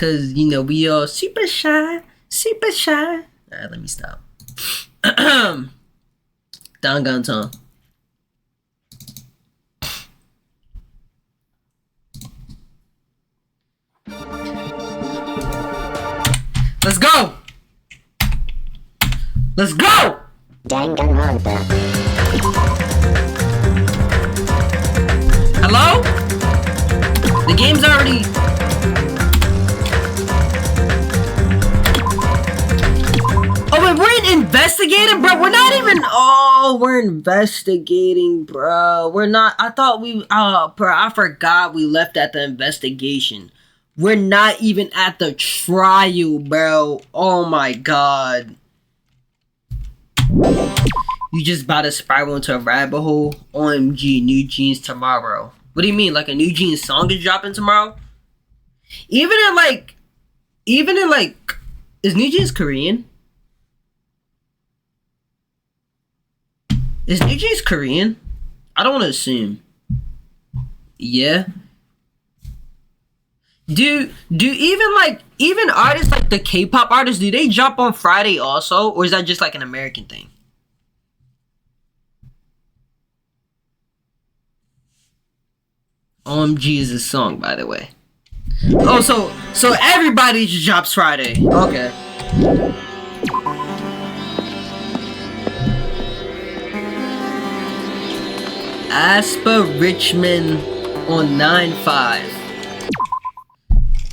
Cause you know we all super shy, super shy. Alright, let me stop. Danganronpa. Let's go! Let's go! Danganronpa. Hello? The game's already... Oh, wait, we're investigating, bro? We're not even... Oh, we're investigating, bro. We're not... I thought we... Oh, bro, I forgot we left at the investigation. We're not even at the trial, bro. Oh, my God. You just about to spiral into a rabbit hole? OMG, New Jeans tomorrow. What do you mean? Like a New Jeans song is dropping tomorrow? Even in like... Is New Jeans Korean? Is New Jeans Korean? I don't want to assume. Yeah. Do even artists like the K-pop artists, do they drop on Friday also? Or is that just like an American thing? OMG is a song, by the way. Oh, so everybody just drops Friday. Okay. Aspa Richmond on 9/5.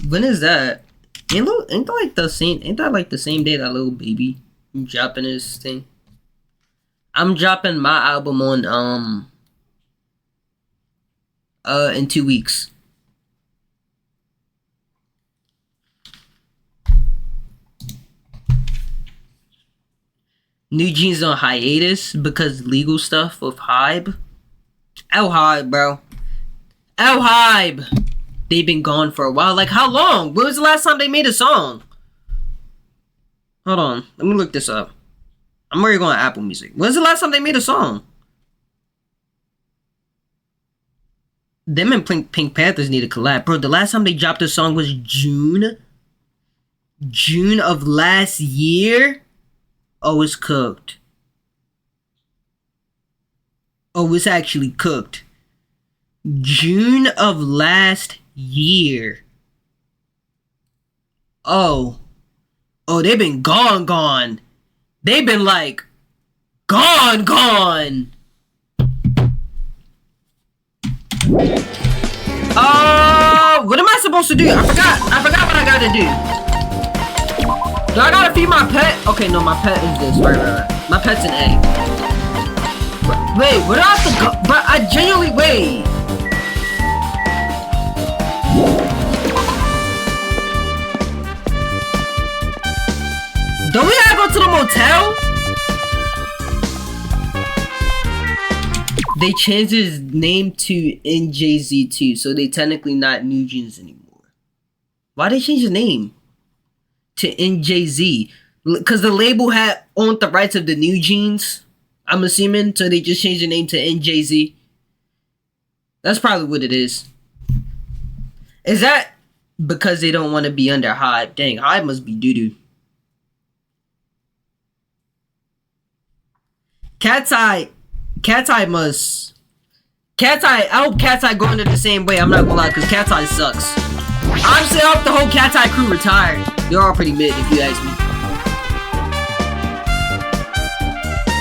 When is that? Ain't that like the same day that Little Baby dropping his thing? I'm dropping my album on in 2 weeks. New Jeans on hiatus because legal stuff with Hybe. El Hybe, bro. El Hybe. They've been gone for a while. Like, how long? When was the last time they made a song? Hold on. Let me look this up. I'm already going to Apple Music. When's the last time they made a song? Them and Pink Panthers need to collab. Bro, the last time they dropped a song was June? June of last year? Oh, it's cooked. Oh, it's actually cooked. June of last year. Oh, they've been gone. They've been like gone. What am I supposed to do? I forgot what I gotta do. Do I gotta feed my pet? Okay, no, my pet is this. Right. My pet's an egg. Wait, where do I have to go? But I genuinely wait. Don't we gotta go to the motel? They changed his name to NJZ2, so they technically not New Jeans anymore. Why they change his name to NJZ? Because the label had owned the rights of the New Jeans, I'm assuming, so they just changed the name to NJZ. That's probably what it is. Is that because they don't want to be under Hybe? Dang, Hybe must be doo-doo. Cat's Eye, I hope Cat's Eye go into the same way. I'm not gonna lie, because Cat's Eye sucks. Honestly, I hope the whole Cat's Eye crew retired. They're all pretty mid, if you ask me.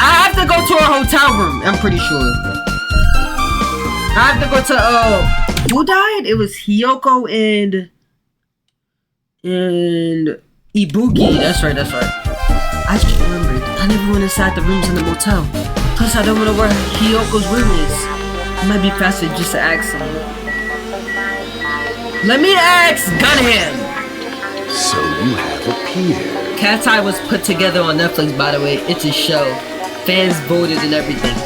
I have to go to a hotel room, I'm pretty sure. I have to go to, who died? It was Hiyoko and Ibuki. That's right. I just remembered. I never went inside the rooms in the motel. Plus, I don't know where Hiyoko's room is. It might be faster just to ask him. Let me ask Gunham. So you have appeared. Cat's Eye was put together on Netflix, by the way. It's a show. Fans voted and everything.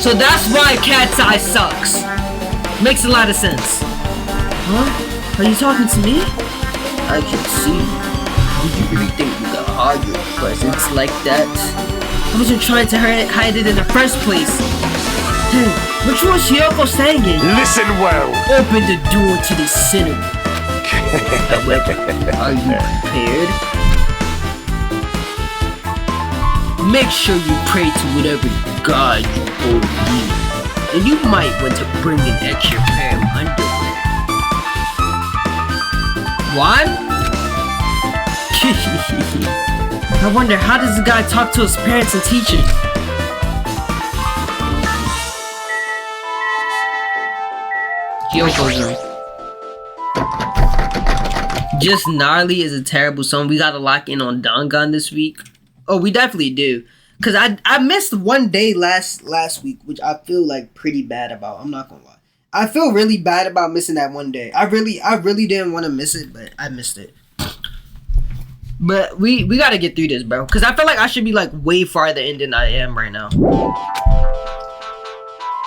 So that's why Cat's Eye sucks. Makes a lot of sense. Huh? Are you talking to me? I can see. Did you really think you could hide your presence like that? I wasn't trying to hide it in the first place. Hey, which one was Hiyoko singing? Listen well. Open the door to the center. However, are you prepared? Make sure you pray to whatever God you hold dear, and you might want to bring an extra pair of underwear. What? I wonder, how does the guy talk to his parents and teachers? Kyoko's room. Just Gnarly is a terrible song. We gotta lock in on Dangan this week. Oh, we definitely do. Cause I missed one day last week, which I feel like pretty bad about. I'm not gonna lie. I feel really bad about missing that one day. I really didn't want to miss it, but I missed it. But we gotta get through this, bro. Cause I feel like I should be like way farther in than I am right now.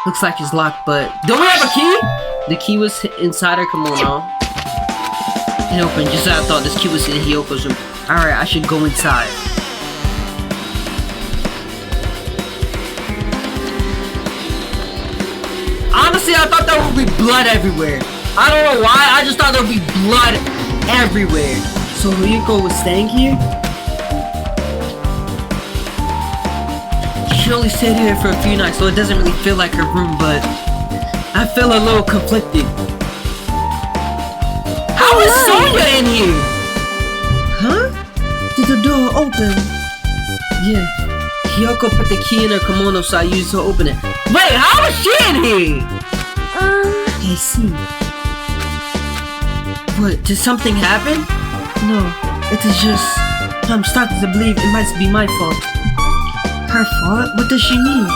Looks like it's locked, but don't we have a key? The key was inside her kimono. It opened just as I thought. This key was in Hyoko's room. Alright, I should go inside. Honestly, I thought there would be blood everywhere. I don't know why, I just thought there would be blood everywhere. So Ryuko was staying here? She only stayed here for a few nights, so it doesn't really feel like her room, but I feel a little conflicted. How is Sonya in here? Huh? Did the door open? Yeah. Hyoko put the key in her kimono, so I used to open it. Wait, how is she in here? I see. What, did something happen? No, it is just... I'm starting to believe it might be my fault. Her fault? What does she mean?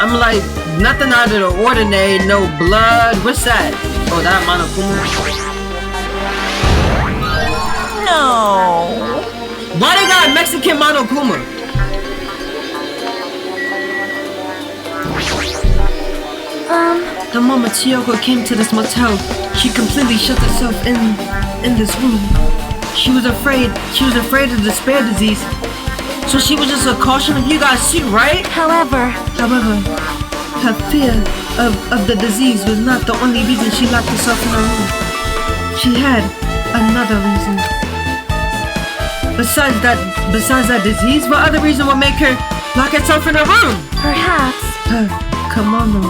I'm like, nothing out of the ordinary, no blood. What's that? Oh, that Monokuma? No. Why they got Mexican Monokuma? The moment Chiyoko came to this motel, she completely shut herself in this room. She was afraid of the spare disease. So she was just a caution of you guys too, right? However, her fear of the disease was not the only reason she locked herself in her room. She had another reason. Besides that disease, what other reason would make her lock herself in her room? perhaps. Her kimono.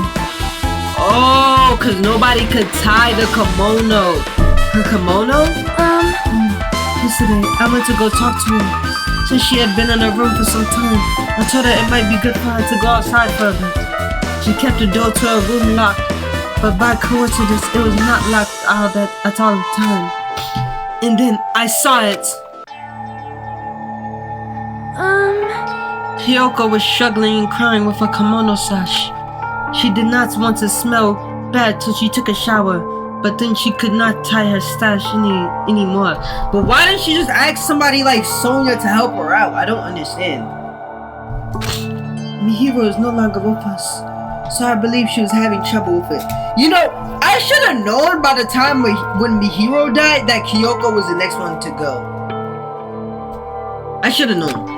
Oh, cause nobody could tie the kimono. Her kimono? Yesterday, I went to go talk to her. Since she had been in her room for some time, I told her it might be good for her to go outside for a bit. She kept the door to her room locked, but by coincidence, it was not locked out at all the time. And then I saw it. Hyoko was struggling and crying with her kimono sash. She did not want to smell bad till she took a shower, but then she could not tie her stash anymore. But why didn't she just ask somebody like Sonya to help her out? I don't understand. Mihiro is no longer with us, so I believe she was having trouble with it. You know, I should have known by the time when Mihiro died that Kyoko was the next one to go. I should have known.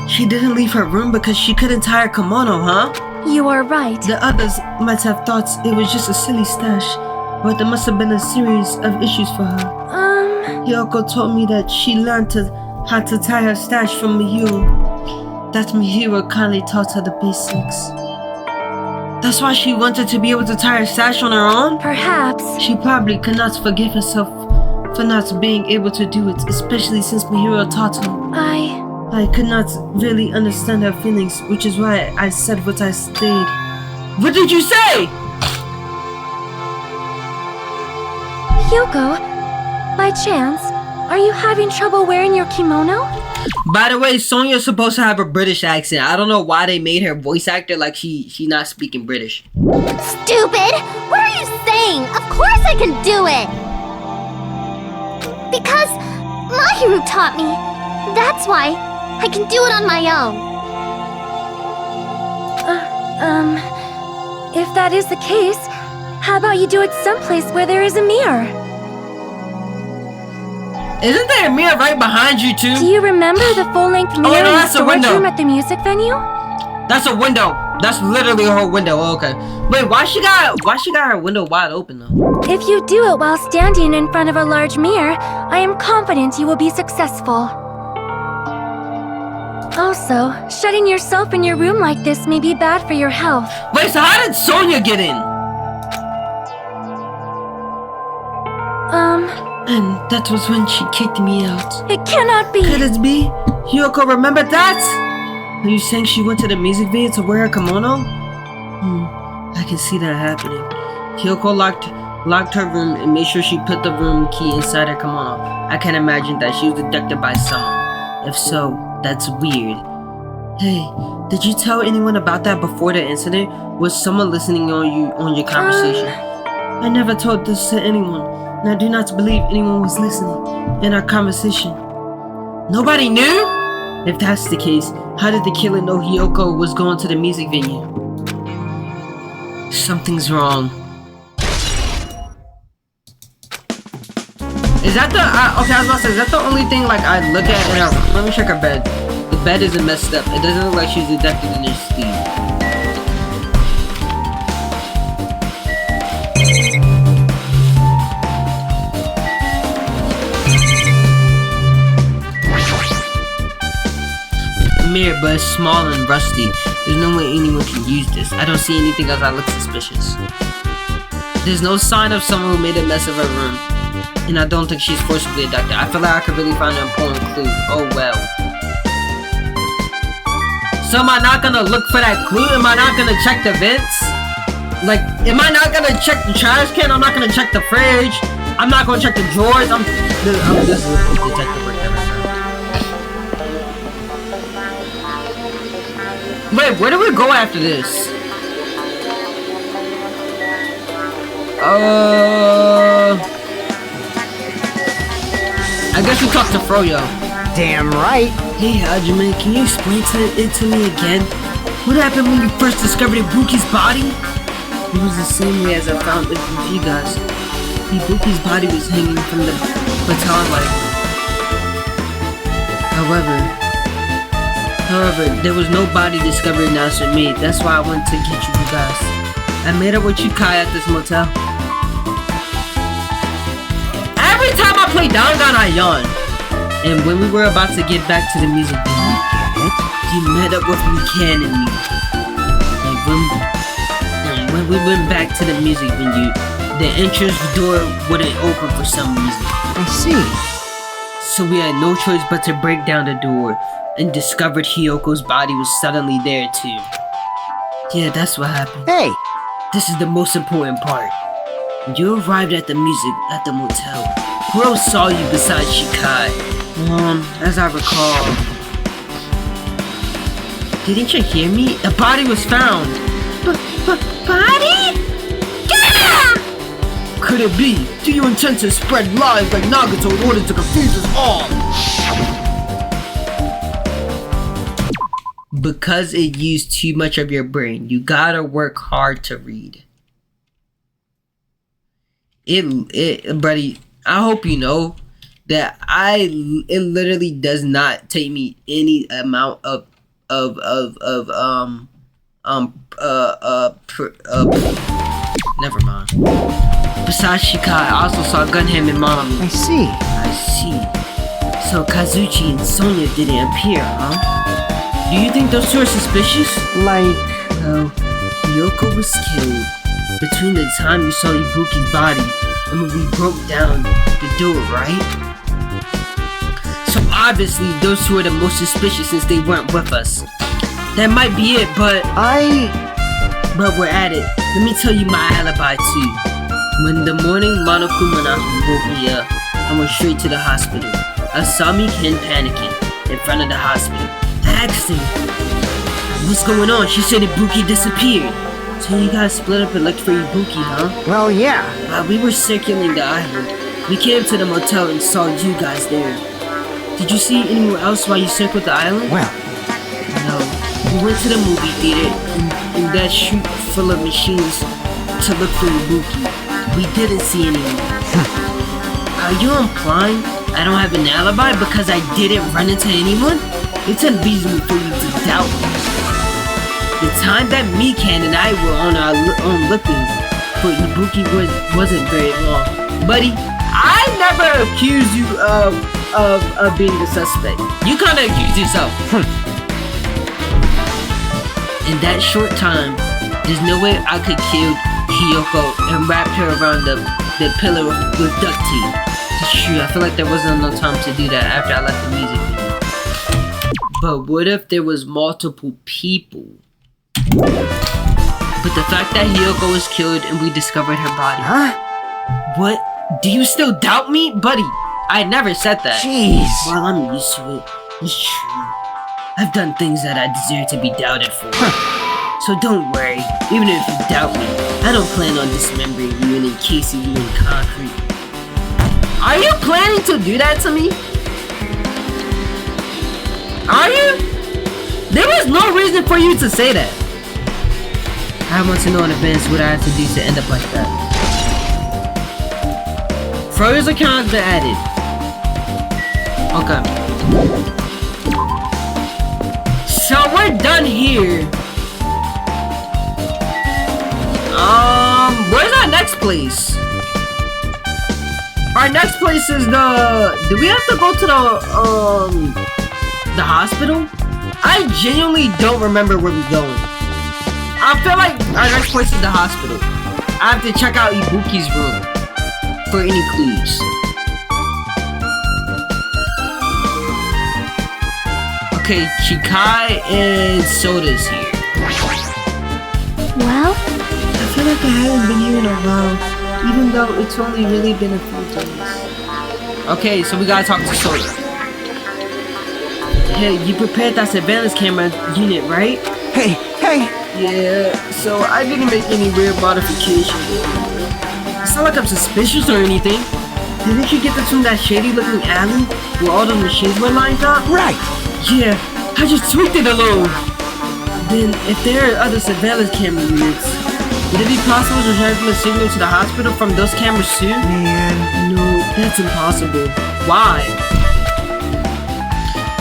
She didn't leave her room because she couldn't tie her kimono, huh? You are right. The others might have thought it was just a silly stash, but there must have been a series of issues for her. Hyoko told me that she learned how to tie her stash from Mihiro. That Mihiro kindly taught her the basics. That's why she wanted to be able to tie her stash on her own? Perhaps. She probably could not forgive herself for not being able to do it, especially since Mihiro taught her. I could not really understand her feelings, which is why I said what I said. What did you say? Hyoko, by chance, are you having trouble wearing your kimono? By the way, Sonya's supposed to have a British accent. I don't know why they made her voice actor like she not speaking British. Stupid! What are you saying? Of course I can do it! Because Mahiru taught me. That's why I can do it on my own. If that is the case, how about you do it someplace where there is a mirror? Isn't there a mirror right behind you too? Do you remember the full-length mirror in the that's a storage window. room at the music venue? That's a window. That's literally her window. Oh, okay. Wait, why she got her window wide open though? If you do it while standing in front of a large mirror, I am confident you will be successful. Also, shutting yourself in your room like this may be bad for your health. Wait, so how did Sonia get in? And that was when she kicked me out. It cannot be. Could it be? Hiyoko, remember that? Are you saying she went to the music video to wear her kimono? I can see that happening. Hiyoko locked her room and made sure she put the room key inside her kimono. I can imagine that she was abducted by someone. If so, that's weird. Hey, did you tell anyone about that before the incident? Was someone listening on your conversation? I never told this to anyone, and I do not believe anyone was listening in our conversation. Nobody knew? If that's the case, how did the killer know Hiyoko was going to the music venue? Something's wrong. Is that the okay? I was about to say, is that the only thing like I look at in her? Let me check her bed. The bed isn't messed up. It doesn't look like she's abducted in her sleep. Mirror, but it's small and rusty. There's no way anyone can use this. I don't see anything else that looks suspicious. There's no sign of someone who made a mess of her room. And I don't think she's forcibly abducted. I feel like I could really find an important clue. Oh well. So am I not gonna look for that clue? Am I not gonna check the vents? Like, am I not gonna check the trash can? I'm not gonna check the fridge. I'm not gonna check the drawers. This is a detective work ever. Wait, where do we go after this? I guess we talk to Froyo. Damn right. Hey, Hajime, can you explain it to me again? What happened when you first discovered Ibuki's body? It was the same way as I found it with you guys. Ibuki's body was hanging from the baton light. However, there was no body discovery announcement made. That's why I went to get you guys. I met up with you, Kai, at this motel. Every time I play Dangan, I yawn. And when we were about to get back to the music venue, you met up with Mikan and me. And when we went back to the music venue, the entrance door wouldn't open for some reason. I see. So we had no choice but to break down the door and discovered Hiyoko's body was suddenly there too. Yeah, that's what happened. Hey! This is the most important part. When you arrived at the motel, who else saw you besides Shikai? As I recall. Didn't you hear me? A body was found. Body? Yeah! Could it be? Do you intend to spread lies like Nagato in order to confuse us all? Because it used too much of your brain. You gotta work hard to read. Buddy, I hope you know that it literally does not take me any amount of never mind. Besides Shikai, I also saw Gunham and Mommy. I see. So Kazuchi and Sonia didn't appear, huh? Do you think those two are suspicious? Like... Well, Hiyoko was killed between the time you saw Ibuki's body and when we broke down the door, right? So obviously those two are the most suspicious since they weren't with us. That might be it, but we're at it. Let me tell you my alibi too. When the morning Monokuma woke me up, I went straight to the hospital. I saw Mikan panicking in front of the hospital. I asked her, what's going on? She said Ibuki disappeared. So you guys split up and looked for Ibuki, huh? Well, yeah. While we were circling the island, we came to the motel and saw you guys there. Did you see anywhere else while you circled the island? Well, no. We went to the movie theater and that chute full of machines to look for Ibuki. We didn't see anyone. Are you implying I don't have an alibi because I didn't run into anyone? It's unreasonable for you to doubt me. The time that Mikan and I were on our own looking for Ibuki wasn't very long. Buddy, I never accused you of being the suspect. You kinda accused yourself. In that short time, there's no way I could kill Hiyoko and wrap her around the pillar with duct tape. It's true, I feel like there wasn't enough time to do that after I left the music video. But what if there was multiple people? But the fact that Hiyoko was killed and we discovered her body. Huh? What? Do you still doubt me? Buddy, I never said that. Jeez. Well, I'm used to it. It's true. I've done things that I deserve to be doubted for. So don't worry. Even if you doubt me, I don't plan on dismembering you and encasing you in concrete. Are you planning to do that to me? Are you? There was no reason for you to say that. I want to know in advance what I have to do to end up like that. Froyo's account has been added. Okay. So we're done here. Where's our next place? Our next place is do we have to go to the hospital? I genuinely don't remember where we're going. I feel like our next place is the hospital. I have to check out Ibuki's room for any clues. Okay, Chikai and Soda's here. Well, I feel like I haven't been here in a while, even though it's only really been a few days. Okay, so we gotta talk to Soda. Hey, you prepared that surveillance camera unit, right? Hey, hey! Yeah, so I didn't make any weird modifications. It's not like I'm suspicious or anything. Didn't you get this from that shady looking alley where all the machines were lined up? Right! Yeah, I just tweaked it a little. Then, if there are other surveillance camera units, would it be possible to transmit a signal to the hospital from those cameras too? Man. No, that's impossible. Why?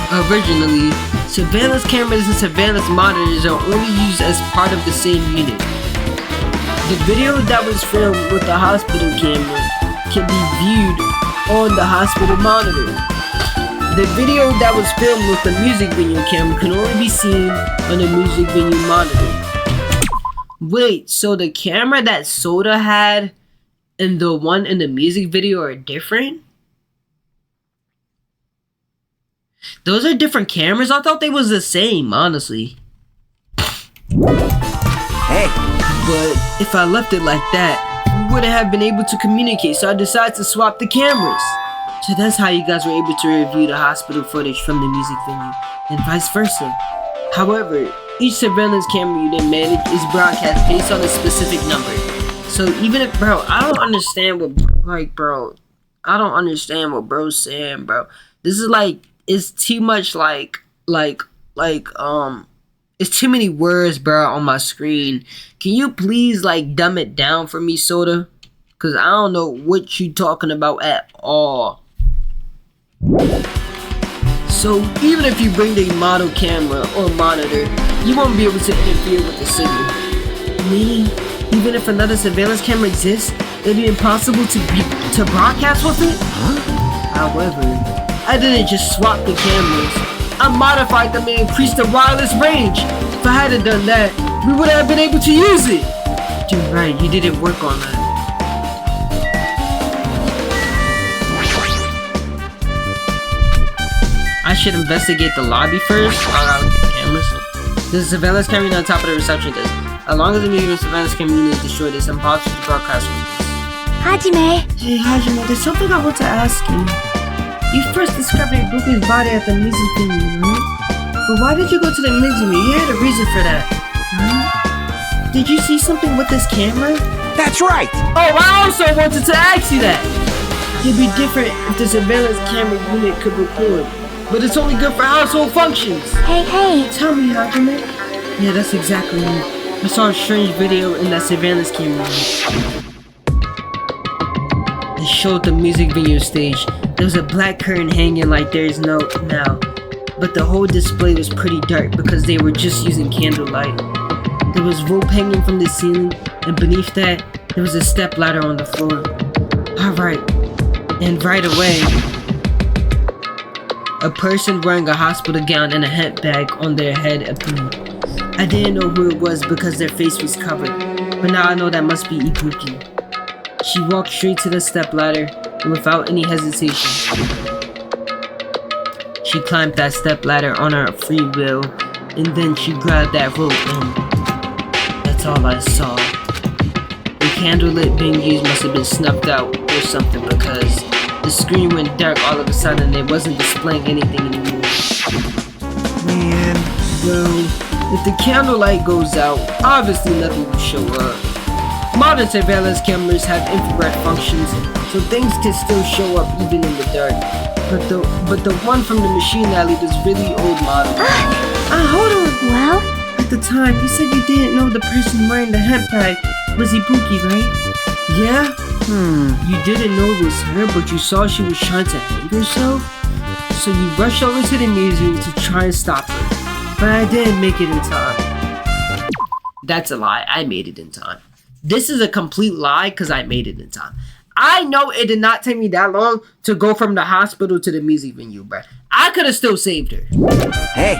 Originally, surveillance cameras and surveillance monitors are only used as part of the same unit. The video that was filmed with the hospital camera can be viewed on the hospital monitor. The video that was filmed with the music video camera can only be seen on the music video monitor. Wait, so the camera that Soda had and the one in the music video are different? Those are different cameras? I thought they was the same, honestly. Hey. But if I left it like that, we wouldn't have been able to communicate, so I decided to swap the cameras. So that's how you guys were able to review the hospital footage from the music venue, and vice versa. However, each surveillance camera unit managed is broadcast based on a specific number. So even if, bro, I don't understand what bro's saying, bro. This is like, it's too much it's too many words, bro, on my screen. Can you please, dumb it down for me, Soda? Because I don't know what you talking about at all. So, even if you bring the model camera or monitor, you won't be able to interfere with the signal. Meaning, even if another surveillance camera exists, it'd be impossible to broadcast with it? Huh? However, I didn't just swap the cameras. I modified them and increased the wireless range. If I hadn't done that, we wouldn't have been able to use it. You're right, you didn't work on that. I should investigate the lobby first. I'll look at the cameras. There's a surveillance camera on top of the reception desk. As long as the medium surveillance camera unit is destroyed, it's impossible to broadcast with this. Hajime. Hey Hajime, there's something I want to ask you. You first discovered Ibuki's body at the music venue, right? But why did you go to the music venue? You had a reason for that, right? Did you see something with this camera? That's right! Oh, I also wanted to ask you that! It'd be different if the surveillance camera unit could record, but it's only good for household functions. Hey. Tell me, Hajime. Yeah, that's exactly me. I saw a strange video in that surveillance camera unit. It showed the music video stage. There was a black curtain hanging like there is no now, but the whole display was pretty dark because they were just using candlelight. There was rope hanging from the ceiling, and beneath that, there was a step ladder on the floor. Alright, and right away, a person wearing a hospital gown and a hemp bag on their head appeared. I didn't know who it was because their face was covered, but now I know that must be Ibuki. She walked straight to the step ladder, and without any hesitation, she climbed that step ladder on her free will, and then she grabbed that rope, and that's all I saw. The candlelit bingies must have been snuffed out or something, because the screen went dark all of a sudden and it wasn't displaying anything anymore. Man. Well, if the candlelight goes out, obviously nothing will show up. Modern surveillance cameras have infrared functions, so things can still show up even in the dark. But the one from the machine alley was really old model. Hold on. Well, At the time, you said you didn't know the person wearing the hemp bag was Ibuki, right? Yeah? You didn't know it was her, but you saw she was trying to hang herself? So you rushed over to the museum to try and stop her. But I didn't make it in time. That's a lie. I made it in time. This is a complete lie because I made it in time. I know it did not take me that long to go from the hospital to the music venue, bruh. I could have still saved her. Hey.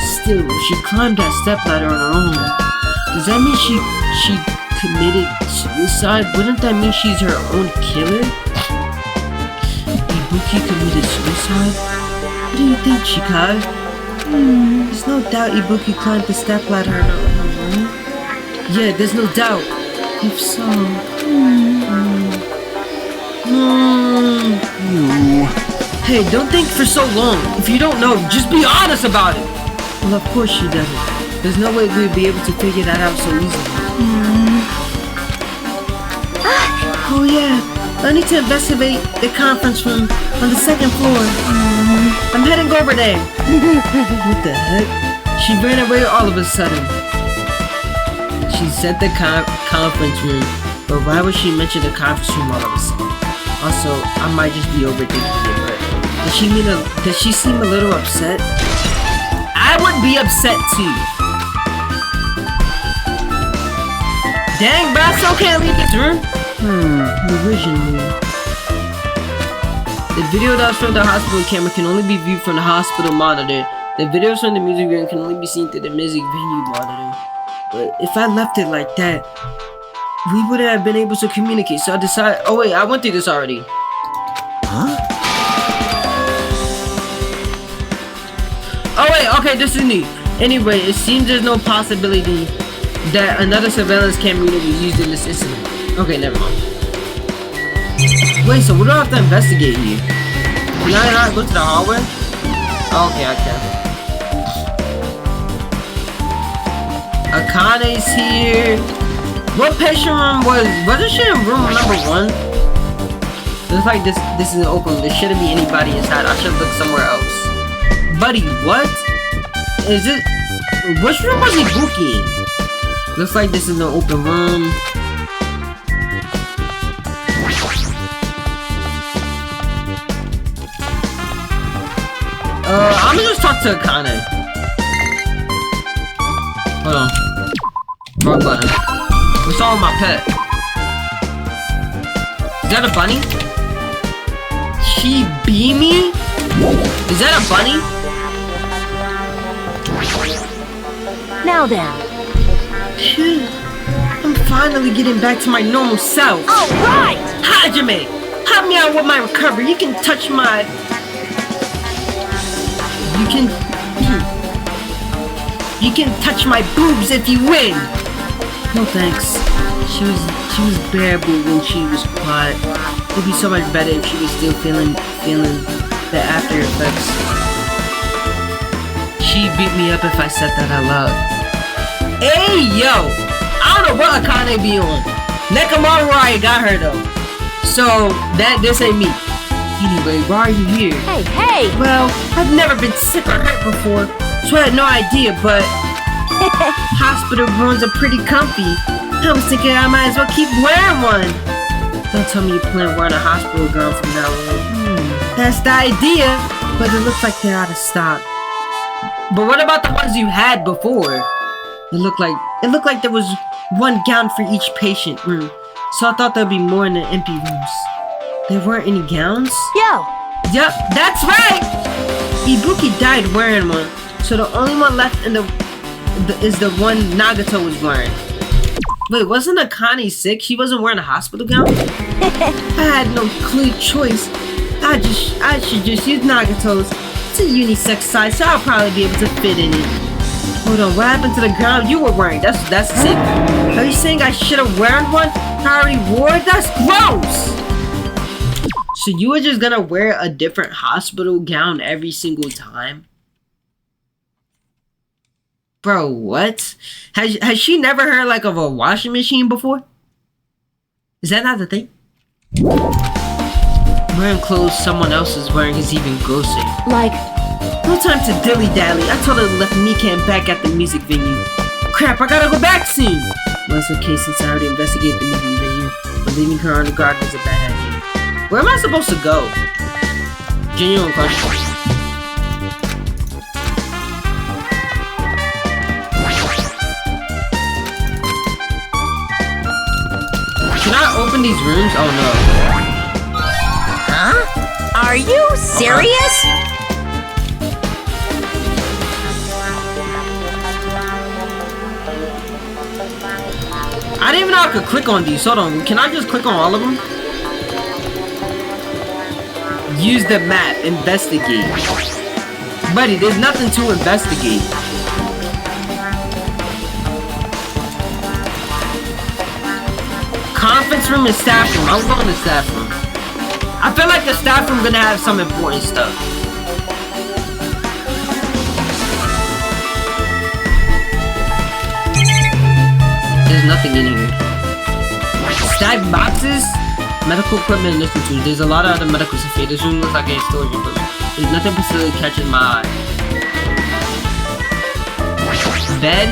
Still, if she climbed that stepladder on her own, does that mean she committed suicide? Wouldn't that mean she's her own killer? Ibuki committed suicide? What do you think, Shikai? There's no doubt Ibuki climbed the stepladder on her own, right? Yeah, there's no doubt. If so, You. Hey, don't think for so long. If you don't know, just be honest about it. Well, of course she doesn't. There's no way we'd be able to figure that out so easily. Oh yeah, I need to investigate the conference room on the second floor. I'm heading over there. What the heck? She ran away all of a sudden. She said the conference room, but why would she mention the conference room all of a sudden? Also, I might just be overthinking it, but does she seem a little upset? I would be upset too. Dang, bro, I still can't leave this room. Originally. The video that was from the hospital camera can only be viewed from the hospital monitor. The videos from the music room can only be seen through the music venue monitor. But if I left it like that, we would have been able to communicate. So I decided. Oh wait, I went through this already. Huh? Oh wait, okay, this is new. Anyway, it seems there's no possibility that another surveillance camera unit was used in this incident. Okay, never mind. Wait, so what do I have to investigate here? Can I not go to the hallway? Oh, okay, I can. Akane's here. What patient room was it shit in room number 1? Looks like this isn't open. There shouldn't be anybody inside. I should look somewhere else. Buddy, what? Is it? Which room was Ibuki in? Looks like this is an open room. I'm gonna just talk to Akane. Hold on. Wrong button. What's wrong with my pet? Is that a bunny? Chibimi? Is that a bunny? Now then. Phew. I'm finally getting back to my normal self. All right! Hajime! Help me out with my recovery. You can touch my... You can touch my boobs if you win! No thanks. She was bearable when she was quiet. It'd be so much better if she was still feeling the after effects. She beat me up if I said that out loud. Hey yo! I don't know what Akane be on. Nekamaru I got her though. So this ain't me. Anyway, why are you here? Hey! Well, I've never been sick or hurt before, so I had no idea, but hospital rooms are pretty comfy. I was thinking I might as well keep wearing one. Don't tell me you plan on wearing a hospital gown from now on. That's the idea, but it looks like they're out of stock. But what about the ones you had before? They look like It looked like there was one gown for each patient room, so I thought there'd be more in the empty rooms. There weren't any gowns? Yo! Yep, that's right! Ibuki died wearing one, so the only one left in is the one Nagato was wearing. Wait, wasn't Akane sick? She wasn't wearing a hospital gown? I had no clear choice. I should just use Nagato's. It's a unisex size, so I'll probably be able to fit in it. Hold on, what happened to the gown you were wearing? That's sick. Are you saying I should have worn one? I already wore it? That's gross! So you were just gonna wear a different hospital gown every single time? Bro, what? Has she never heard like of a washing machine before? Is that not the thing? Wearing clothes someone else is wearing is even grosser. Like, No time to dilly-dally. I told her to left Mika and back at the music venue. Crap, I gotta go back soon! Well, it's okay since I already investigated the music venue, but leaving her on the guard was a bad idea. Where am I supposed to go? Genuine question. Can I open these rooms? Oh no. huh? Are you serious? I didn't even know I could click on these. Hold on. Can I just click on all of them? Use the map. Investigate. Buddy, there's nothing to investigate. Conference room and staff room. I'm going to staff room. I feel like the staff room gonna have some important stuff. There's nothing in here. Stacked boxes, medical equipment, and institutes. There's a lot of other medical stuff here. This room looks like a storage room. There's nothing particularly catches my eye. Bed.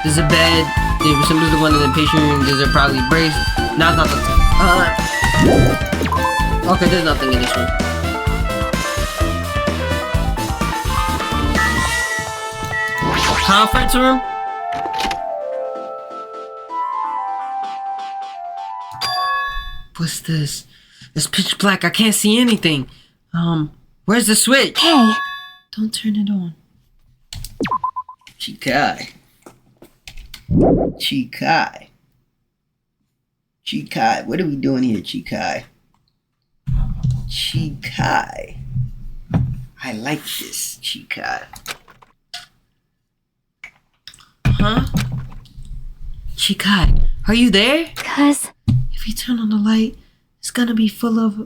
There's a bed. There resembles the one in the patient room. There's a probably brace. No, it's not the. Okay, there's nothing in this room. Conference room. What's this? It's pitch black. I can't see anything. Where's the switch? Hey. Don't turn it on. Chikai. Chikai. Chikai. What are we doing here, Chikai? Chikai. I like this, Chikai. Huh? Chikai, are you there? Cuz If you turn on the light, it's gonna be fully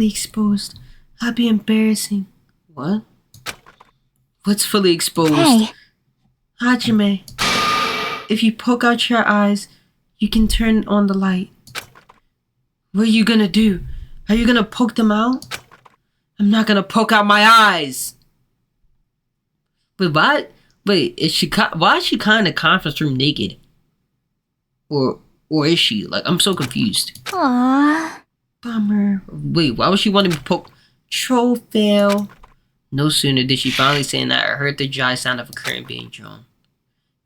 exposed. That'd be embarrassing. What? What's fully exposed? Hey. Hajime, if you poke out your eyes, you can turn on the light. What are you gonna do? Are you gonna poke them out? I'm not gonna poke out my eyes. Wait, what? Wait, why is she in the conference room naked? Or is she? Like, I'm so confused. Aww. Bummer. Wait, why would she want to be poked? Troll fail. No sooner did she finally say that, I heard the dry sound of a curtain being drawn.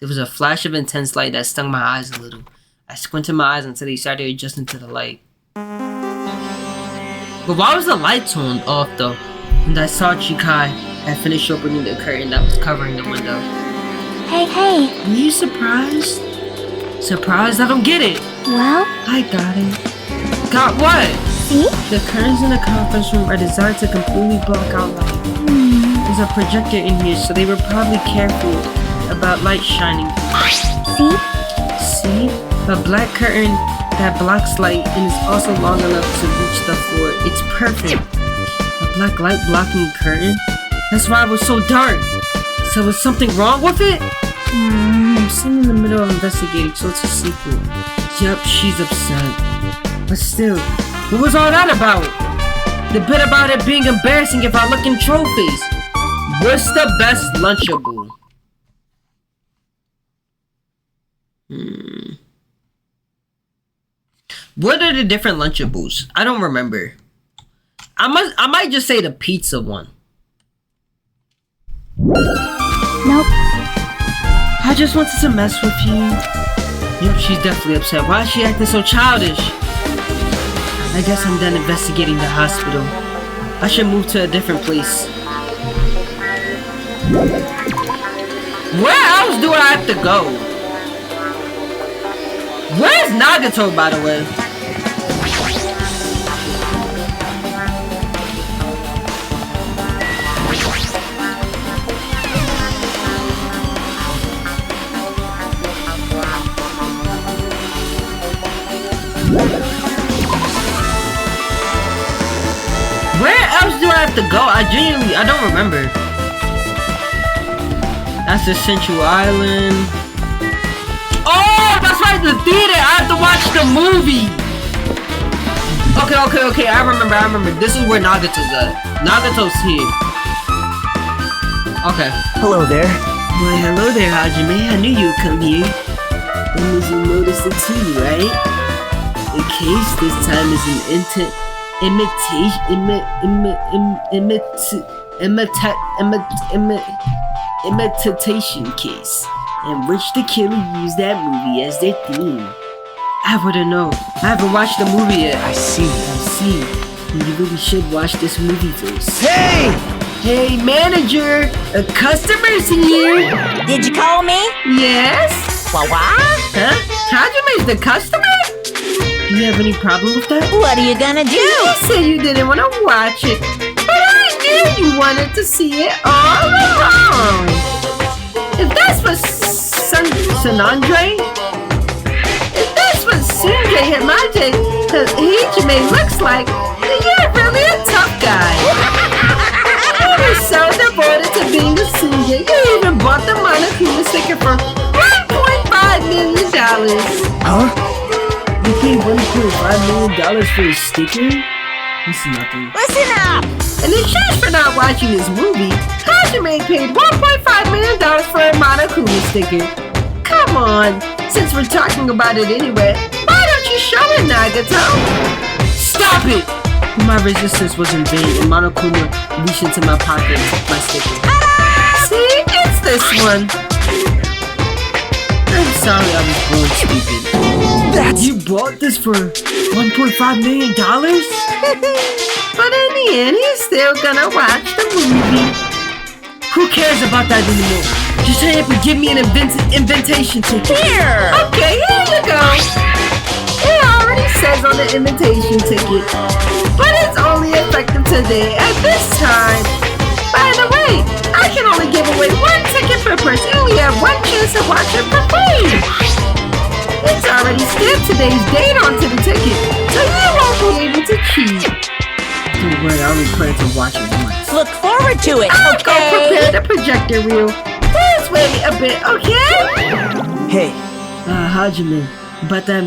There was a flash of intense light that stung my eyes a little. I squinted my eyes until they started adjusting to the light. But why was the light turned off though? And I saw Chikai had finished opening the curtain that was covering the window. Hey, hey. Were you surprised? Surprised? I don't get it. Well, I got it. Got what? see? The curtains in the conference room are designed to completely block out light. There's a projector in here, so they were probably careful about light shining. See? See? A black curtain that blocks light and is also long enough to reach the floor. It's perfect. A black light blocking curtain? That's why it was so dark. So was something wrong with it? I'm sitting in the middle of investigating, so it's a secret. Yup, she's upset. But still, what was all that about? The bit about it being embarrassing if I look in trophies. What's the best Lunchable? What are the different Lunchables? I don't remember. I might just say the pizza one. Nope. I just wanted to mess with you. Yep, she's definitely upset. Why is she acting so childish? I guess I'm done investigating the hospital. I should move to a different place. Where else do I have to go? Where's Nagato, by the way? Where else do I have to go? I don't remember. That's the Central Island. Oh, that's right, the theater. I have to watch the movie. Okay. I remember. This is where Nagato's at. Nagato's here. Okay. Hello there. Well, hello there, Hajime. I knew you'd come here. And you noticed it too, right? The case this time is an imitation case, in which the killer used that movie as their theme. I wouldn't know. I haven't watched the movie yet. I see. You really should watch this movie first. Hey! Hey, manager! A customer's here! Did you call me? Yes? What? Huh? Hajime's the customer? Do you have any problem with that? What are you gonna do? You said you didn't want to watch it, but I knew you wanted to see it all along. If that's what Sanandre, if that's what Sunjay Hajime looks like, then you're really a tough guy. You're so devoted to being a Sunjay, you even bought the Monokuma sticker for $1.5 million. Huh? You paid $1.5 million for a sticker? That's nothing. Listen up! In exchange for not watching this movie, Hajime paid $1.5 million for a Monokuma sticker. Come on, since we're talking about it anyway, why don't you show it, Nagato? Stop it! My resistance was in vain, and Monokuma reached into my pocket and took my sticker. See, it's this one. I'm sorry I was born stupid. You bought this for $1.5 million? But in the end, he's still gonna watch the movie. Who cares about that anymore? Just hurry up and give me an invitation ticket. Here! Okay, here you go. It already says on the invitation ticket, but it's only effective today at this time. By the way, I can only give away one ticket per person. You only have one chance to watch it for free. It's already stamped today's date onto the ticket, so you won't be able to cheat. Don't worry, I only plan to watch it once. Look forward to it, I'll go okay? prepare the projector reel. Please wait a bit, okay? Hey. Hajime, but that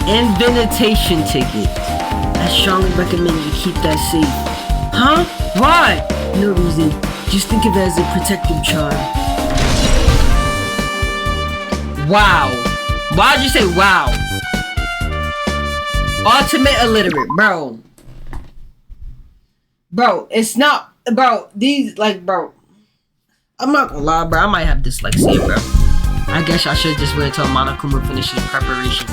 invitation ticket. I strongly recommend you keep that safe. Huh? Why? No reason. Just think of it as a protective charm. Wow. Why'd you say wow? Ultimate illiterate, bro. Bro, it's not, bro, these, like, bro. I'm not gonna lie, bro. I might have dyslexia, bro. I guess I should just wait until Monokuma finishes preparations.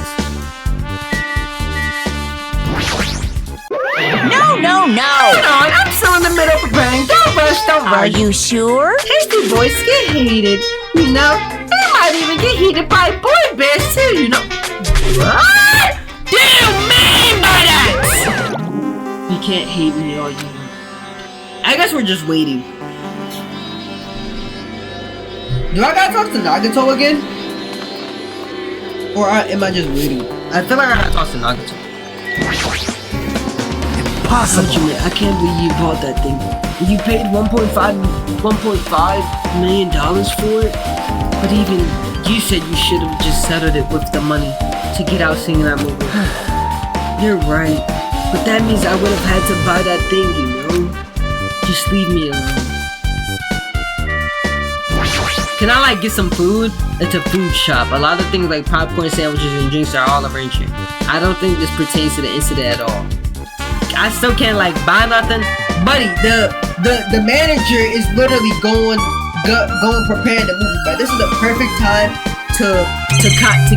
No! Hold on, I'm still in the middle of preparing. Don't rush. Are you sure? Hasty boys get hated. You know, they might even get heated by boy bears too, you know. What do you mean by that? You can't hate me all you want. I guess we're just waiting. Do I gotta talk to Nagato again? Or am I just waiting? I feel like I gotta talk to Nagato. Impossible. I can't believe you bought that thing. You paid $1.5 million for it? But even you said you should have just settled it with the money to get out singing that movie. You're right. But that means I would have had to buy that thing, you know? Just leave me alone. Can I like get some food? It's a food shop. A lot of things like popcorn, sandwiches, and drinks are all arranged here. I don't think this pertains to the incident at all. I still can't like buy nothing. Buddy, the manager is literally going preparing the movie, but this is the perfect time to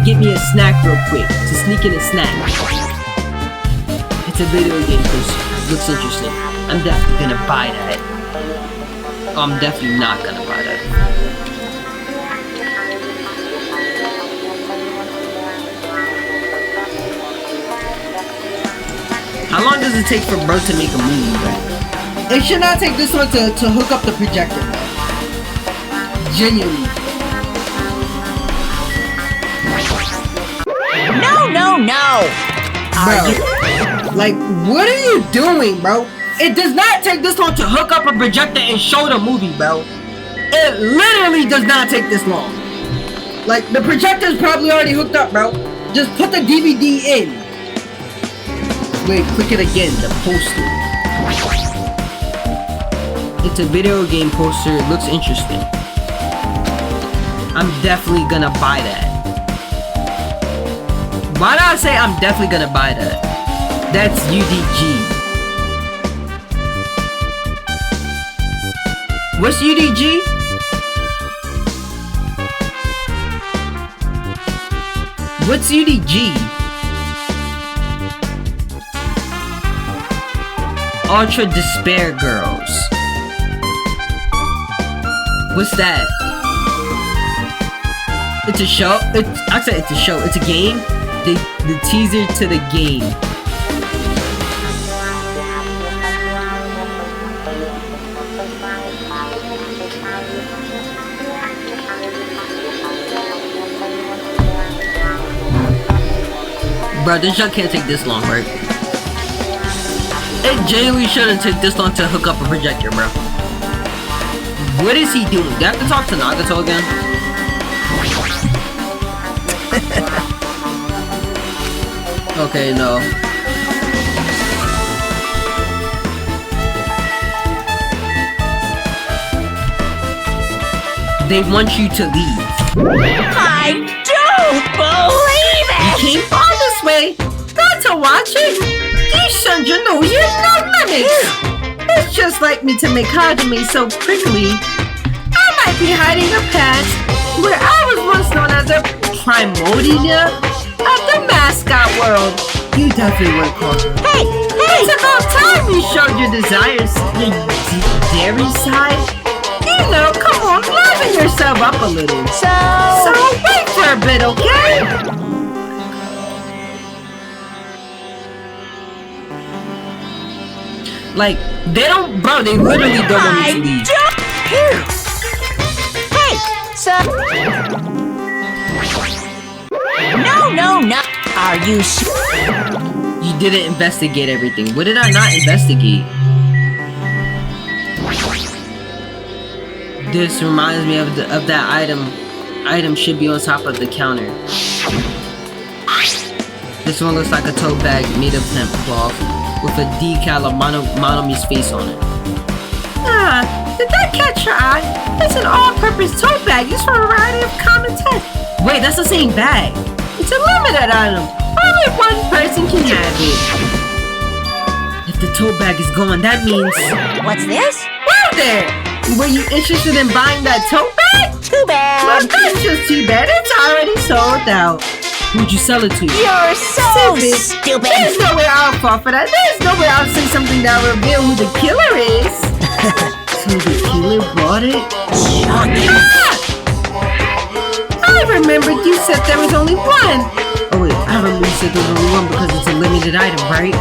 get me a snack real quick. To sneak in a snack. It's a video game poster. Looks interesting. I'm definitely gonna buy that. I'm definitely not gonna buy that. How long does it take for bro to make a movie, bro? It should not take this one to hook up the projector, bro. Genuinely. No. Bro, like, what are you doing, bro? It does not take this long to hook up a projector and show the movie, bro. It literally does not take this long. Like, the projector is probably already hooked up, bro. Just put the DVD in. Wait, click it again, the poster. It's a video game poster, it looks interesting. I'm definitely gonna buy that. Why did I say I'm definitely gonna buy that? That's UDG. What's UDG? What's UDG? Ultra Despair Girls. What's that? It's a show? I said it's a show. It's a game? The teaser to the game. Bro, this show can't take this long, right? It genuinely shouldn't take this long to hook up a projector, bro. What is he doing? Do I have to talk to Nagato again? Okay, no. They want you to leave. I don't believe You it! came all this way, not to watch it? You send your nose, you have no limits. It's just like me to make Hajime so quickly. I might be hiding a past where I was once known as a primordial of the mascot world. You definitely weren't called. Hey! It's about time you showed your desires, your dairy side. You know, come on, liven yourself up a little. So wait for a bit, okay? Like, they don't, bro, they literally don't want me to leave. Here! Hey! So... No. Are you sure? You didn't investigate everything. What did I not investigate? This reminds me of that item. Item should be on top of the counter. This one looks like a tote bag made of hemp cloth with a decal of Monomi's face on it. Ah, did that catch your eye? It's an all-purpose tote bag used for a variety of common tests. Wait, that's the same bag. It's a limited item. Only one person can have it. If the tote bag is gone, that means... What's this? Whoa there! Were you interested in buying that tote bag? Too bad. Well, that's just too bad. It's already sold out. Who'd you sell it to? You're so stupid. There's no way I'll fall for that. There's no way I'll say something that will reveal who the killer is. So the killer bought it? Ah! I remembered you said there was only one. Oh wait, I remember you said there was only one because it's a limited item, right?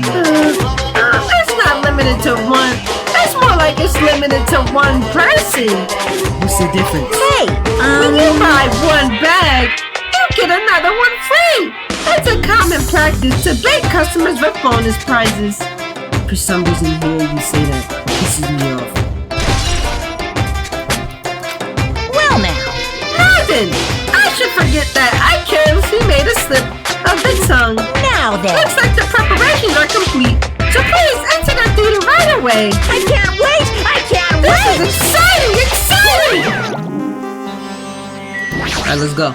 It's not limited to one. It's more like it's limited to one person. What's the difference? Hey, When you buy one bag, you get another one free. It's a common practice to bait customers with bonus prizes. For some reason, hearing you say that pisses me off. well now. Nothing. I should forget that I carelessly made a slip of the tongue. Now then. Looks like the preparations are complete. So please enter the theater right away. I can't wait. This is exciting! Alright, let's go.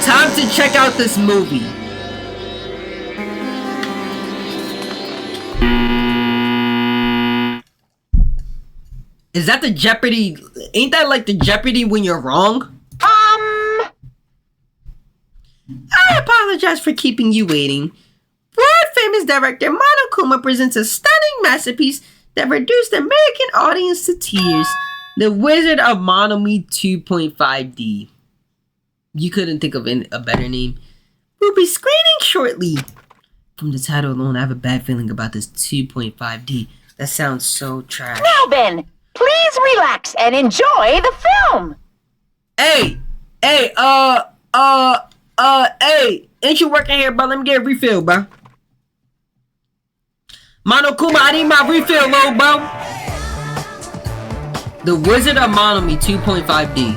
Time to check out this movie. Is that the Jeopardy? Ain't that like the Jeopardy when you're wrong? I apologize for keeping you waiting. World-famous director Monokuma presents a stunning masterpiece that reduced the American audience to tears. The Wizard of Monomi 2.5D. You couldn't think of a better name. We'll be screening shortly. From the title alone, I have a bad feeling about this 2.5D. That sounds so trash. Melvin, please relax and enjoy the film. Hey, hey, ain't you working here, bro? Let me get a refill, bro. Monokuma, I need my refill, little bro. The Wizard of Monomi 2.5D.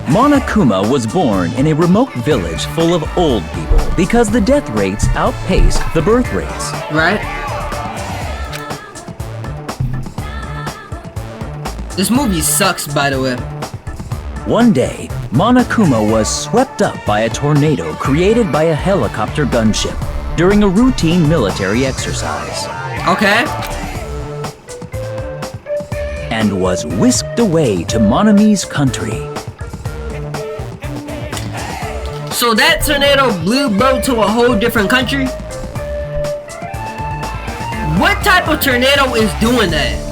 Monokuma was born in a remote village full of old people because the death rates outpaced the birth rates. Right? This movie sucks, by the way. One day, Monokuma was swept up by a tornado created by a helicopter gunship during a routine military exercise. Okay. And was whisked away to Monomi's country. So that tornado blew bro to a whole different country? What type of tornado is doing that?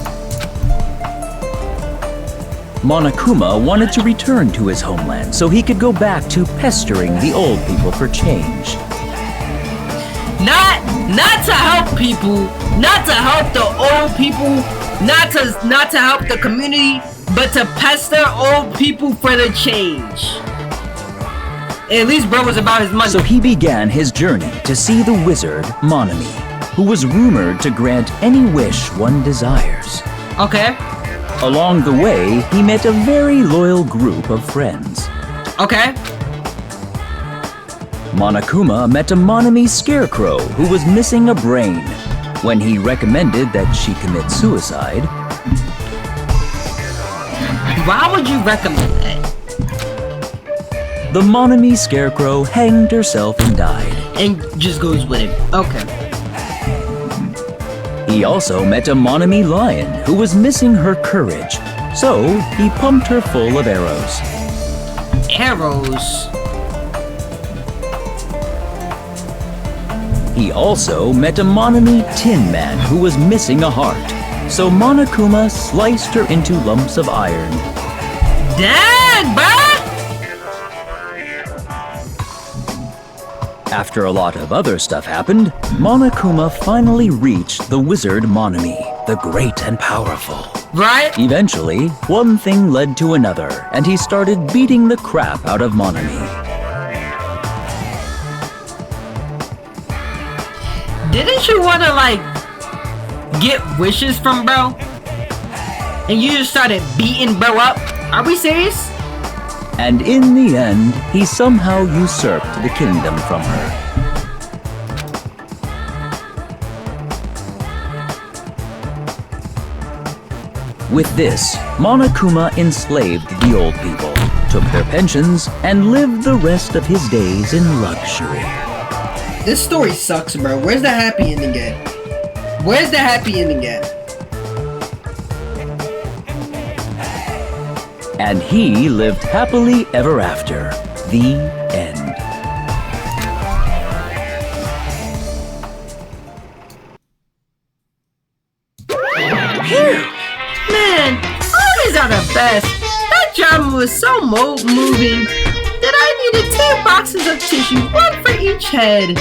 Monokuma wanted to return to his homeland so he could go back to pestering the old people for change. Not to help people, not to help the old people, not to help the community, but to pester old people for the change. At least bro was about his money. So he began his journey to see the wizard Monomi, who was rumored to grant any wish one desires. Okay. Along the way, he met a very loyal group of friends. Okay. Monokuma met a Monomi scarecrow who was missing a brain. When he recommended that she commit suicide, why would you recommend that? The Monomi scarecrow hanged herself and died. And just goes with it. Okay. He also met a Monomi lion who was missing her courage, so he pumped her full of arrows. Arrows? He also met a Monomi tin man who was missing a heart, so Monokuma sliced her into lumps of iron. Dang, bruh! After a lot of other stuff happened, Monokuma finally reached the wizard Monomi, the great and powerful. Right? Eventually, one thing led to another, and he started beating the crap out of Monomi. Didn't you want to, like, get wishes from bro? And you just started beating bro up? Are we serious? And in the end, he somehow usurped the kingdom from her. With this, Monokuma enslaved the old people, took their pensions, and lived the rest of his days in luxury. This story sucks, bro. Where's the happy ending at? Where's the happy ending at? And he lived happily ever after. The end. Phew! Man, movies are the best. That drama was so moving that I needed 2 boxes of tissue, 1 for each head.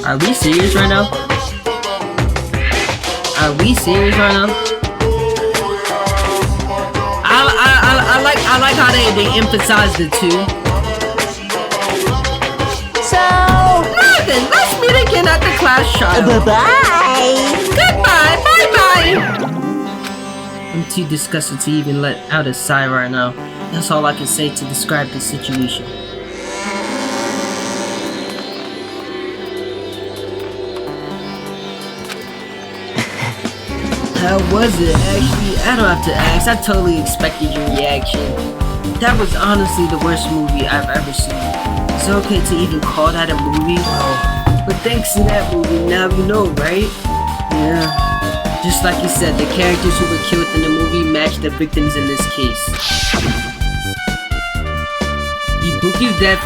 Are we serious right now? Are we serious right now? I like how they emphasize the 2. So, Nothing. Let's meet again at the class trial. bye-bye. Goodbye. Bye-bye. I'm too disgusted to even let out a sigh right now. That's all I can say to describe the situation. How was it? Actually, I don't have to ask. I totally expected your reaction. That was honestly the worst movie I've ever seen. Is it okay to even call that a movie? But thanks to that movie, now you know, right? Yeah. Just like you said, the characters who were killed in the movie match the victims in this case. Ibuki's death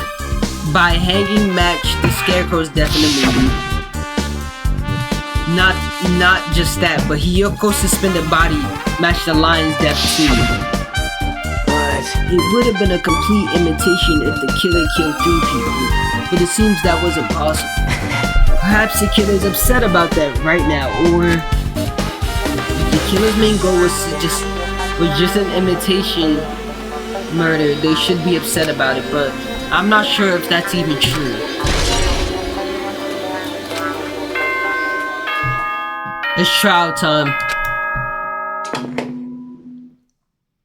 by hanging matched the Scarecrow's death in the movie. Not just that, but Hiyoko's suspended body matched the lion's death too. What? It would have been a complete imitation if the killer killed 3 people, but it seems that wasn't possible. Perhaps the killer's upset about that right now, or the killer's main goal was just an imitation murder. They should be upset about it, but I'm not sure if that's even true. It's trial time.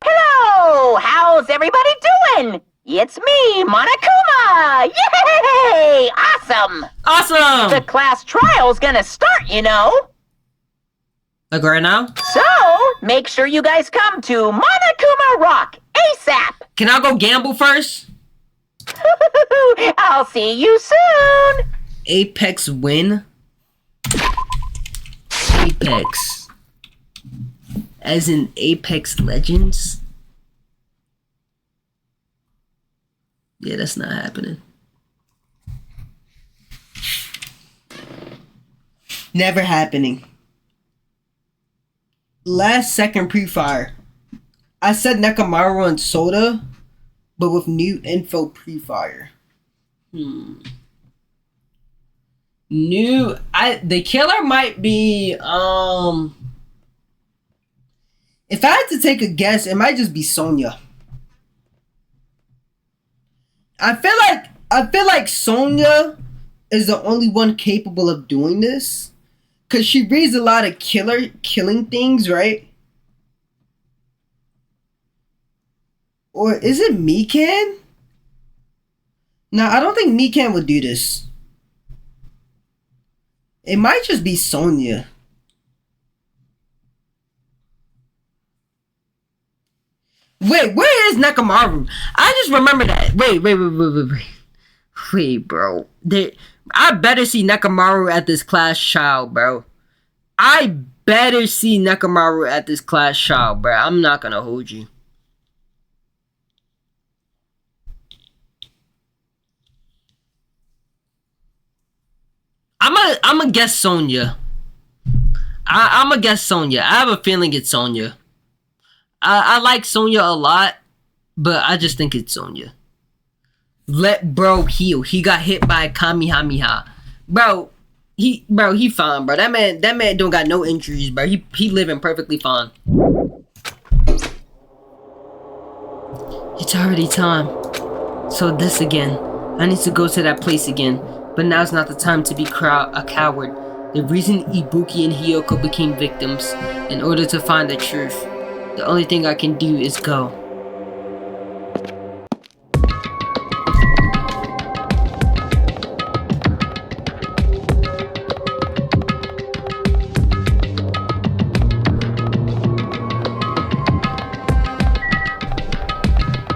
Hello! How's everybody doing? It's me, Monokuma! Yay! Awesome! Awesome! The class trial's gonna start, you know. Like right now? So, make sure you guys come to Monokuma Rock ASAP! Can I go gamble first? I'll see you soon! Apex win? Apex. As in Apex Legends? Yeah, that's not happening. Never happening. Last second pre-fire. I said Nekamaru and Soda, but with new info pre-fire. The killer might be if I had to take a guess, it might just be Sonya. I feel like Sonya is the only one capable of doing this, cause she reads a lot of killing things, right? Or is it Mikan? No, I don't think Mikan would do this. It might just be Sonya. Wait, where is Nekamaru? I just remember that. Wait, bro. I better see Nekamaru at this class trial, bro. I better see Nekamaru at this class trial, bro. I'm not gonna hold you. I'm gonna guess Sonya. I'm gonna guess Sonya. I have a feeling it's Sonya. I like Sonya a lot, but I just think it's Sonya. Let bro heal. He got hit by a Kamehameha. Bro, he fine, bro. That man don't got no injuries, bro. He living perfectly fine. It's already time. So this again. I need to go to that place again. But now's not the time to be a coward. The reason Ibuki and Hiyoko became victims, in order to find the truth. The only thing I can do is go.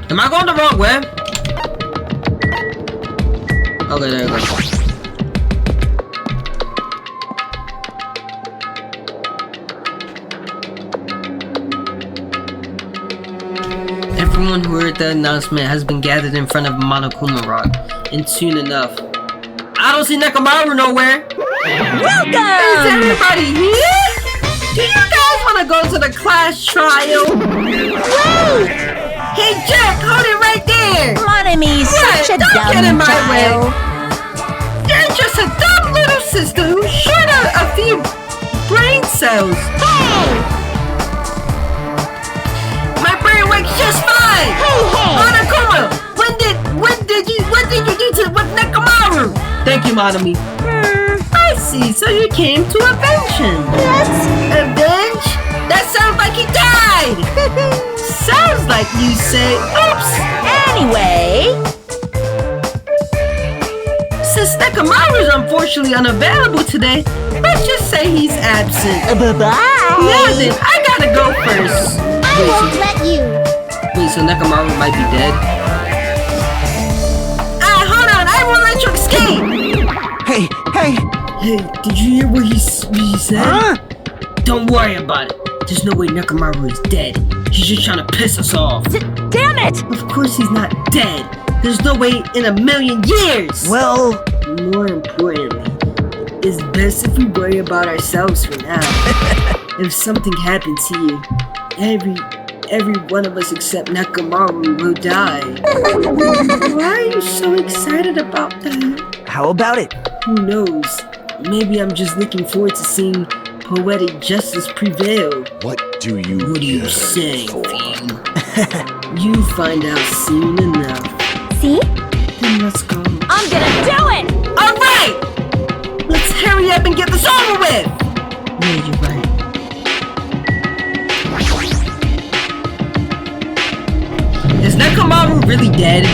Am I going the wrong way? Okay, there we go. Everyone who heard the announcement has been gathered in front of Monokuma Rock, and soon enough. I don't see Nekamaru nowhere! Welcome! Is everybody here? Do you guys want to go to the class trial? Woo! Hey Jack, hold it right there! Monomi's such a don't get in dumb my child. way. You're just a dumb little sister who shot a few brain cells. Hey! My brain works just fine. Hey! Monokuma, what did you do to Nekamaru? Thank you, Monomi. I see. So you came to avenge him. Yes. Avenge? That sounds like he died. Sounds like you say. Oops. Anyway, Since Nekamaru is unfortunately unavailable today, let's just say he's absent. bye-bye. Now then, I gotta go first. I won't let you. Wait, so Nekomaru might be dead? Ah, hold on! I won't let you escape! Hey, hey! Hey, did you hear what he said? Don't worry about it. There's no way Nekomaru is dead. He's just trying to piss us off. Damn it! Of course he's not dead. There's no way in a million years! Well, More importantly, it's best if we worry about ourselves for now. If something happens to you, every one of us except Nekomaru will die. Why are you so excited about that? how about it? Who knows? Maybe I'm just looking forward to seeing poetic justice prevail. What do you What are you yearn saying, for? Fiend? You find out soon enough. See? Then let's go. I'm gonna do it! Alright! Let's hurry up and get this over with! Yeah, you're right. Is Nekomaru really dead?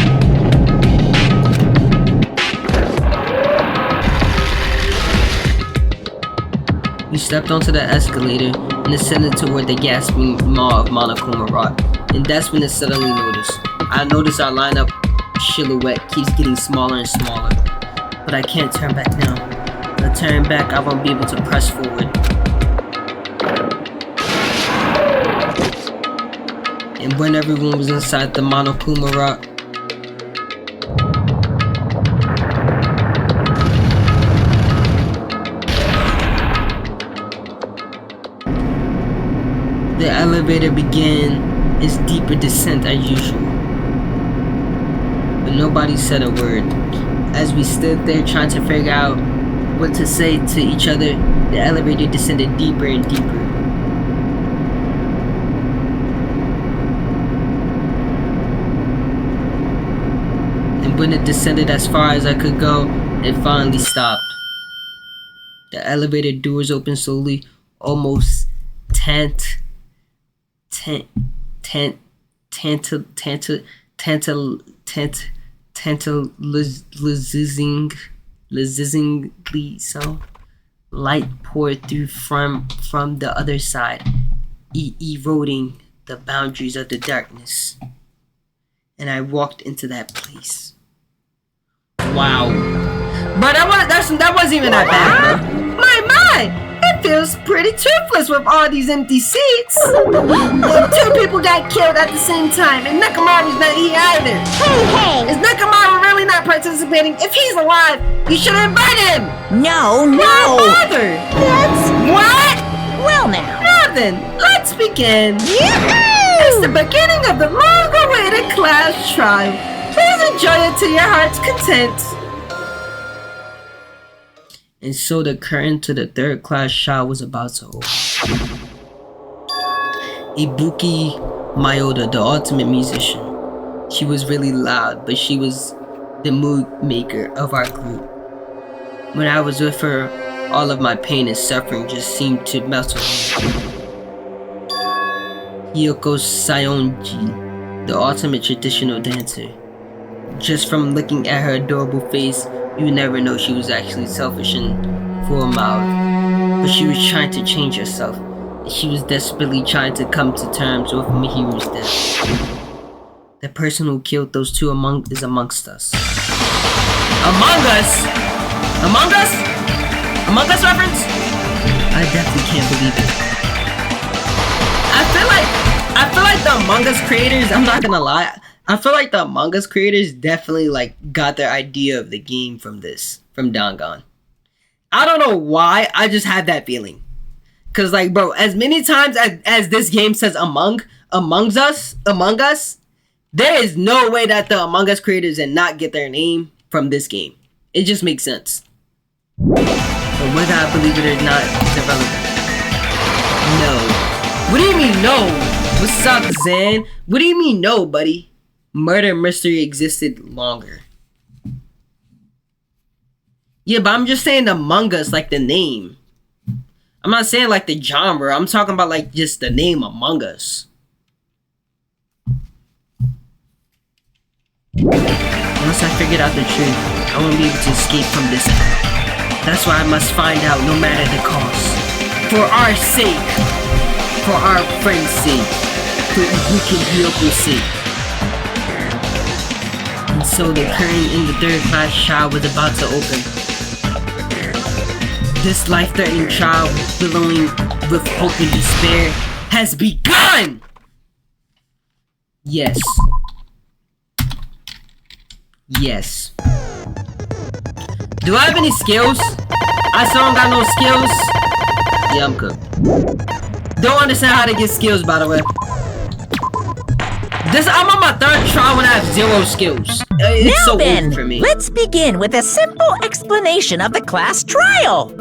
We stepped onto the escalator and ascended toward the gasping maw of Monokuma Rock. And that's when it suddenly noticed. I noticed our lineup silhouette keeps getting smaller and smaller. But I can't turn back now. If I turn back, I won't be able to press forward. And when everyone was inside the Monokuma Rock, the elevator began its deeper descent as usual. But nobody said a word. As we stood there trying to figure out what to say to each other, the elevator descended deeper and deeper. And when it descended as far as I could go, it finally stopped. The elevator doors opened slowly, almost tantalizingly so. Light poured through from the other side, eroding the boundaries of the darkness. And I walked into that place. Wow. But that wasn't even that bad, bro. My! It feels pretty toothless with all these empty seats. Two people got killed at the same time, and Nekomaru's not here either. Hey! Is Nekomaru really not participating? If he's alive, you should invite him! No, Why no! bother? What? Well now. Now then, let's begin. It's the beginning of the long-awaited class trial. Please enjoy it to your heart's content. And so the curtain to the third class trial was about to open. Ibuki Mayoda, the ultimate musician. She was really loud, but she was the mood maker of our group. When I was with her, all of my pain and suffering just seemed to melt away. Hiyoko Sayonji, the ultimate traditional dancer. Just from looking at her adorable face, you never know she was actually selfish and full of mouth. But she was trying to change herself. And she was desperately trying to come to terms with Mihiru's death. The person who killed those two is amongst us. Among Us? Among Us? Among Us reference? I definitely can't believe it. I feel like the Among Us creators, I'm not gonna lie, I feel like the Among Us creators definitely got their idea of the game from Dangan. I don't know why, I just had that feeling. Cause bro, as many times as this game says Among Us, there is no way that the Among Us creators did not get their name from this game. It just makes sense. But whether I believe it or not is irrelevant. No. What do you mean no? What's up, Zan? What do you mean no, buddy? Murder mystery existed longer. Yeah, but I'm just saying Among Us, like the name. I'm not saying like the genre. I'm talking about like just the name Among Us. Once I figured out the truth, I won't be able to escape from this. That's why I must find out no matter the cost. For our sake. for our friend's sake, for Ibuki and Hyoko's sake. And so the curtain in the third class trial was about to open. This life-threatening trial, billowing with hope and despair, has begun! Yes. Yes. Do I have any skills? I still don't got no skills. Yeah, I'm cooked. Don't understand how to get skills, by the way. I'm on my third try when I have 0 skills. It's so then, over for me. let's begin with a simple explanation of the class trial.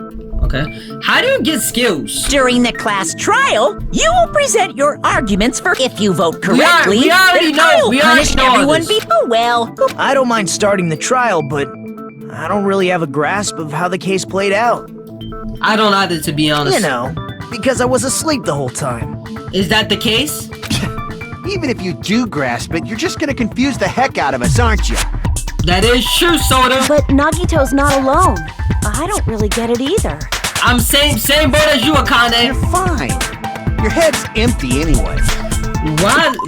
Okay. How do you get skills? During the class trial, you will present your arguments for if you vote correctly. We already then know. I will We already punish know all everyone this. before. Well, I don't mind starting the trial, but I don't really have a grasp of how the case played out. I don't either, to be honest. You know, because I was asleep the whole time. Is that the case? Even if you do grasp it, you're just gonna confuse the heck out of us, aren't you? That is true, Soda. But Nagito's not alone. I don't really get it either. I'm same boat as you, Akane. You're fine. Your head's empty anyway.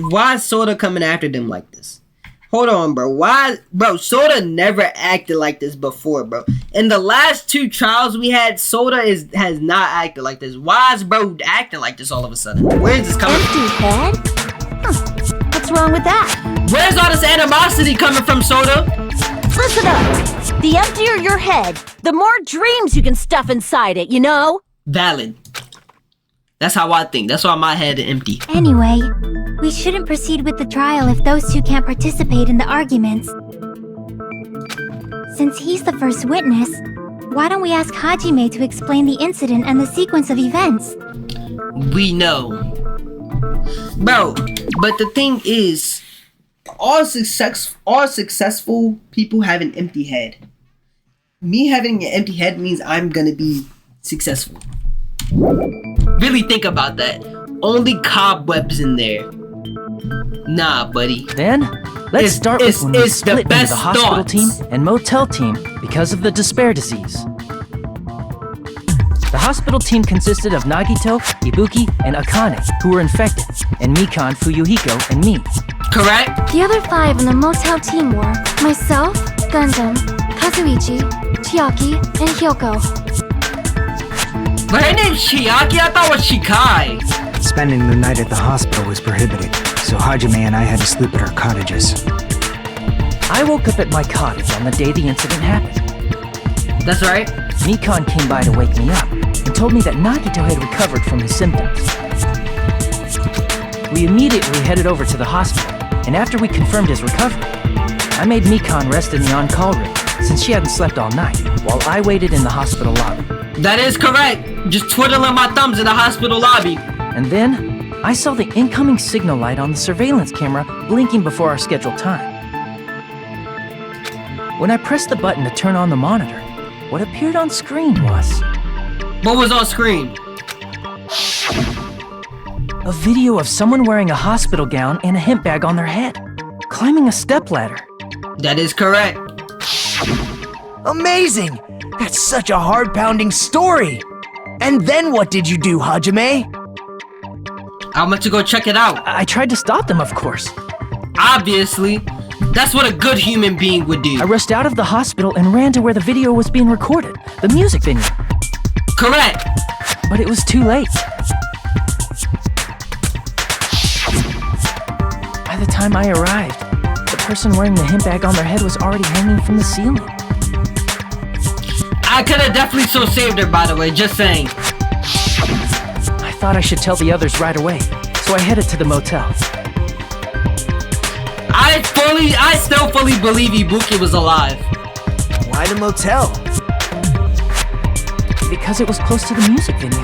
Why is Soda coming after them like this? Hold on, bro. Why, bro? Soda never acted like this before, bro. In the last 2 trials we had, Soda has not acted like this. Why is bro acting like this all of a sudden? Where is this coming from? Empty head? Huh. What's wrong with that? Where's all this animosity coming from, Soda? Listen up. The emptier your head, the more dreams you can stuff inside it, you know? Valid. That's how I think. That's why my head is empty. Anyway, we shouldn't proceed with the trial if those 2 can't participate in the arguments. Since he's the first witness, why don't we ask Hajime to explain the incident and the sequence of events? We know. Bro, but the thing is, all successful people have an empty head. Me having an empty head means I'm gonna be successful. Really think about that. Only cobwebs in there. Nah, buddy. Then, let's start with when we it's the split into best the hospital thoughts. team and motel team because of the despair disease. The hospital team consisted of Nagito, Ibuki, and Akane, who were infected, and Mikan, Fuyuhiko, and me. Correct? The other 5 in the motel team were myself, Gundam, Kazuichi, Chiaki, and Hyoko. But her name's Chiaki? I thought it was Shikai. Spending the night at the hospital was prohibited, so Hajime and I had to sleep at our cottages. I woke up at my cottage on the day the incident happened. That's right. Mikan came by to wake me up and told me that Nagito had recovered from his symptoms. We immediately headed over to the hospital, and after we confirmed his recovery, I made Mikan rest in the on-call room since she hadn't slept all night, while I waited in the hospital lobby. That is correct. Just twiddling my thumbs in the hospital lobby. And then, I saw the incoming signal light on the surveillance camera blinking before our scheduled time. When I pressed the button to turn on the monitor, what appeared on screen was What was on screen? a video of someone wearing a hospital gown and a hemp bag on their head, climbing a stepladder. That is correct. Amazing! That's such a heart-pounding story! And then what did you do, Hajime? I went to go check it out. I tried to stop them, of course. Obviously. That's what a good human being would do. I rushed out of the hospital and ran to where the video was being recorded, the music venue. Correct. But it was too late. By the time I arrived, the person wearing the hemp bag on their head was already hanging from the ceiling. I could have definitely so saved her, by the way, just saying. I thought I should tell the others right away, so I headed to the motel. I still fully believe Ibuki was alive. Why the motel? Because it was close to the music venue,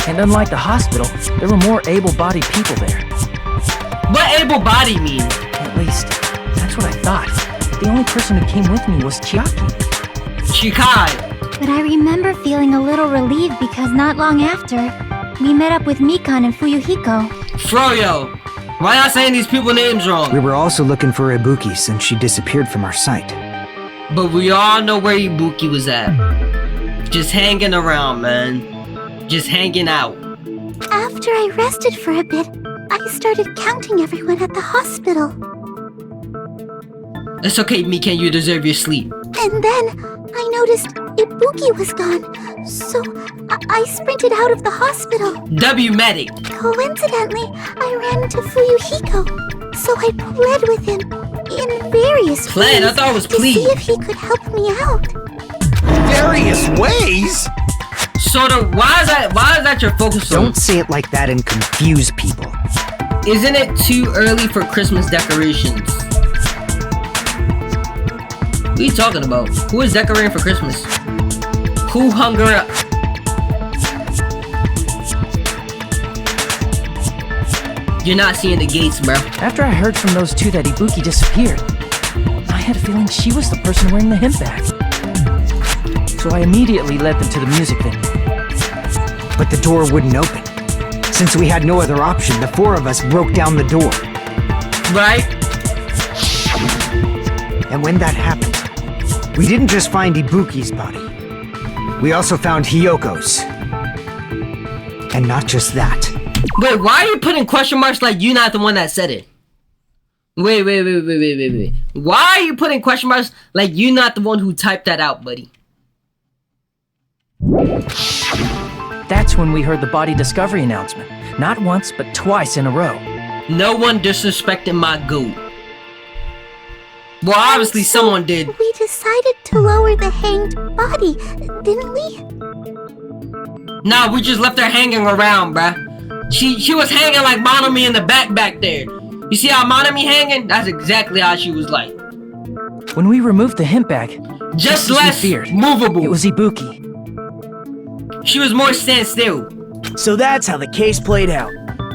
and unlike the hospital, there were more able-bodied people there. What able-bodied mean? At least, that's what I thought. The only person who came with me was Chiaki. Shikai. But I remember feeling a little relieved because not long after, we met up with Mikan and Fuyuhiko. Froyo. Why y'all saying these people names wrong? We were also looking for Ibuki since she disappeared from our sight. But we all know where Ibuki was at. Just hanging around, man. Just hanging out. After I rested for a bit, I started counting everyone at the hospital. It's okay, Mikan, you deserve your sleep. And then I noticed Ibuki was gone, so I sprinted out of the hospital. W-Medic. Coincidentally, I ran into Fuyuhiko, so I pled with him in various ways I thought it was to see if he could help me out. Various ways? Sort of, why is that your focus on? Don't say it like that and confuse people. Isn't it too early for Christmas decorations? What are you talking about? Who is decorating for Christmas? Who hung her up? You're not seeing the gates, bro. After I heard from those two that Ibuki disappeared, I had a feeling she was the person wearing the hemp bag. So I immediately led them to the music venue. But the door wouldn't open. Since we had no other option, the four of us broke down the door. Right? And when that happened, we didn't just find Ibuki's body. We also found Hyoko's. And not just that. Wait, why are you putting question marks like you're not the one that said it? Wait. Why are you putting question marks like you're not the one who typed that out, buddy? That's when we heard the body discovery announcement. Not once, but twice in a row. No one disrespected my goat. Well, obviously someone did. We decided to lower the hanged body, didn't we? Nah, we just left her hanging around, bruh. She was hanging like Monami in the back there. You see how Monami hanging? That's exactly how she was like. When we removed the hemp bag, just less movable. It was Ibuki. She was more standstill. So that's how the case played out.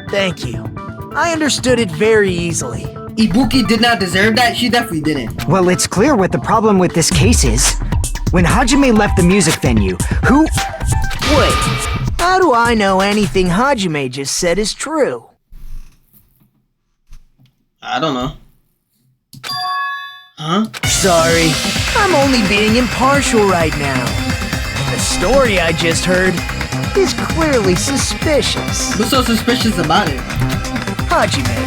Thank you. I understood it very easily. Ibuki did not deserve that? She definitely didn't. Well, it's clear what the problem with this case is. When Hajime left the music venue, who... Wait, how do I know anything Hajime just said is true? I don't know. Huh? Sorry, I'm only being impartial right now. And the story I just heard is clearly suspicious. What's so suspicious about it? Hajime,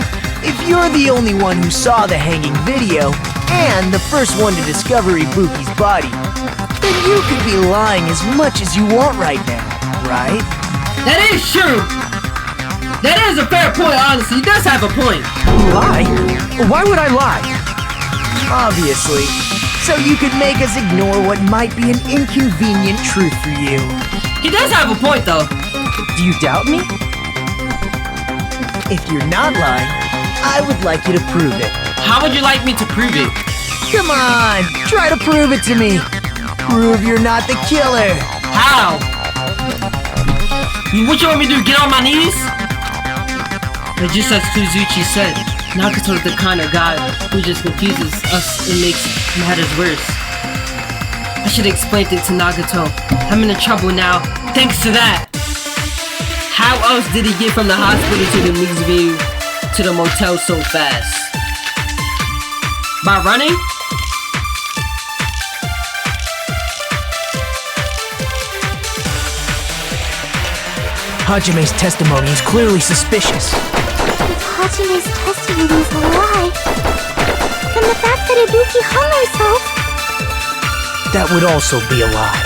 if you're the only one who saw the hanging video, and the first one to discover Ibuki's body, then you could be lying as much as you want right now, right? That is true! That is a fair point, honestly. He does have a point. Lie? Why would I lie? Obviously. So you could make us ignore what might be an inconvenient truth for you. He does have a point, though. Do you doubt me? If you're not lying, I would like you to prove it. How would you like me to prove it? Come on, try to prove it to me. Prove you're not the killer. How? What you want me to do, get on my knees? But just as Kuzuchi said, Nagato's the kind of guy who just confuses us and makes matters worse. I should have explained it to Nagato. I'm in trouble now, thanks to that. How else did he get from the hospital to the music venue to the motel so fast? By running? Hajime's testimony is clearly suspicious. If Hajime's testimony is a lie, then the fact that Ibuki hung herself... That would also be a lie.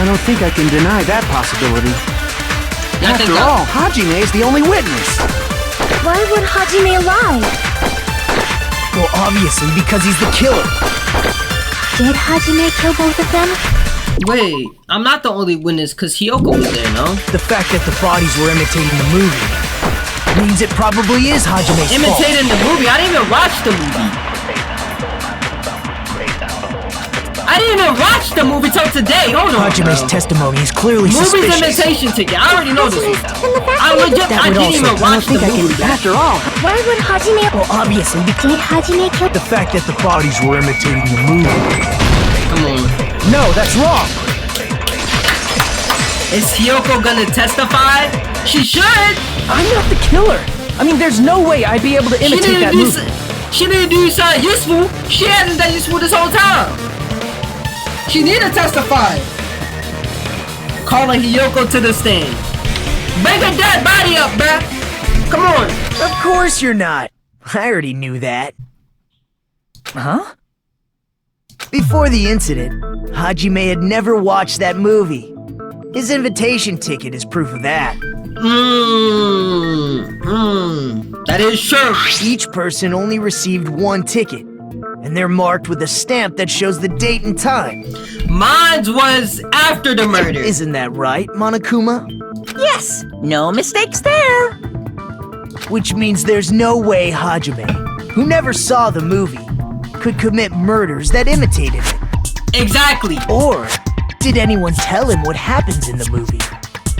I don't think I can deny that possibility. After all, Hajime is the only witness. Why would Hajime lie? Well, obviously because he's the killer. Did Hajime kill both of them? Wait, I'm not the only witness because Hyoko was there, no? The fact that the bodies were imitating the movie means it probably is Hajime's fault. Imitating the movie? I didn't even watch the movie. I didn't even watch the movie till today. Hold on. Hajime's testimony is clearly suspicious. Movie's imitation ticket. I already know this. I didn't even watch the movie. After all, Why would Hajime... Well, obviously because Did Hajime kill... the fact that the bodies were imitating the movie. Come on. No, that's wrong. Is Hyoko gonna testify? She should. I'm not the killer. I mean, there's no way I'd be able to imitate that movie. She didn't do something useful. She hasn't done useful this whole time. She need to testify. Calling Hyoko to the stand. Bring a dead body up, bruh. Come on. Of course you're not. I already knew that. Huh? Before the incident, Hajime had never watched that movie. His invitation ticket is proof of that. That is true. Each person only received one ticket, and they're marked with a stamp that shows the date and time. Mine was after the murder. Isn't that right, Monokuma? Yes, no mistakes there. Which means there's no way Hajime, who never saw the movie, could commit murders that imitated it. Exactly. Or did anyone tell him what happens in the movie?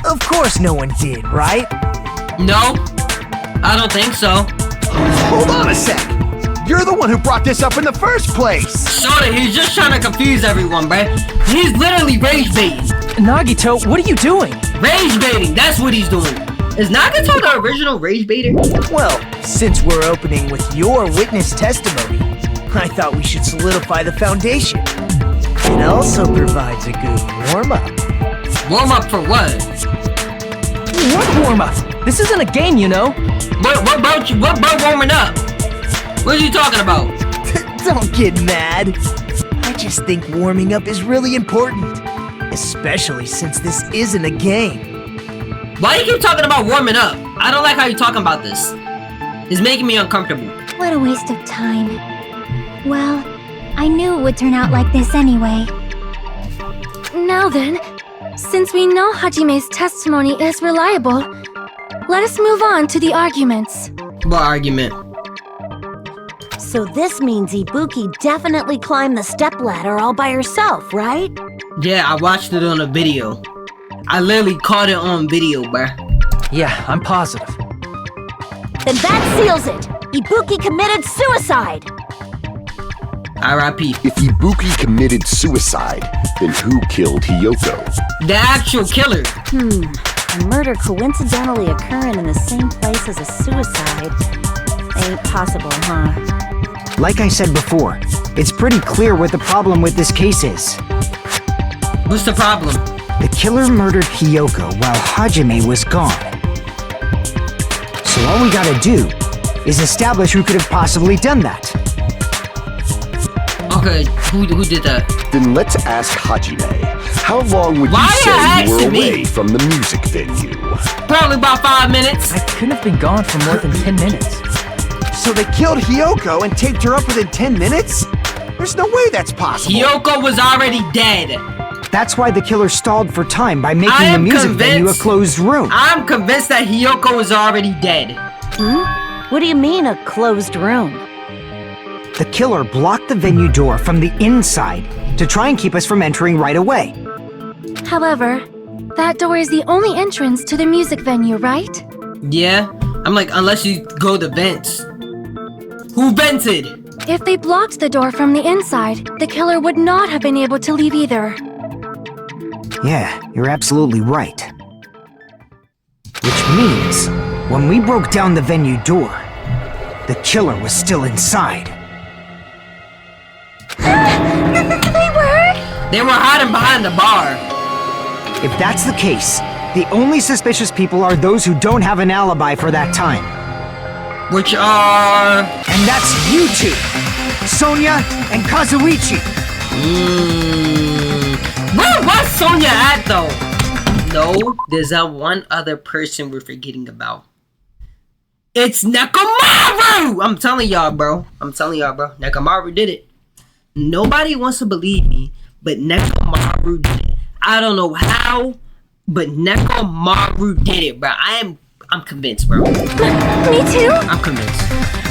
Of course no one did, right? No, I don't think so. Hold on a sec. You're the one who brought this up in the first place. Sorta, he's just trying to confuse everyone, bruh. He's literally rage baiting. Nagito, what are you doing? Rage baiting, that's what he's doing. Is Nagito the original rage baiter? Well, since we're opening with your witness testimony, I thought we should solidify the foundation. It also provides a good warm-up. Warm-up for what? What warm-up? This isn't a game, you know. What about warming up? What are you talking about? Don't get mad. I just think warming up is really important. Especially since this isn't a game. Why you keep talking about warming up? I don't like how you're talking about this. It's making me uncomfortable. What a waste of time. Well, I knew it would turn out like this anyway. Now then, since we know Hajime's testimony is reliable, let us move on to the arguments. What argument? So this means Ibuki definitely climbed the stepladder all by herself, right? Yeah, I watched it on a video. I literally caught it on video, bruh. Yeah, I'm positive. Then that seals it! Ibuki committed suicide! R.I.P. If Ibuki committed suicide, then who killed Hiyoko? The actual killer. A murder coincidentally occurring in the same place as a suicide. Ain't possible, huh? Like I said before, it's pretty clear what the problem with this case is. What's the problem? The killer murdered Hiyoko while Hajime was gone. So all we gotta do is establish who could have possibly done that. Okay, who did that? Then let's ask Hajime. How long would Why you say you were asking me? away from the music venue? Probably about 5 minutes. I couldn't have been gone for more than 10 minutes. So they killed Hiyoko and taped her up within 10 minutes? There's no way that's possible. Hiyoko was already dead. That's why the killer stalled for time by making the music venue a closed room. I'm convinced that Hiyoko was already dead. What do you mean, a closed room? The killer blocked the venue door from the inside to try and keep us from entering right away. However, that door is the only entrance to the music venue, right? Yeah, I'm like, unless you go to vents. Who vented? If they blocked the door from the inside, the killer would not have been able to leave either. Yeah, you're absolutely right. Which means, when we broke down the venue door, the killer was still inside. They were hiding behind the bar. If that's the case, the only suspicious people are those who don't have an alibi for that time. Which are... And that's you two! Sonia and Kazuichi! Where was Sonia at, though? No, there's that one other person we're forgetting about. It's Nekomaru! I'm telling y'all, bro. Nekomaru did it. Nobody wants to believe me, but Nekomaru did it. I don't know how, but Nekomaru did it, bro. I'm convinced, bro. Me too? I'm convinced.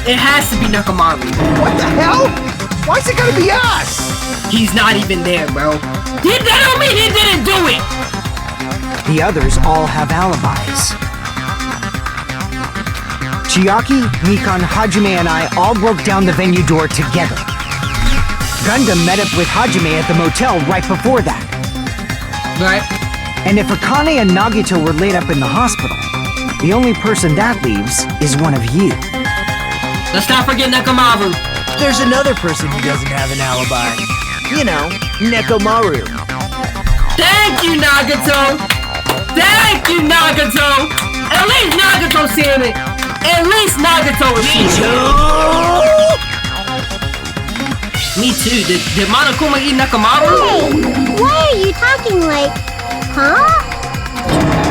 It has to be Nekomaru. What the hell? Why is it gonna be us? He's not even there, bro. That don't mean he didn't do it! The others all have alibis. Chiaki, Mikan, Hajime, and I all broke down the venue door together. Gundam met up with Hajime at the motel right before that. Right. And if Akane and Nagito were laid up in the hospital, the only person that leaves is one of you. Let's not forget Nekomaru. There's another person who doesn't have an alibi. You know, Nekomaru. Thank you, Nagito! Thank you, Nagato! At least Nagato seeing it! At least Nagato is seeing it! Me too. Did Monokuma eat Nakamaru? Hey, why are you talking like... Huh?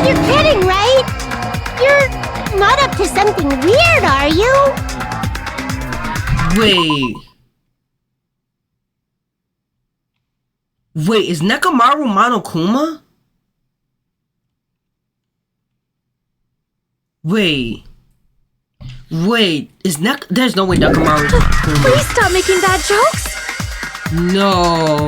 You're kidding, right? You're not up to something weird, are you? Wait, is Nekamaru Monokuma? Wait, is there's no way Nekamaru is Monokuma. Please stop making bad jokes! No.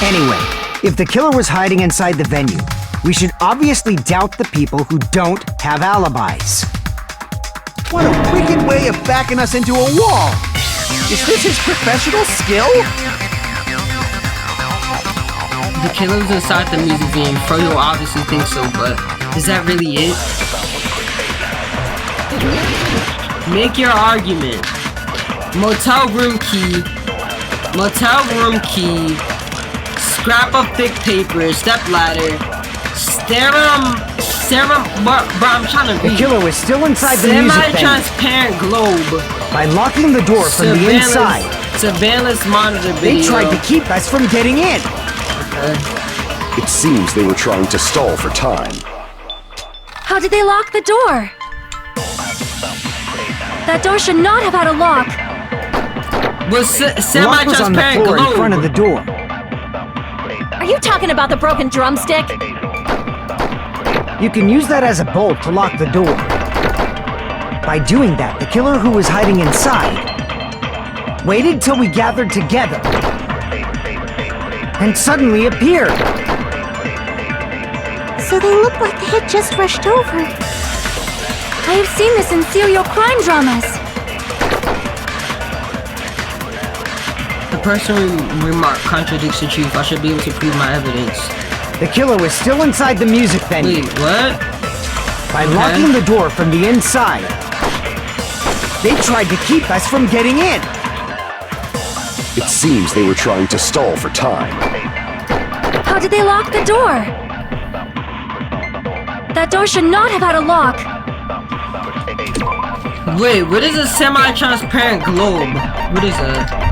Anyway, if the killer was hiding inside the venue, we should obviously doubt the people who don't have alibis. What a wicked way of backing us into a wall! Is this his professional skill? The killer was inside the music video. Froyo obviously thinks so, but is that really it? Make your argument. Motel room key. Scrap of thick paper. Step ladder. Bro, I'm trying to read. The killer was still inside the music venue. Semi-transparent globe. By locking the door from the inside. Surveillance monitor video. They tried to keep us from getting in. It seems they were trying to stall for time. How did they lock the door? That door should not have had a lock. Was semi-transparent globe globe in front of the door. Are you talking about the broken drumstick? You can use that as a bolt to lock the door. By doing that, the killer who was hiding inside waited till we gathered together and suddenly appeared. So they look like they had just rushed over. I have seen this in serial crime dramas. The person remark contradicts the truth. I should be able to prove my evidence. The killer was still inside the music venue. Wait, what? By locking the door from the inside, they tried to keep us from getting in. It seems they were trying to stall for time. How did they lock the door? That door should not have had a lock. Wait, what is a semi-transparent globe? What is that?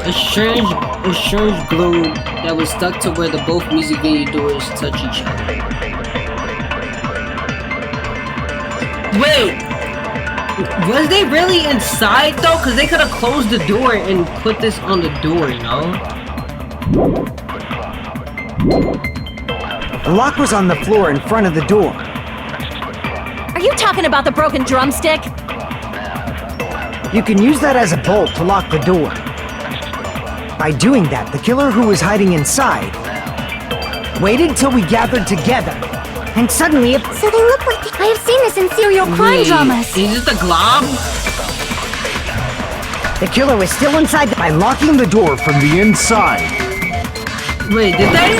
A strange globe that was stuck to where the both music video doors touch each other. Wait, was they really inside though? Cause they could have closed the door and put this on the door, you know? The lock was on the floor in front of the door. Are you talking about the broken drumstick? You can use that as a bolt to lock the door. By doing that, the killer who was hiding inside waited till we gathered together and suddenly So they look like I have seen this in serial crime dramas. Is it the glob? the killer was still inside by locking the door from the inside. Wait, did they?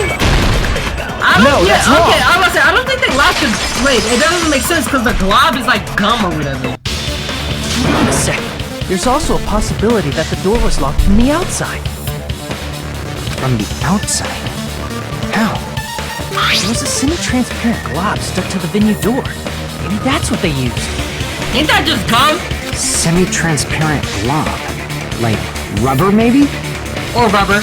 That's wrong. Okay, I was gonna say, I don't think they locked the... Wait, it doesn't make sense because the glob is like gum or whatever. Wait a sec. There's also a possibility that the door was locked from the outside. From the outside? How? There was a semi-transparent glob stuck to the venue door. Maybe that's what they used. Ain't that just gum? Semi-transparent glob. Like rubber, maybe? Or rubber.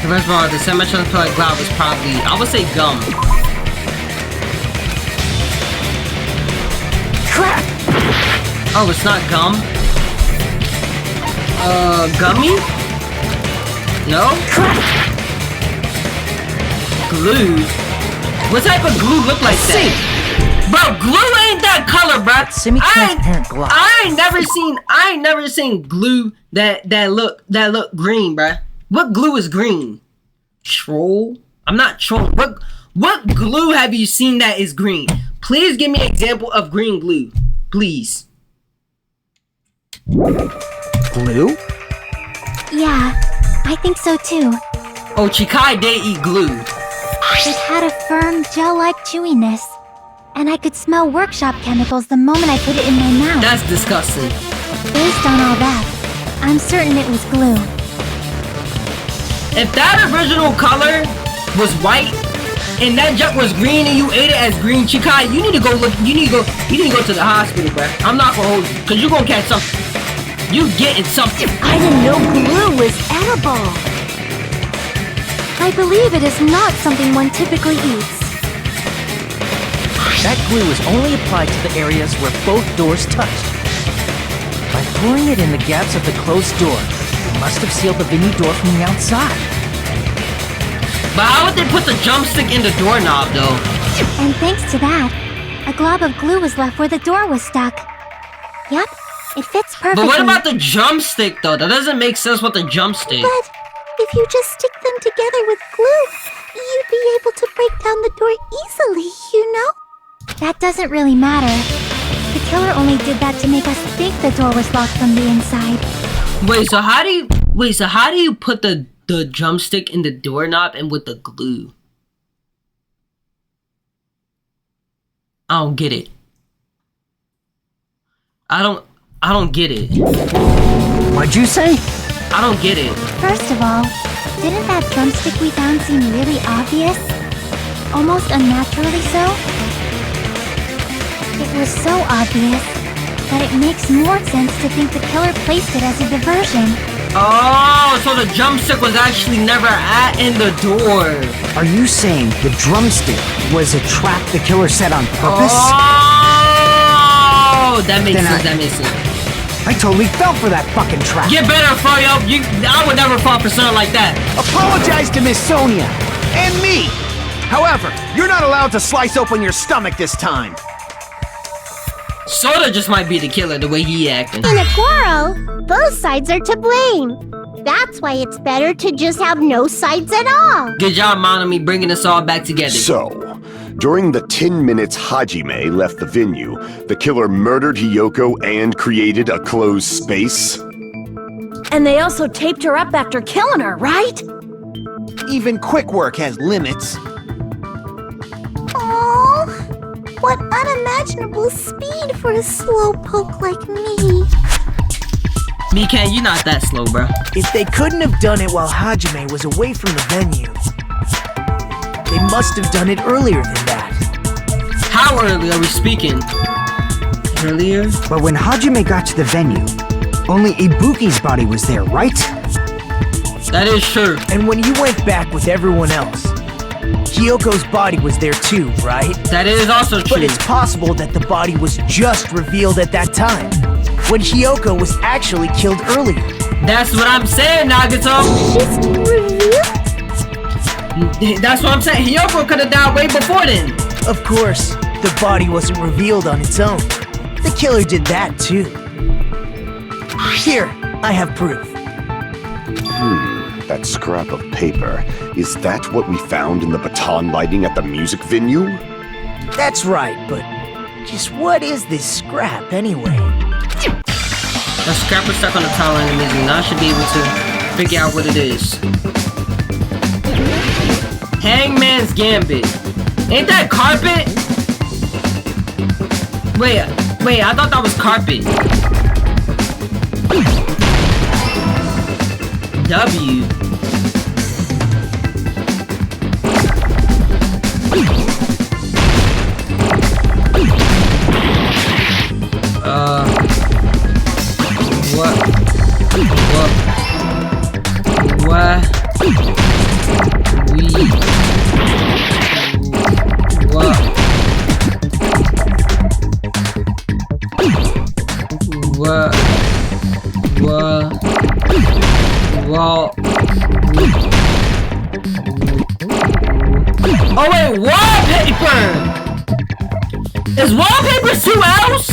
First of all, the semi-transparent glob is probably, I would say gum. Crap! Oh, it's not gum? Gummy? No? Crap! Glue? What type of glue look like that? Bro, glue ain't that color, bro. Semi-transparent glob. I ain't never seen glue that look green, bro. What glue is green? Troll? I'm not trolling. What glue have you seen that is green? Please give me an example of green glue. Please. Glue? Yeah, I think so too. Oh, Chikai did eat glue. It had a firm, gel-like chewiness. And I could smell workshop chemicals the moment I put it in my mouth. That's disgusting. Based on all that, I'm certain it was glue. If that original color was white, and that junk was green and you ate it as green chikai, you need to go look. You need to go to the hospital, bruh. I'm not gonna hold you, cause you're gonna catch something. You getting something. I didn't know glue was edible. I believe it is not something one typically eats. That glue is only applied to the areas where both doors touched. By pouring it in the gaps of the closed door, it must have sealed the venue door from the outside. But how would they put the jump stick in the doorknob, though? And thanks to that, a glob of glue was left where the door was stuck. Yep, it fits perfectly. But what about the jump stick, though? That doesn't make sense with the jump stick. But if you just stick them together with glue, you'd be able to break down the door easily, you know? That doesn't really matter. The killer only did that to make us think the door was locked from the inside. Wait, so how do you put the jump stick in the doorknob and with the glue? I don't get it. I don't get it. What'd you say? I don't get it. First of all, didn't that drumstick we found seem really obvious? Almost unnaturally so? It was so obvious that it makes more sense to think the killer placed it as a diversion. Oh, so the drumstick was actually never in the door. Are you saying the drumstick was a trap the killer set on purpose? Oh, that makes sense. I totally fell for that fucking trap. Get better, Froyo. I would never fall for something like that. Apologize to Miss Sonia. And me. However, you're not allowed to slice open your stomach this time. Soda just might be the killer the way he acting. In a quarrel, both sides are to blame. That's why it's better to just have no sides at all. Good job, Monami, bringing us all back together. So, during the 10 minutes Hajime left the venue, the killer murdered Hiyoko and created a closed space? And they also taped her up after killing her, right? Even quick work has limits. Oh, what unimaginable speed for a slowpoke like me. Mikan, you're not that slow, bro. If they couldn't have done it while Hajime was away from the venue, they must have done it earlier than that. How early are we speaking? Earlier? But when Hajime got to the venue, only Ibuki's body was there, right? That is true. And when you went back with everyone else, Hiyoko's body was there too, right? That is also true. But it's possible that the body was just revealed at that time, when Hiyoko was actually killed earlier. That's what I'm saying, Nagato. Just revealed? That's what I'm saying. Hiyoko could have died way before then. Of course, the body wasn't revealed on its own. The killer did that too. Here, I have proof. That scrap of paper. Is that what we found in the baton lighting at the music venue? That's right, but just what is this scrap anyway? The scrap is stuck on the towel line of music. Now I should be able to figure out what it is. Hangman's Gambit. Ain't that carpet? Wait, I thought that was carpet. W. Oh wait, wallpaper! Is wallpaper 2 L's?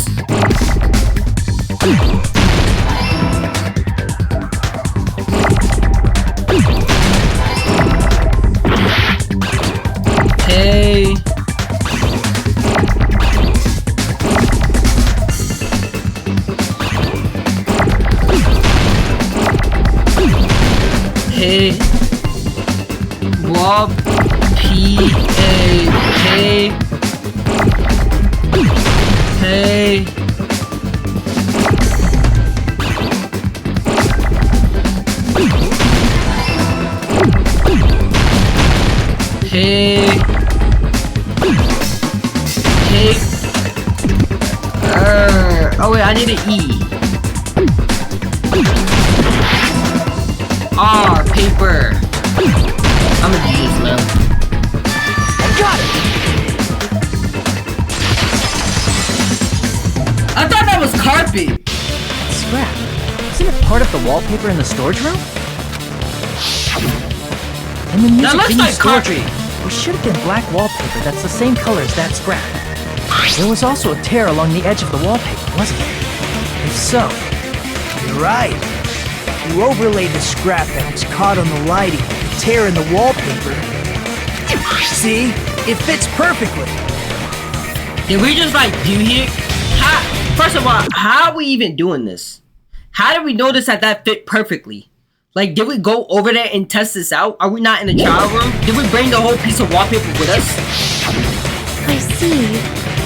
Hey. Hey. Wall P-A-K. Hey. tape. Oh wait, I need an E. R, paper. I'm gonna do this, man. I got it! I thought that was carpet. Scrap. Isn't it part of the wallpaper in the storage room? In the music looks venue like storage carpet. room, there should have been black wallpaper that's the same color as that scrap. There was also a tear along the edge of the wallpaper, wasn't there? If so, You're right. You overlaid the scrap that was caught on the lighting with the tear in the wallpaper. See? It fits perfectly. Did we just like do here? First of all, how are we even doing this? How did we notice that fit perfectly? Like, did we go over there and test this out? Are we not in the trial room? Did we bring the whole piece of wallpaper with us? I see.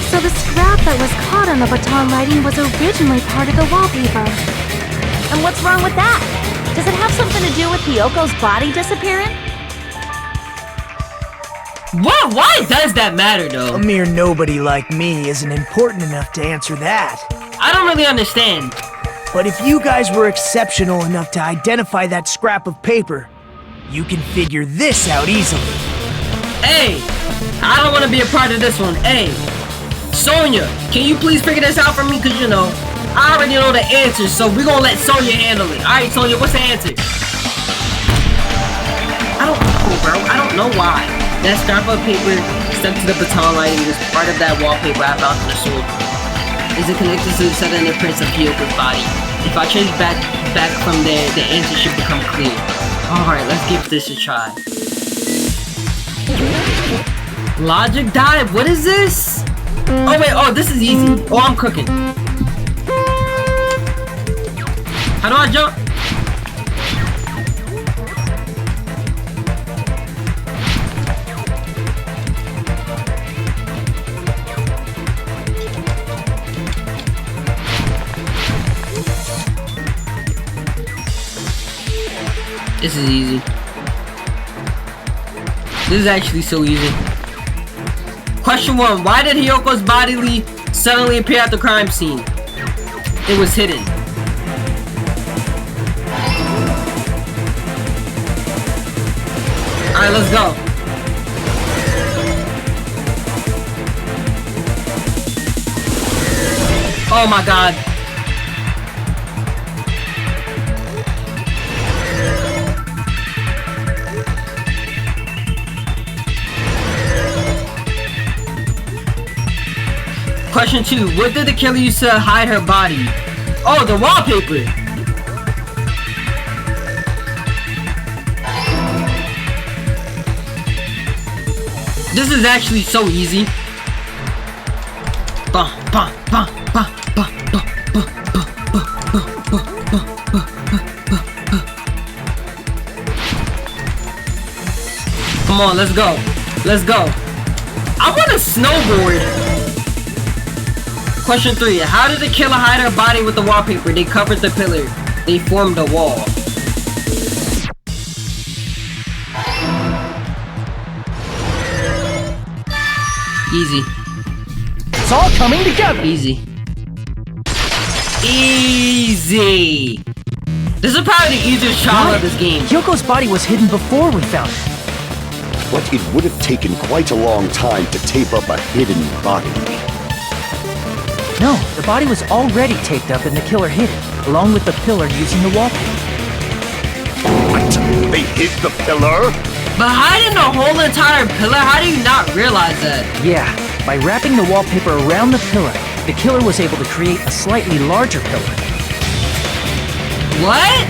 So the scrap that was caught on the baton lighting was originally part of the wallpaper. And what's wrong with that? Does it have something to do with Hyoko's body disappearing? Why does that matter, though? A mere nobody like me isn't important enough to answer that. I don't really understand. But if you guys were exceptional enough to identify that scrap of paper, you can figure this out easily. Hey, I don't want to be a part of this one. Hey, Sonya, can you please figure this out for me? Because, you know, I already know the answer, so we're going to let Sonya handle it. All right, Sonya, what's the answer? I don't know, bro. I don't know why. That scrap of paper stuck to the baton lighting was part of that wallpaper I found in the sword. Is it connected to the set and the prints of Hyoko's body? If I change back from there, the answer should become clear. Alright, let's give this a try. Logic dive, what is this? Oh wait, this is easy. Oh, I'm cooking. How do I jump? This is easy. This is actually so easy. Question 1. Why did Hyoko's body suddenly appear at the crime scene? It was hidden. Alright, let's go. Oh my god. Question 2. What did the killer use to hide her body? Oh, the wallpaper! This is actually so easy. Come on, let's go. Let's go. I want a snowboard. Question 3. How did the killer hide her body with the wallpaper? They covered the pillar. They formed a wall. Easy. It's all coming together. Easy. Easy. This is probably the easiest trial of this game. Hyoko's body was hidden before we found it. But it would have taken quite a long time to tape up a hidden body. No, the body was already taped up and the killer hid it, along with the pillar using the wallpaper. What? They hid the pillar? But hiding the whole entire pillar? How do you not realize that? Yeah, by wrapping the wallpaper around the pillar, the killer was able to create a slightly larger pillar. What?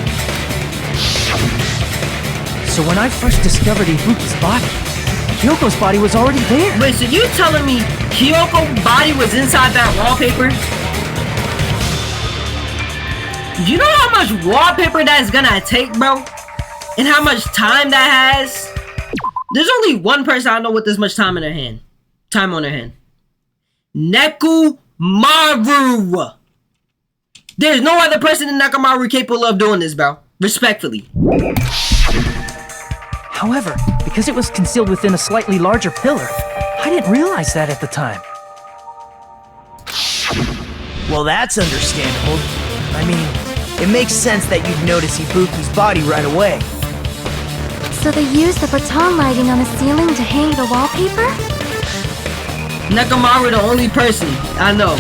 So when I first discovered Ibuki's body, Hyoko's body was already there. Wait, so you telling me Hyoko's body was inside that wallpaper? You know how much wallpaper that's gonna take, bro? And how much time that has? There's only one person I know with this much time on their hand. Nekomaru. There's no other person in Nekomaru capable of doing this, bro. Respectfully. However, because it was concealed within a slightly larger pillar, I didn't realize that at the time. Well, that's understandable. I mean, it makes sense that you'd notice Ibuki's body right away. So they used the baton lighting on the ceiling to hang the wallpaper? Nekomaru the only person I know.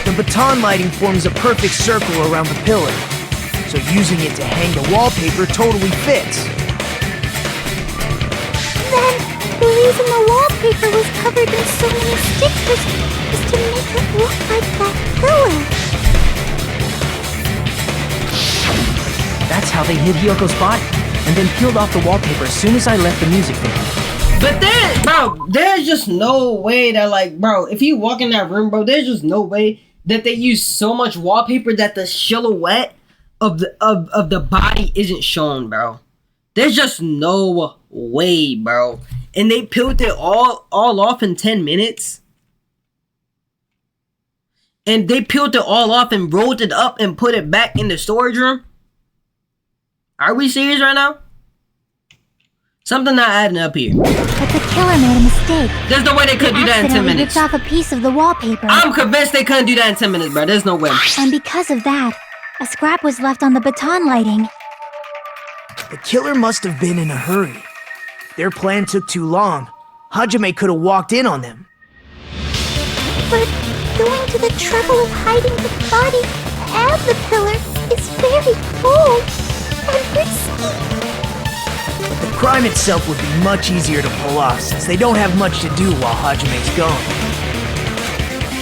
The baton lighting forms a perfect circle around the pillar, so using it to hang the wallpaper totally fits. Then, the reason the wallpaper was covered in so many stickers is to make it look like that pillar. That's how they hid Hyoko's body, and then peeled off the wallpaper as soon as I left the music video. But there's just no way that, like, bro, if you walk in that room, bro, there's just no way that they use so much wallpaper that the silhouette of the body isn't shown, bro. There's just no way, bro. And they peeled it all off in 10 minutes. And they peeled it all off and rolled it up and put it back in the storage room. Are we serious right now? Something not adding up here. But the killer made a mistake. There's no way they could do that in 10 minutes. Ripped off a piece of the wallpaper. I'm convinced they couldn't do that in 10 minutes, bro. There's no way. And because of that, a scrap was left on the baton lighting. The killer must have been in a hurry. Their plan took too long. Hajime could have walked in on them. But going to the trouble of hiding the body and the pillar is very bold and risky. The crime itself would be much easier to pull off since they don't have much to do while Hajime's gone.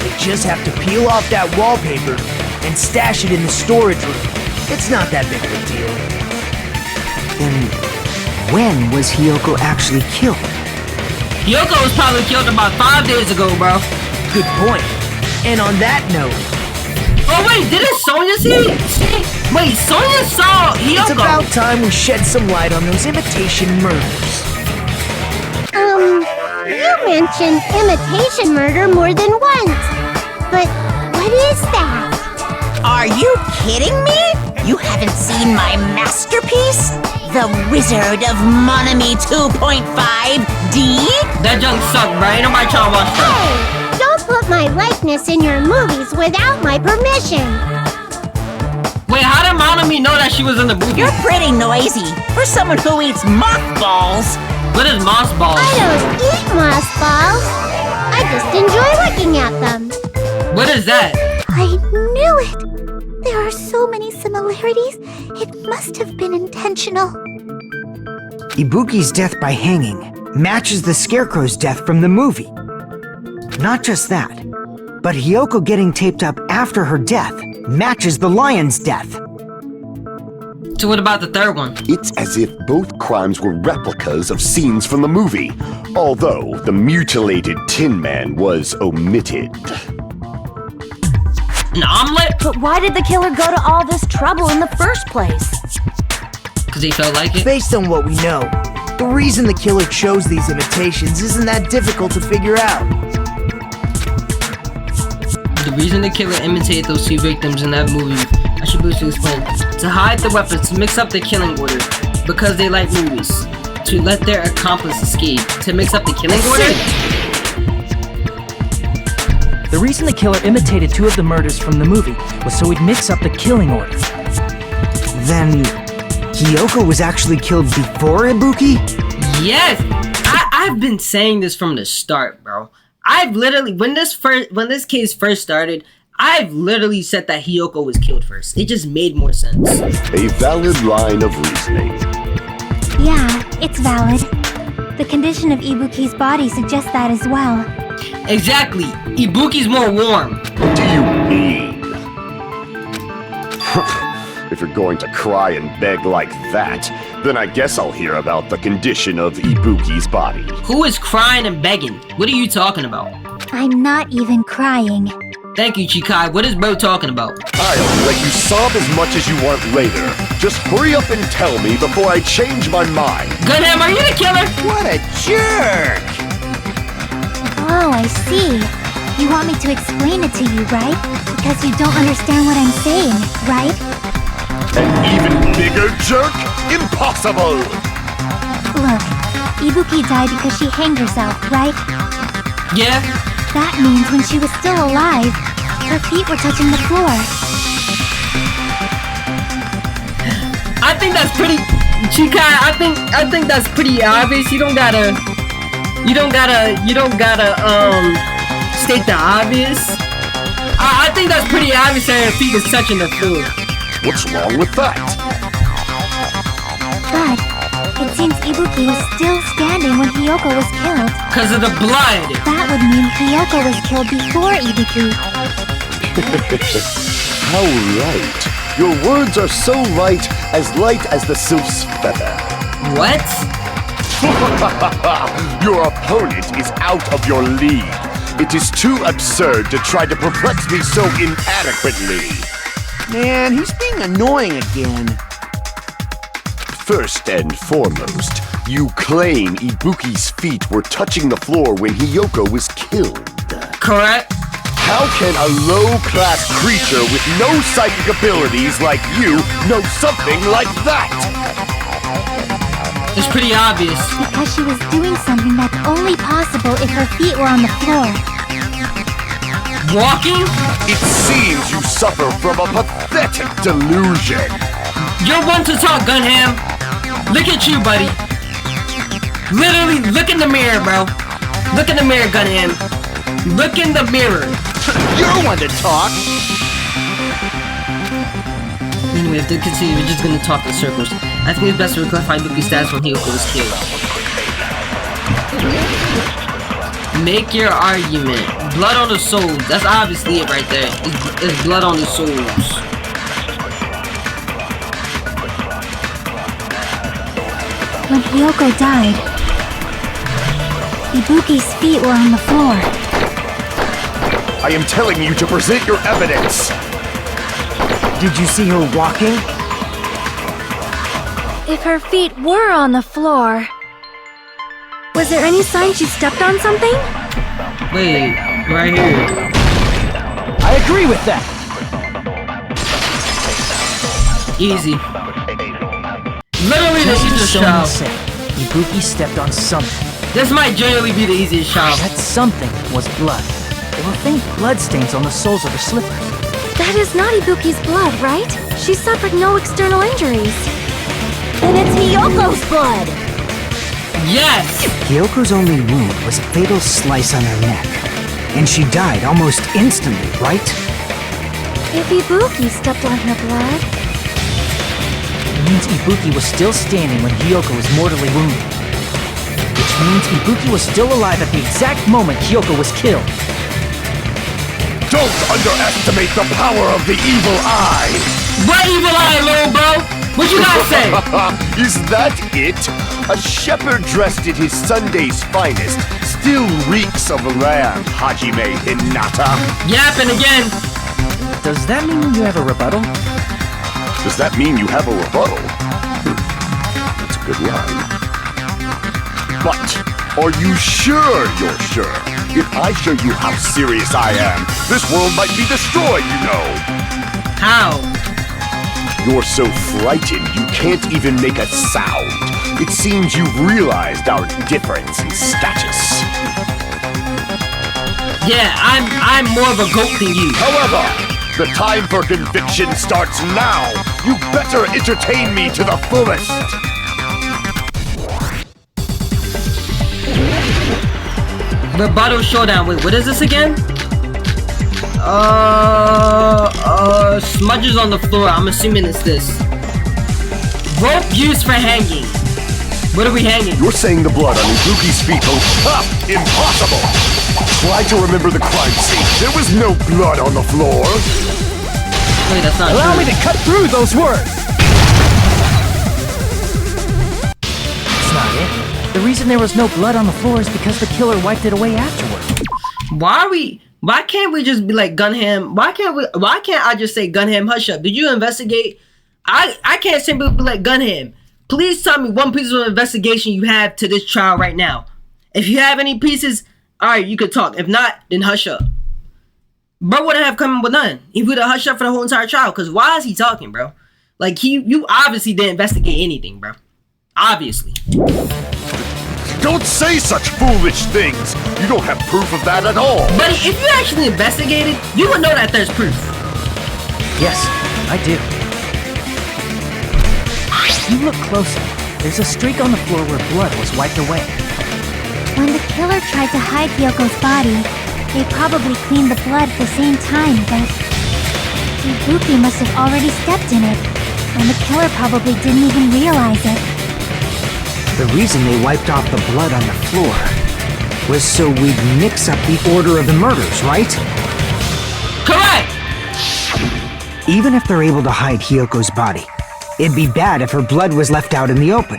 They just have to peel off that wallpaper and stash it in the storage room. It's not that big of a deal. Then, when was Hiyoko actually killed? Hiyoko was probably killed about 5 days ago, bro. Good point. And on that note... Oh wait, didn't Sonya see? Wait, Sonya saw Hiyoko. It's about time we shed some light on those imitation murders. You mentioned imitation murder more than once. But what is that? Are you kidding me? You haven't seen my masterpiece? The Wizard of Monami 2.5D? That junk sucked, bro. Ain't nobody trying to watch that. Hey! Don't put my likeness in your movies without my permission. Wait, how did Monami know that she was in the movie? You're pretty noisy for someone who eats mothballs. What is mothballs? I don't eat mothballs. I just enjoy looking at them. What is that? I knew it. There are so many similarities. It must have been intentional. Ibuki's death by hanging matches the Scarecrow's death from the movie. Not just that, but Hiyoko getting taped up after her death matches the lion's death. So what about the third one? It's as if both crimes were replicas of scenes from the movie, although the mutilated Tin Man was omitted. An omelet? But why did the killer go to all this trouble in the first place? Because he felt like it? Based on what we know, the reason the killer chose these imitations isn't that difficult to figure out. The reason the killer imitated those two victims in that movie, I should briefly explain. To hide the weapons, to mix up the killing order, because they like movies. To let their accomplice escape, to mix up the killing order? The reason the killer imitated two of the murders from the movie was so he'd mix up the killing order. Then, Hiyoko was actually killed before Ibuki? Yes! I've been saying this from the start, bro. I've literally, when this case first started, I've literally said that Hiyoko was killed first. It just made more sense. A valid line of reasoning. Yeah, it's valid. The condition of Ibuki's body suggests that as well. Exactly. Ibuki's more warm. What do you mean? If you're going to cry and beg like that, then I guess I'll hear about the condition of Ibuki's body. Who is crying and begging? What are you talking about? I'm not even crying. Thank you, Chikai. What is bro talking about? I'll let you sob as much as you want later. Just hurry up and tell me before I change my mind. Gunham, are you the killer? What a jerk! Oh, I see. You want me to explain it to you, right? Because you don't understand what I'm saying, right? An even bigger jerk? Impossible! Look, Ibuki died because she hanged herself, right? Yeah. That means when she was still alive, her feet were touching the floor. I think that's pretty, Chica. I think that's pretty obvious. You don't gotta state the obvious. I think that's pretty obvious that her feet is touching the floor. What's wrong with that? But it seems Ibuki was still standing when Hiyoko was killed. Cause of the blood. That would mean Hiyoko was killed before Ibuki. How right. Your words are so light as the sylph's feather. What? Your opponent is out of your league. It is too absurd to try to perplex me so inadequately. Man, he's being annoying again. First and foremost, you claim Ibuki's feet were touching the floor when Hiyoko was killed. Correct. How can a low-class creature with no psychic abilities like you know something like that? It's pretty obvious. Because she was doing something that's only possible if her feet were on the floor. Walking? It seems you suffer from a pathetic delusion. You're one to talk, Gunham. Look at you, buddy. Literally, look in the mirror, bro. Look in the mirror, Gunham. Look in the mirror. You're one to talk. Anyway, if they continue, we're just gonna talk in circles. I think it's best to clarify Ibuki's status when Hiyoko was killed. Make your argument. Blood on the souls. That's obviously it right there. It's blood on the souls. When Hiyoko died, Ibuki's feet were on the floor. I am telling you to present your evidence. Did you see her walking? If her feet were on the floor, was there any sign she stepped on something? Wait, right here. I agree with that. Easy. Literally the easiest shot. Ibuki stepped on something. This might generally be the easiest shot. That something was blood. There were faint bloodstains on the soles of her slippers. That is not Ibuki's blood, right? She suffered no external injuries. Then it's Hiyoko's blood! Yes! Hiyoko's only wound was a fatal slice on her neck. And she died almost instantly, right? If Ibuki stepped on her blood... It means Ibuki was still standing when Hiyoko was mortally wounded. Which means Ibuki was still alive at the exact moment Hiyoko was killed. Don't underestimate the power of the evil eye! What evil eye, little bro? What you gotta say? Is that it? A shepherd dressed in his Sunday's finest still reeks of lamb, Hajime Hinata. Yapping again. Does that mean you have a rebuttal? Does that mean you have a rebuttal? That's a good line. But are you sure you're sure? If I show you how serious I am, this world might be destroyed, you know. How? You're so frightened you can't even make a sound. It seems you've realized our difference in status. Yeah, I'm more of a goat than you. However, the time for conviction starts now. You better entertain me to the fullest. Rebuttal showdown. Wait, what is this again? Smudges on the floor. I'm assuming it's this. Rope used for hanging. What are we hanging? You're saying the blood on Ibuki's feet was impossible. Try to remember the crime scene. There was no blood on the floor. Wait, that's not Allow true. me to cut through those words. That's not it. The reason there was no blood on the floor is because the killer wiped it away afterward. Why can't we just be like Gunham? Why can't I just say Gunham, hush up? Did you investigate? I can't simply be like Gunham. Please tell me one piece of investigation you have to this trial right now. If you have any pieces, alright, you could talk. If not, then hush up. Bro wouldn't have come with none. He would have hushed up for the whole entire trial. Cause why is he talking, bro? Like you obviously didn't investigate anything, bro. Obviously. Don't say such foolish things! You don't have proof of that at all! Buddy, if you actually investigated, you would know that there's proof. Yes, I do. You look closer. There's a streak on the floor where blood was wiped away. When the killer tried to hide Hyoko's body, they probably cleaned the blood at the same time, but Ibuki must have already stepped in it, and the killer probably didn't even realize it. The reason they wiped off the blood on the floor was so we'd mix up the order of the murders, right? Correct! Even if they're able to hide Hyoko's body, it'd be bad if her blood was left out in the open.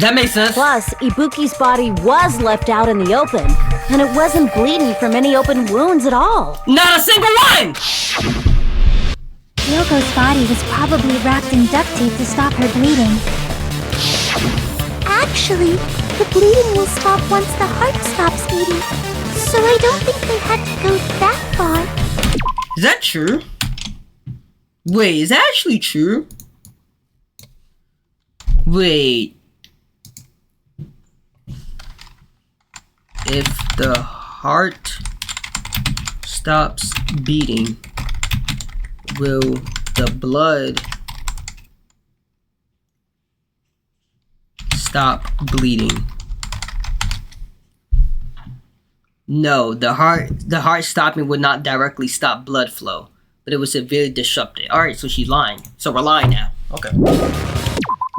That makes sense. Plus, Ibuki's body was left out in the open, and it wasn't bleeding from any open wounds at all. Not a single one! Hyoko's body was probably wrapped in duct tape to stop her bleeding. Actually, the bleeding will stop once the heart stops beating, so I don't think they had to go that far. Is that true? Wait, is that actually true? Wait. If the heart stops beating, will the blood stop bleeding? No, the heart stopping would not directly stop blood flow, but it would severely disrupt it. Alright, so she's lying. So we're lying now. Okay.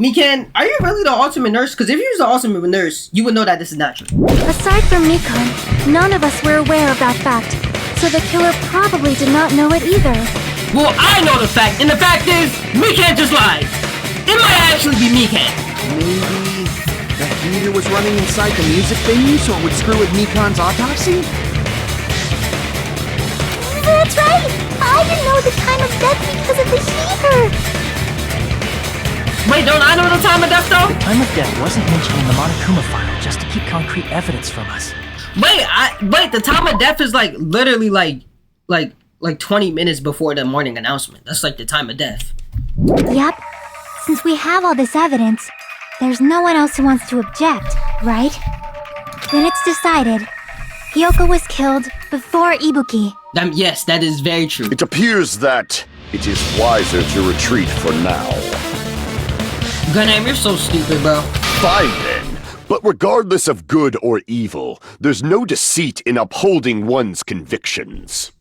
Mikan, are you really the ultimate nurse? Because if you was the ultimate nurse, you would know that this is not true. Aside from Mikan, none of us were aware of that fact, so the killer probably did not know it either. Well, I know the fact, and the fact is, Mikan just lied. It might actually be Mikan. Maybe the heater was running inside the music venue so it would screw with Mikan's autopsy? That's right! I didn't know the time of death because of the heater! Wait, don't I know the time of death though? The time of death wasn't mentioned in the Monokuma file just to keep concrete evidence from us. Wait, the time of death is like literally like 20 minutes before the morning announcement. That's like the time of death. Yep. Since we have all this evidence, there's no one else who wants to object, right? Then it's decided. Hyoko was killed before Ibuki. Yes, that is very true. It appears that it is wiser to retreat for now. Gunham, you're so stupid, bro. Fine then. But regardless of good or evil, there's no deceit in upholding one's convictions.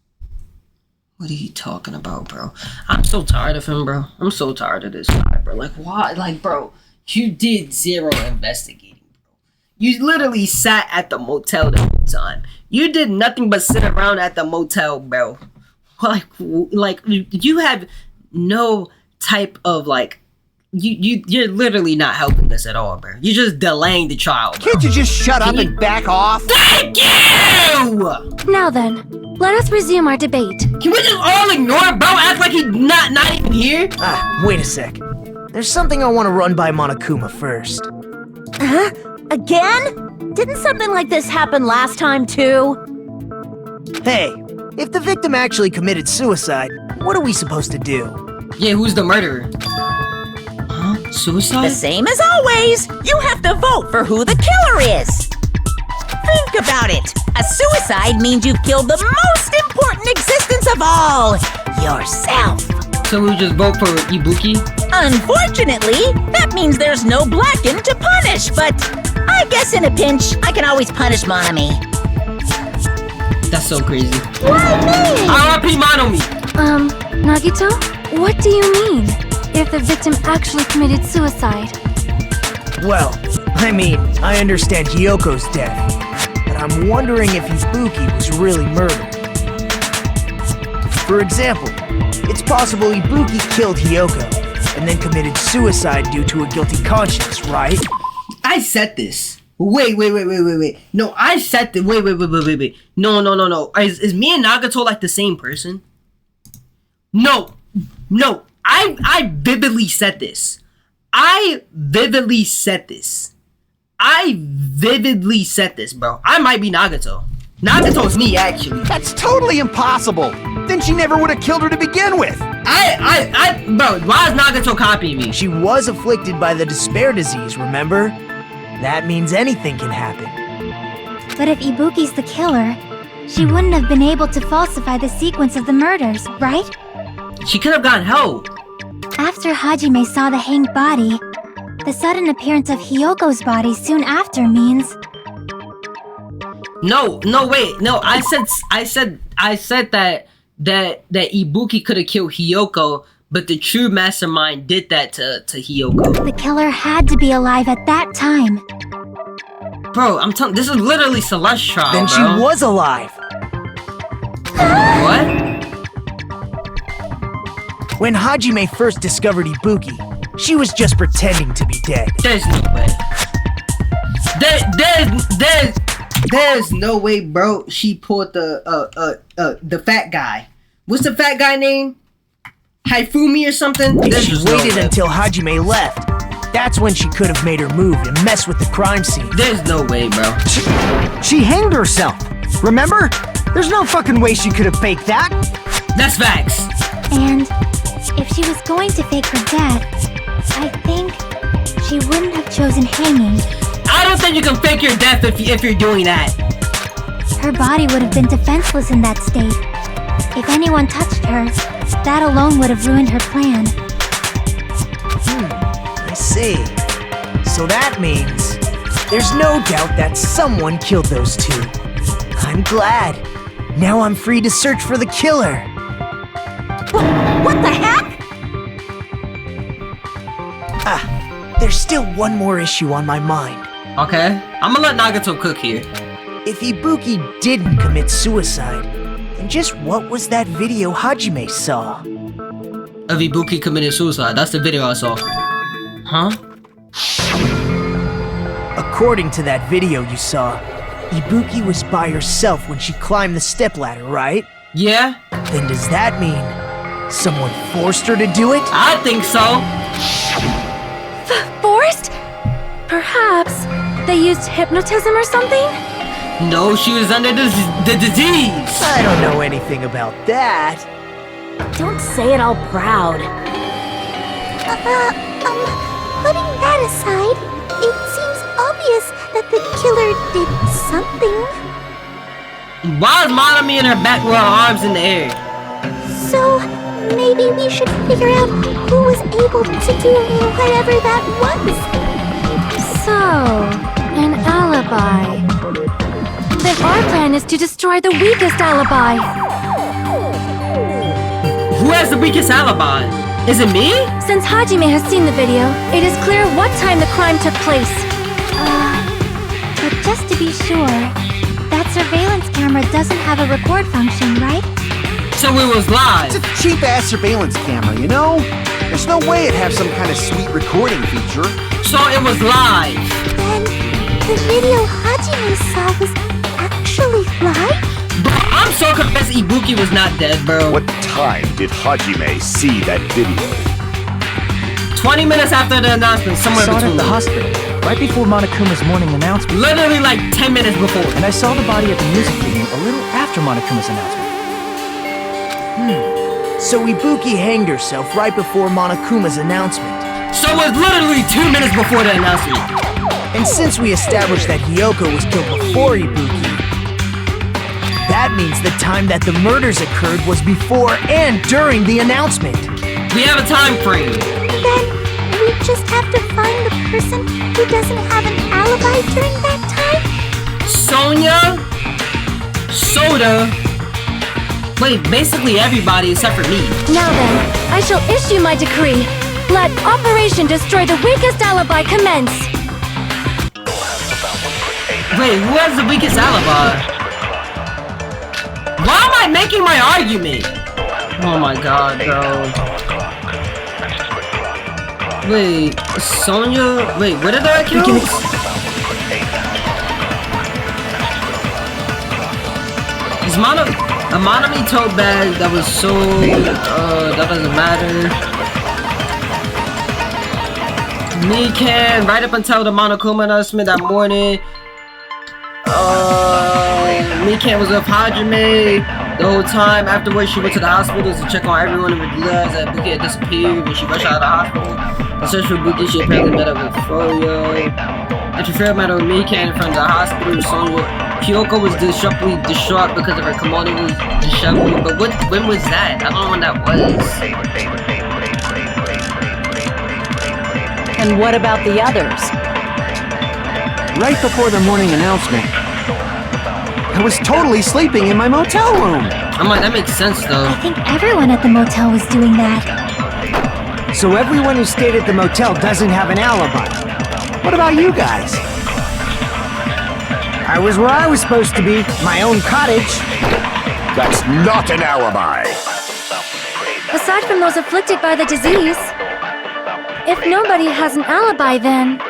What are you talking about, bro? I'm so tired of him, bro. I'm so tired of this guy, bro. Like, why? Like, bro, you did zero investigating, bro. You literally sat at the motel the whole time. You did nothing but sit around at the motel, bro. Like you have no type of, like, you're literally not helping us at all, bro. You're just delaying the trial, bro. Can't you just shut up and back off? Thank you! Now then, let us resume our debate. Can we just all ignore bro? Act like he's not even here? Wait a sec. There's something I want to run by Monokuma first. Huh? Again? Didn't something like this happen last time too? Hey, if the victim actually committed suicide, what are we supposed to do? Yeah, who's the murderer? Suicide? The same as always. You have to vote for who the killer is. Think about it. A suicide means you've killed the most important existence of all, yourself. So we just vote for Ibuki? Unfortunately, that means there's no Blacken to punish, but I guess in a pinch, I can always punish Monami. That's so crazy. Why me? R.I.P. Monomi! Nagito? What do you mean? If the victim actually committed suicide? Well, I mean, I understand Hyoko's death, but I'm wondering if Ibuki was really murdered. For example, it's possible Ibuki killed Hyoko and then committed suicide due to a guilty conscience, right? I said this. Wait. No, I said this. Wait. No. Is me and Nagato like the same person? No. I vividly said this. I vividly said this, bro. I might be Nagato. Nagato's me, actually. That's totally impossible. Then she never would have killed her to begin with. Bro, why is Nagato copying me? She was afflicted by the despair disease, remember? That means anything can happen. But if Ibuki's the killer, she wouldn't have been able to falsify the sequence of the murders, right? She could have gotten help. After Hajime saw the hanged body, the sudden appearance of Hyoko's body soon after means... No, wait. No, I said that Ibuki could have killed Hyoko, but the true mastermind did that to Hyoko. The killer had to be alive at that time. Bro, I'm telling, this is literally Celeste's trial, Then she was alive. What? When Hajime first discovered Ibuki, she was just pretending to be dead. There's no way. There's no way, bro. She pulled the fat guy. What's the fat guy name? Haifumi or something? If she waited until Hajime left, that's when she could have made her move and mess with the crime scene. There's no way, bro. She hanged herself. Remember? There's no fucking way she could have faked that. That's facts. And if she was going to fake her death, I think she wouldn't have chosen hanging. I don't think you can fake your death if you're doing that. Her body would have been defenseless in that state. If anyone touched her, that alone would have ruined her plan. I see. So that means there's no doubt that someone killed those two. I'm glad. Now I'm free to search for the killer. What the heck? There's still one more issue on my mind. Okay, I'm gonna let Nagato cook here. If Ibuki didn't commit suicide, then just what was that video Hajime saw? Of Ibuki committed suicide. That's the video I saw. Huh? According to that video you saw, Ibuki was by herself when she climbed the stepladder, right? Yeah. Then does that mean someone forced her to do it? I think so. Forced? Perhaps they used hypnotism or something? No, she was under the disease. I don't know anything about that. Don't say it all proud. Putting that aside, it seems obvious that the killer did something. Why is Monami in her back with her arms in the air? So, maybe we should figure out who was able to do whatever that was. So, an alibi. Then our plan is to destroy the weakest alibi. Who has the weakest alibi? Is it me? Since Hajime has seen the video, it is clear what time the crime took place. But just to be sure, that surveillance camera doesn't have a record function, right? So it was live. It's a cheap-ass surveillance camera, you know? There's no way it'd have some kind of sweet recording feature. So it was live. Then the video Hajime saw was actually live? Bro, I'm so convinced Ibuki was not dead, bro. What time did Hajime see that video? 20 minutes after the announcement, somewhere I saw it between at the hospital, right before Monokuma's morning announcement. Literally like 10 minutes before. And I saw the body at the music venue a little after Monokuma's announcement. So Ibuki hanged herself right before Monokuma's announcement. So it was literally 2 minutes before the announcement. And since we established that Hyoko was killed before Ibuki, that means the time that the murders occurred was before and during the announcement. We have a time frame. Then we just have to find the person who doesn't have an alibi during that time? Sonia, Soda, wait, basically everybody except for me. Now then, I shall issue my decree. Let Operation Destroy the Weakest Alibi commence. Wait, who has the weakest alibi? Why am I making my argument? Oh my god, bro. Wait, Sonia? Wait, what did I kill? Is Monami tote bag that was so that doesn't matter. Mikan, right up until the Monokuma announcement that morning. Mikan was with Hajime the whole time. Afterwards, she went to the hospital to check on everyone and realized that Buki had disappeared when she rushed out of the hospital. The search for Buki, she apparently met up with Froyo. After Fred met Mikan in front of the hospital, Kyoko was disruptively distraught because of her kimono was disheveled. But when was that? I don't know when that was. And what about the others? Right before the morning announcement, I was totally sleeping in my motel room. I'm like, that makes sense though. I think everyone at the motel was doing that. So everyone who stayed at the motel doesn't have an alibi. What about you guys? I was where I was supposed to be, my own cottage. That's not an alibi. Aside from those afflicted by the disease, if nobody has an alibi, then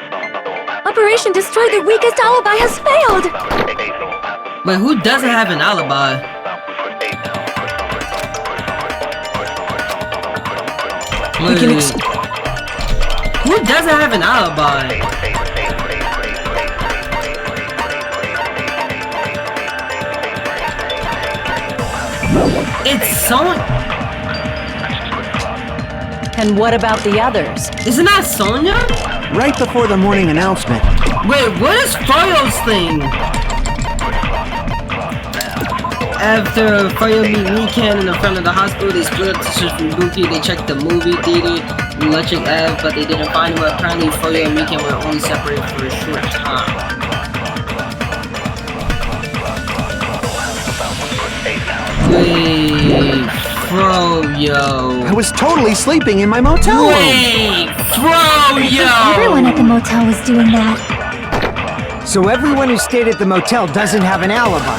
Operation Destroy the Weakest Alibi has failed! But who doesn't have an alibi? Who doesn't have an alibi? It's Sonya. And what about the others? Isn't that Sonya? Right before the morning announcement. Wait, what is Froyo's thing? After Froyo meet Mikan in the front of the hospital, they split up to search for Buki. They checked the movie theater, Electric Ave, but they didn't find him. Apparently, Froyo and Mikan were only separated for a short time. Wait, Froyo. I was totally sleeping in my motel room. Wait, Froyo. Everyone at the motel was doing that. So everyone who stayed at the motel doesn't have an alibi.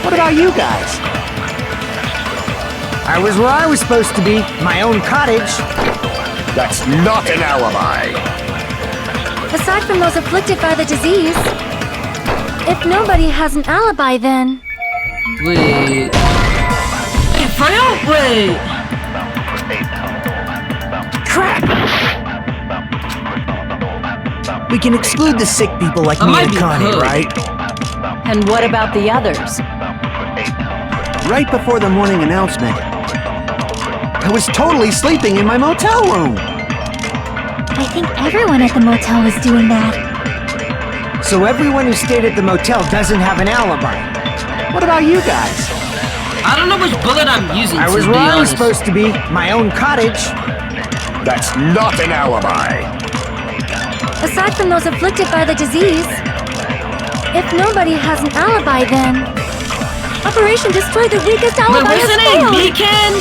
What about you guys? I was where I was supposed to be, my own cottage. That's not an alibi. Aside from those afflicted by the disease, if nobody has an alibi, then... Wait... Hey, Froyo? Wait... Crap! We can exclude the sick people like me and Connie, right? And what about the others? Right before the morning announcement, I was totally sleeping in my motel room. I think everyone at the motel was doing that. So everyone who stayed at the motel doesn't have an alibi. What about you guys? I don't know which bullet I'm using. I was where I was supposed to be, my own cottage. That's not an alibi. Aside from those afflicted by the disease, if nobody has an alibi, then... Operation Destroy the Weakest Alibi wait, what's has the name? failed! Mikan?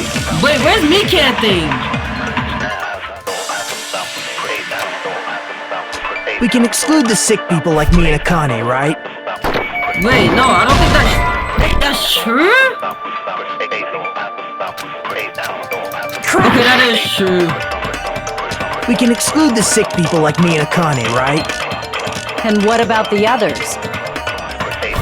Wait, where's Mikan thing? We can exclude the sick people like me and Akane, right? Wait, no, I don't think that's true? Okay, that is true. We can exclude the sick people like me and Akane, right? And what about the others?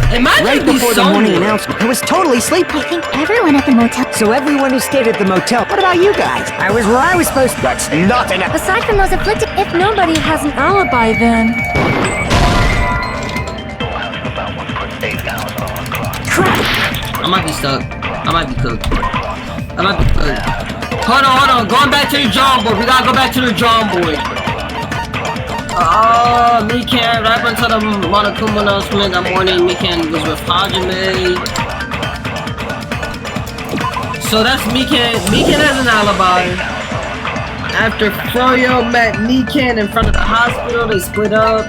Right before the morning announcement, I was totally sleeping. I think everyone at the motel... So everyone who stayed at the motel... What about you guys? I was where I was supposed to... That's not an... Aside from those afflicted, if nobody has an alibi, then... I might be stuck. I might be cooked. I might be cooked. Hold on. Going back to the drawing board. We gotta go back to the drawing board. Mikan, right until the Monokuma announcement that morning, Mikan was with Hajime. So that's Mikan. Mikan has an alibi. After Froyo met Mikan in front of the hospital, they split up.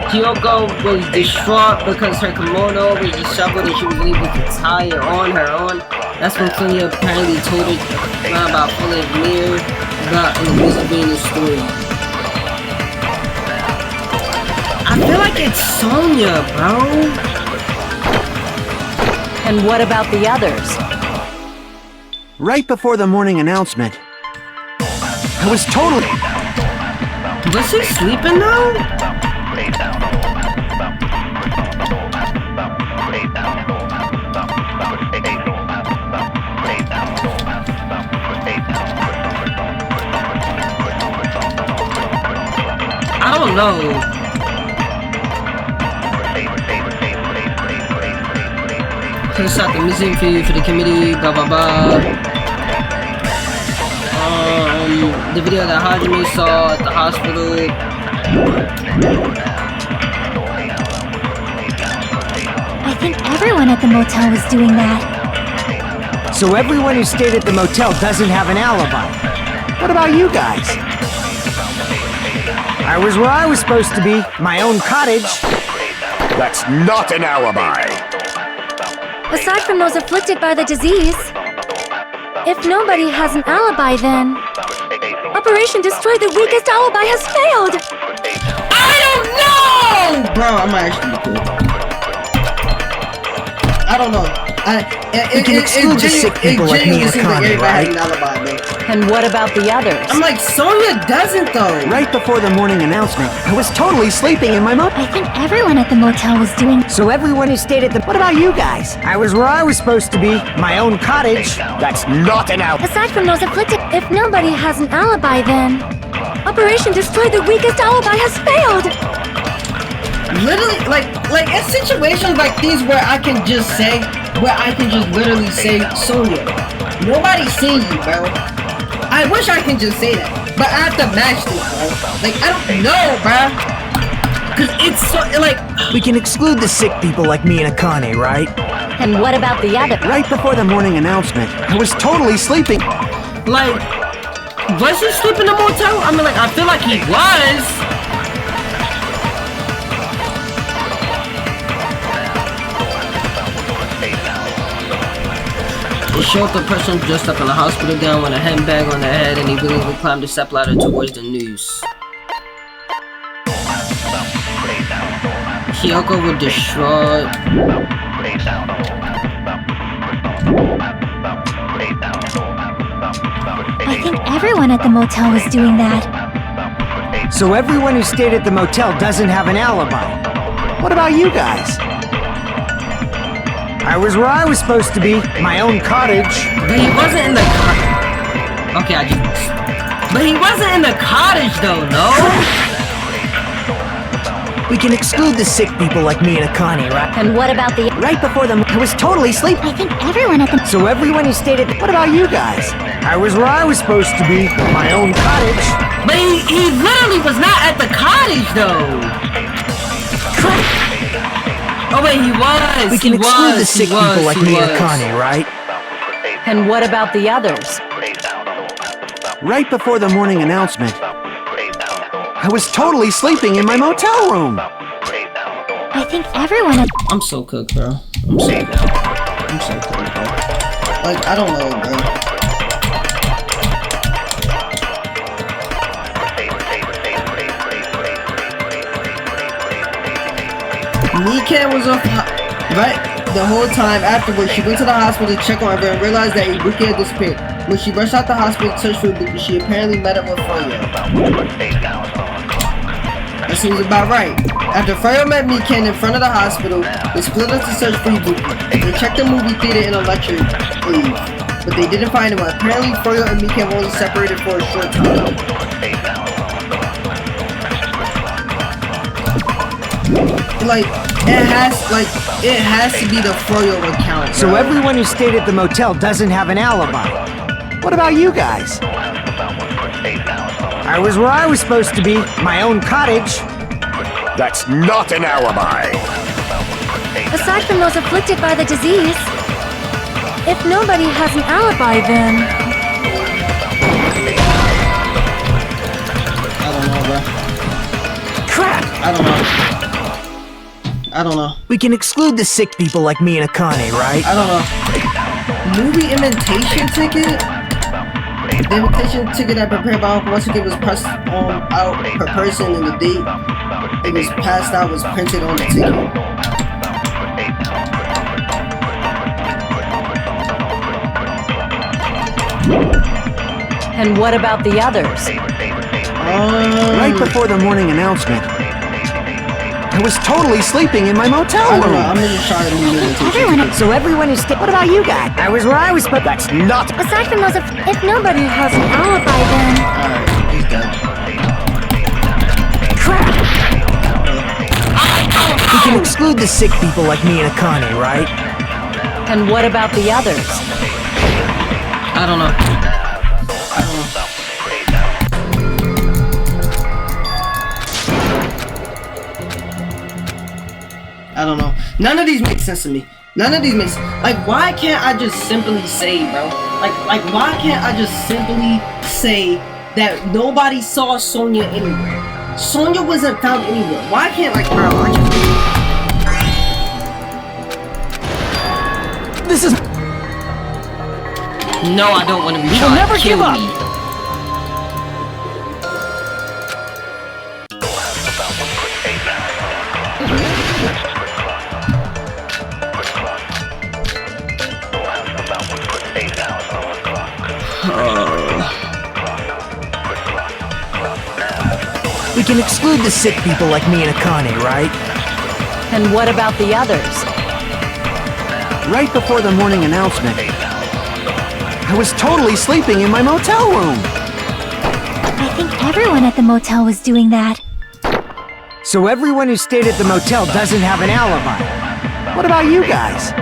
Kyoko was distraught because her kimono was disheveled and she was able to tie it on her own. That's when Sonya apparently told her about pulling mirror about in the music being the story. I feel like it's Sonya, bro. And what about the others? Right before the morning announcement, I was totally... Was he sleeping though? I don't know. Let's start the museum for you for the committee, blah blah blah. The video that Hajime saw at the hospital. think everyone at the motel was doing that. So everyone who stayed at the motel doesn't have an alibi. What about you guys? I was where I was supposed to be, my own cottage. That's not an alibi. Aside from those afflicted by the disease, if nobody has an alibi, then Operation Destroy the Weakest Alibi has failed! I don't know! Bro, I'm actually cool. I don't know. We can exclude the sick people like me and Connie, right? And what about the others? I'm like, Sonya doesn't though. Right before the morning announcement, I was totally sleeping in my motel. I think everyone at the motel was doing. So everyone who stayed at the. What about you guys? I was where I was supposed to be, my own cottage. That's not an alibi. Aside from those afflicted, if nobody has an alibi, then Operation Destroy the Weakest Alibi has failed! Literally, like in situations like these where I can just literally say, Sonya, nobody's seen you, bro. I wish I can just say that, but I have to match this, bro. Like, I don't know, bro. Cause it's so, like... We can exclude the sick people like me and Akane, right? And what about the others? Right before the morning announcement, I was totally sleeping. Like, was he sleeping in the motel? I mean, like, I feel like he was. It showed the person dressed up in a hospital gown with a handbag on their head, and he willingly climbed the step ladder towards the news. Kyoko was distraught. I think everyone at the motel was doing that. So everyone who stayed at the motel doesn't have an alibi. What about you guys? I was where I was supposed to be, my own cottage. But he wasn't in the Okay, I just... But he wasn't in the cottage though, no? We can exclude the sick people like me and Akane, right? And what about the... Right before them, I was totally sleeping. I think everyone at the... So everyone who stayed at the... What about you guys? I was where I was supposed to be, my own cottage. But he literally was not at the cottage though. Oh wait, he was. We can exclude the sick people like me and Akane, right? And what about the others? Right before the morning announcement, I was totally sleeping in my motel room. I think everyone at... I'm so cooked, bro. I'm so cooked, bro. Like, I don't know, bro. Mikan was off right the whole time afterwards. She went to the hospital to check on her and realized that Ibuki had disappeared. When she rushed out the hospital to search for Ibuki, she apparently met up with Froyo. That seems about right. After Froyo met Mikan in front of the hospital, they split up to search for Ibuki. They checked the movie theater and a lecture leave, but they didn't find him. Apparently, Froyo and Mikan were only separated for a short time. Like, it has to be the Froyo account, bro. So everyone who stayed at the motel doesn't have an alibi. What about you guys? I was where I was supposed to be, my own cottage. That's not an alibi. Aside from those afflicted by the disease, if nobody has an alibi, then... I don't know, bro. Crap! I don't know. We can exclude the sick people like me and Akane, right? I don't know. Movie invitation ticket? The invitation ticket that prepared by Uncle once again was pressed out per person, and the date it was passed out was printed on the ticket. And what about the others? Right before the morning announcement, I was totally sleeping in my motel room. I don't know, I'm gonna try to move it. So everyone is What about you guys? I was where I was, but that's not... Aside from those, if nobody has an alibi, then... Alright, he's dead. Crap! We can exclude the sick people like me and Akane, right? And what about the others? I don't know. I don't know. None of these make sense to me. None of these make sense. Like, why can't I just simply say, bro? Like, why can't I just simply say that nobody saw Sonya anywhere? Sonya wasn't found anywhere. Why can't, like, bro, I just... This is... No, I don't want to be You'll shot. never Kill give up. me. We can exclude the sick people like me and Akane, right? And what about the others? Right before the morning announcement, I was totally sleeping in my motel room. I think everyone at the motel was doing that. So everyone who stayed at the motel doesn't have an alibi. What about you guys?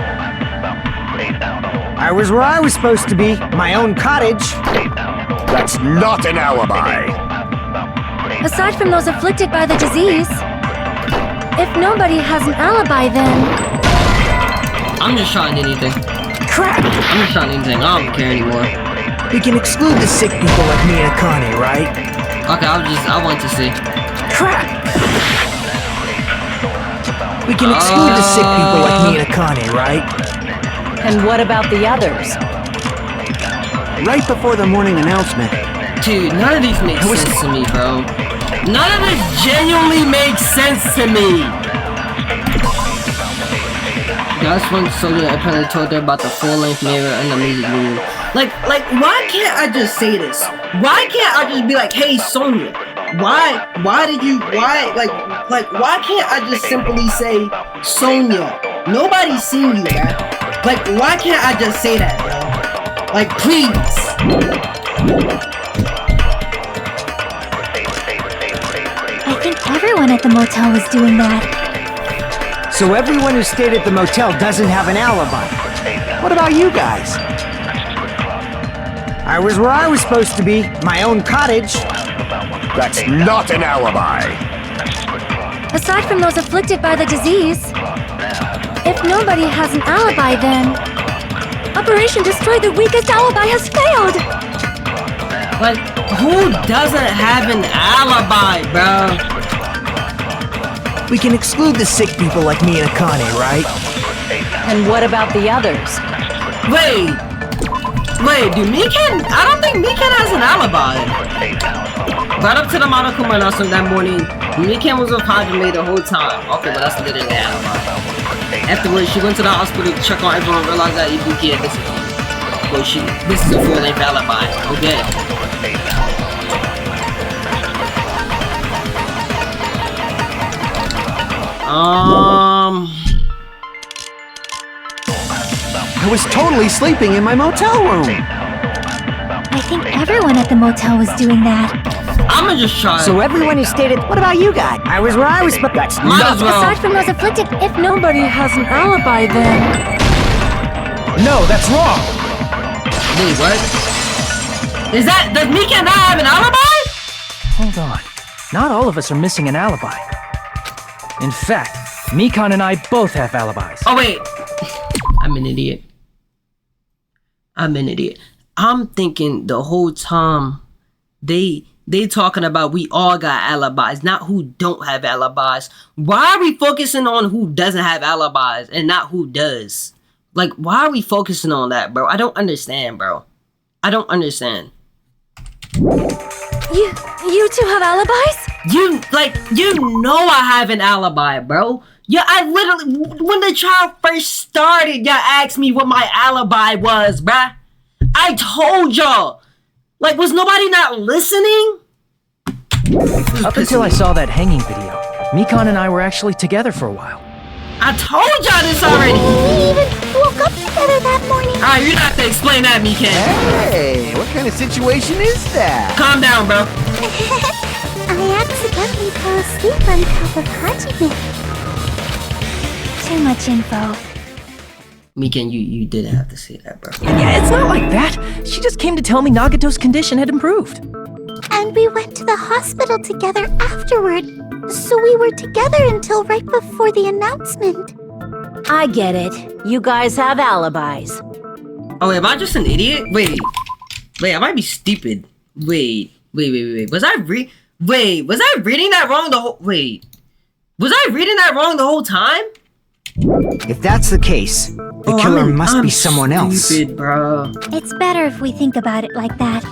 I was where I was supposed to be, my own cottage. That's not an alibi. Aside from those afflicted by the disease, if nobody has an alibi, then... I'm just trying anything. Crap! I'm just trying anything. I don't care anymore. We can exclude the sick people like me and Akane, right? Okay, I want to see. Crap! We can exclude the sick people like me and Akane, right? And what about the others? Right before the morning announcement. Dude, none of these make sense to me, bro. None of this genuinely makes sense to me. That's when Sonya apparently told her about the full-length mirror and the music video. Like, why can't I just say this? Why can't I just be like, hey, Sonya, why can't I just simply say, Sonya, nobody's seen you, man. Like, why can't I just say that, bro? Like, please. I think everyone at the motel was doing that. So everyone who stayed at the motel doesn't have an alibi. What about you guys? I was where I was supposed to be, my own cottage. That's not an alibi. Aside from those afflicted by the disease, if nobody has an alibi, then... Operation Destroy the Weakest Alibi has failed! Like, who doesn't have an alibi, bro? We can exclude the sick people like me and Akane, right? And what about the others? Wait, dude, Mikan? I don't think Mikan has an alibi. Right up to the Monokuma announcement that morning, Mikan was with Hajime the whole time. Okay, but that's literally an alibi. Afterwards, she went to the hospital to check on everyone, realized that Ibuki had disappeared. Well, this is a full-length alibi. Okay. I was totally sleeping in my motel room. I think everyone at the motel was doing that. I'ma just try. So everyone who stayed at... What about you guys? I was where I was supposed to be. Might as well. Aside from those afflicted, if nobody has an alibi, then... No, that's wrong! Wait, what? Does Mikan not have an alibi? Hold on. Not all of us are missing an alibi. In fact, Mikan and I both have alibis. Oh, wait. I'm an idiot. I'm thinking the whole time they talking about we all got alibis, not who don't have alibis. Why are we focusing on who doesn't have alibis and not who does? Like, why are we focusing on that, bro? I don't understand, bro. I don't understand. You two have alibis? You know I have an alibi, bro. Yeah, I literally, when the trial first started, y'all asked me what my alibi was, bruh. I told y'all. Like, was nobody not listening? Up until I saw that hanging video, Mikan and I were actually together for a while. I told y'all this already. We even woke up together that morning. Alright, you're not to explain that, Mikan. Hey, what kind of situation is that? Calm down, bro. I accidentally fell asleep on top of Hajime. Too much info. Mikan, you didn't have to say that, bro. Yeah, it's not like that. She just came to tell me Nagato's condition had improved. And we went to the hospital together afterward. So we were together until right before the announcement. I get it. You guys have alibis. Oh, wait, am I just an idiot? Wait, I might be stupid. Wait. Was I reading that wrong the whole? Wait, was I reading that wrong the whole time? If that's the case, the killer must be someone else. Stupid, bro. It's better if we think about it like that.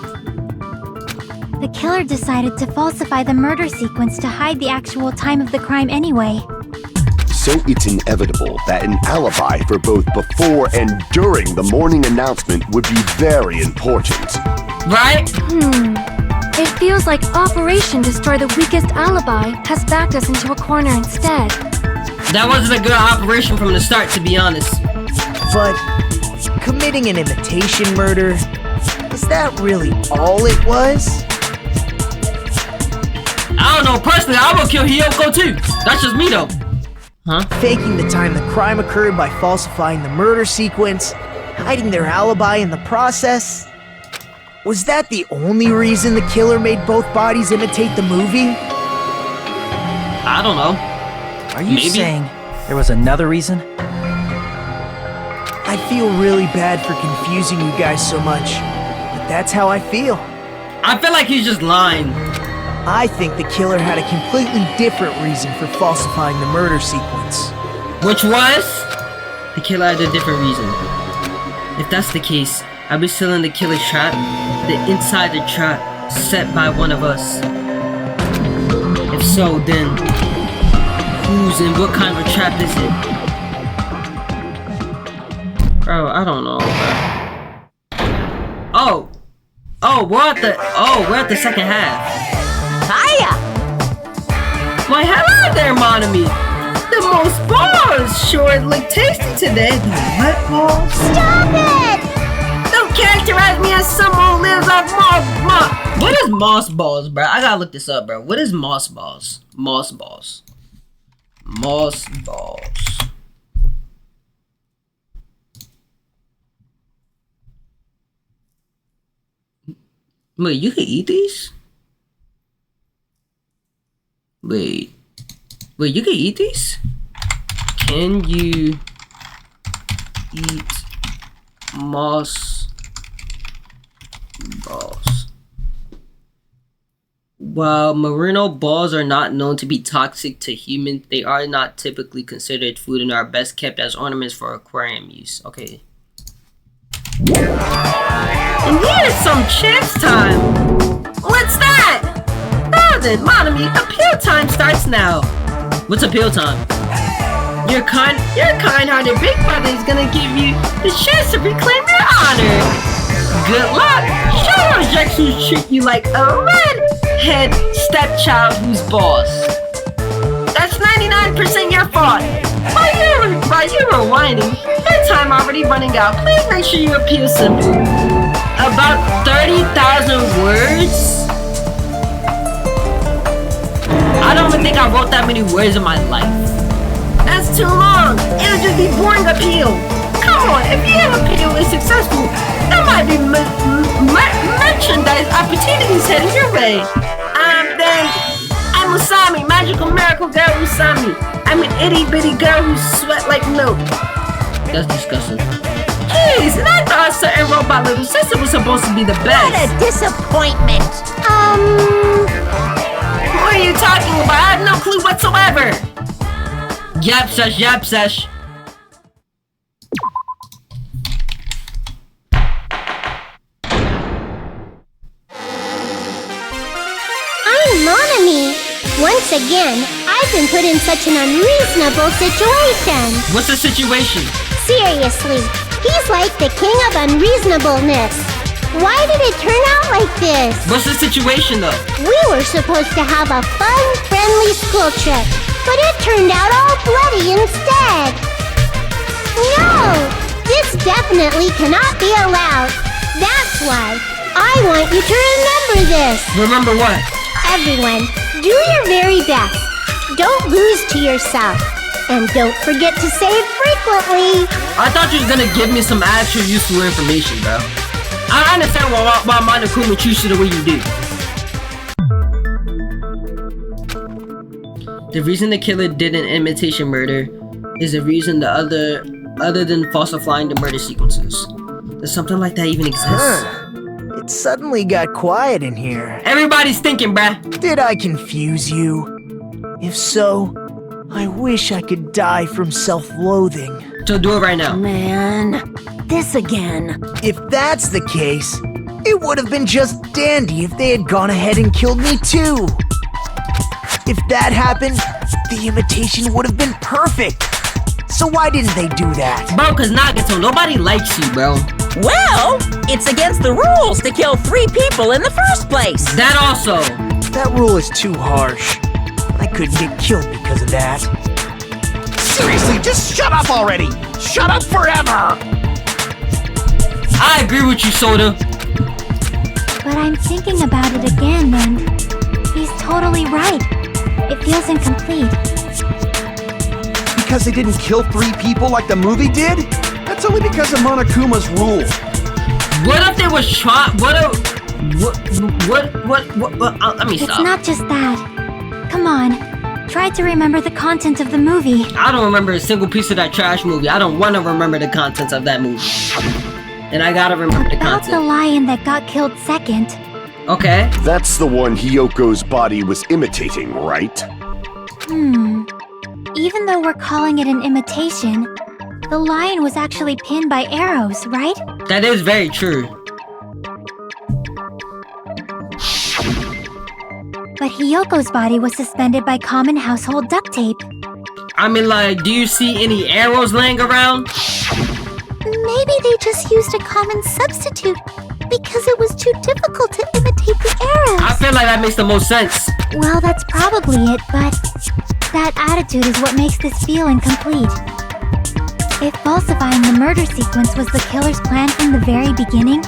The killer decided to falsify the murder sequence to hide the actual time of the crime anyway. So it's inevitable that an alibi for both before and during the morning announcement would be very important. Right? It feels like Operation Destroy the Weakest Alibi has backed us into a corner instead. That wasn't a good operation from the start, to be honest. But committing an imitation murder, is that really all it was? I don't know, personally, I will kill Hiyoko too. That's just me though. Huh? Faking the time the crime occurred by falsifying the murder sequence, hiding their alibi in the process. Was that the only reason the killer made both bodies imitate the movie? I don't know. Are you saying there was another reason? I feel really bad for confusing you guys so much, but that's how I feel. I feel like he's just lying. I think the killer had a completely different reason for falsifying the murder sequence. Which was? The killer had a different reason. If that's the case, are we still in the killer's trap? The insider trap set by one of us? If so, then whose and what kind of trap is it? Bro, I don't know, bro. We're at the second half. Hiya! Why, hello there, Monami! The most balls! Sure, it looked tasty today. The what balls? Stop it! Don't characterize me as someone who lives off moss. What is moss balls, bro? I gotta look this up, bro. What is moss balls? Moss balls. Moss balls. Wait, you can eat these? Wait, you can eat these? Can you eat moss balls? While merino balls are not known to be toxic to humans, they are not typically considered food and are best kept as ornaments for aquarium use. Okay. And here's some chance time! What's that? Then, Monami, appeal time starts now. What's appeal time? Your kind-hearted big brother is gonna give you the chance to reclaim your honor. Good luck. Show those jerks who treat you like a redhead stepchild who's boss. That's 99% your fault. While you were whining, your time already running out. Please make sure you appeal simple. About 30,000 words? I don't even think I wrote that many words in my life. That's too long. It'll just be boring appeal. Come on, if your appeal is successful, there might be merchandise opportunities heading your way. I'm Usami, magical miracle girl Usami. I'm an itty bitty girl who sweat like milk. That's disgusting. Jeez, and I thought a certain robot little sister was supposed to be the best. What a disappointment. What are you talking about? I have no clue whatsoever. Yap sesh. I'm Monami. Once again, I've been put in such an unreasonable situation. What's the situation? Seriously, he's like the king of unreasonableness. Why did it turn out like this? What's the situation though? We were supposed to have a fun, friendly school trip, but it turned out all bloody instead. No! This definitely cannot be allowed. That's why I want you to remember this. Remember what? Everyone, do your very best. Don't lose to yourself. And don't forget to save frequently. I thought you was gonna give me some actual useful information, bro. I understand why Monokuma treats you the way you do. The reason the killer did an imitation murder is the reason other than falsifying the murder sequences. Does something like that even exist? It suddenly got quiet in here. Everybody's thinking, bruh. Did I confuse you? If so, I wish I could die from self-loathing. So do it right now. Man, this again. If that's the case, it would have been just dandy if they had gone ahead and killed me too. If that happened, the imitation would have been perfect. So why didn't they do that? Bro, cause Nagato, nobody likes you, bro. Well, it's against the rules to kill 3 people in the first place. That also. That rule is too harsh. I couldn't get killed because of that. Seriously, just shut up already! Shut up forever! I agree with you, Soda. But I'm thinking about it again, and he's totally right. It feels incomplete. Because they didn't kill 3 people like the movie did? That's only because of Monokuma's rule. What if they was trying? Let me stop. It's not just that. Come on. Try to remember the content of the movie. I don't remember a single piece of that trash movie. I don't want to remember the contents of that movie. And I gotta remember the content. About the lion that got killed second. Okay. That's the one Hyoko's body was imitating, right? Even though we're calling it an imitation, the lion was actually pinned by arrows, right? That is very true. But Hyoko's body was suspended by common household duct tape. I mean, like, do you see any arrows laying around? Maybe they just used a common substitute because it was too difficult to imitate the arrows. I feel like that makes the most sense. Well, that's probably it, but that attitude is what makes this feel incomplete. If falsifying the murder sequence was the killer's plan from the very beginning,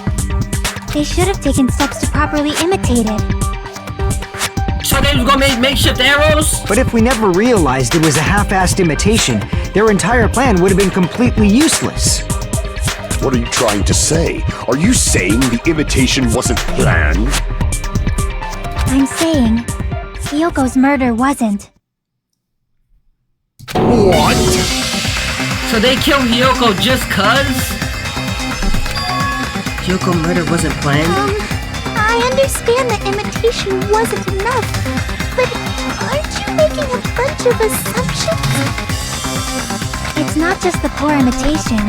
they should have taken steps to properly imitate it. So they was gonna make makeshift arrows? But if we never realized it was a half-assed imitation, their entire plan would have been completely useless. What are you trying to say? Are you saying the imitation wasn't planned? I'm saying Hyoko's murder wasn't. What? So they killed Hyoko just cuz? Hyoko murder wasn't planned? I understand that imitation wasn't enough, but aren't you making a bunch of assumptions? It's not just the poor imitation.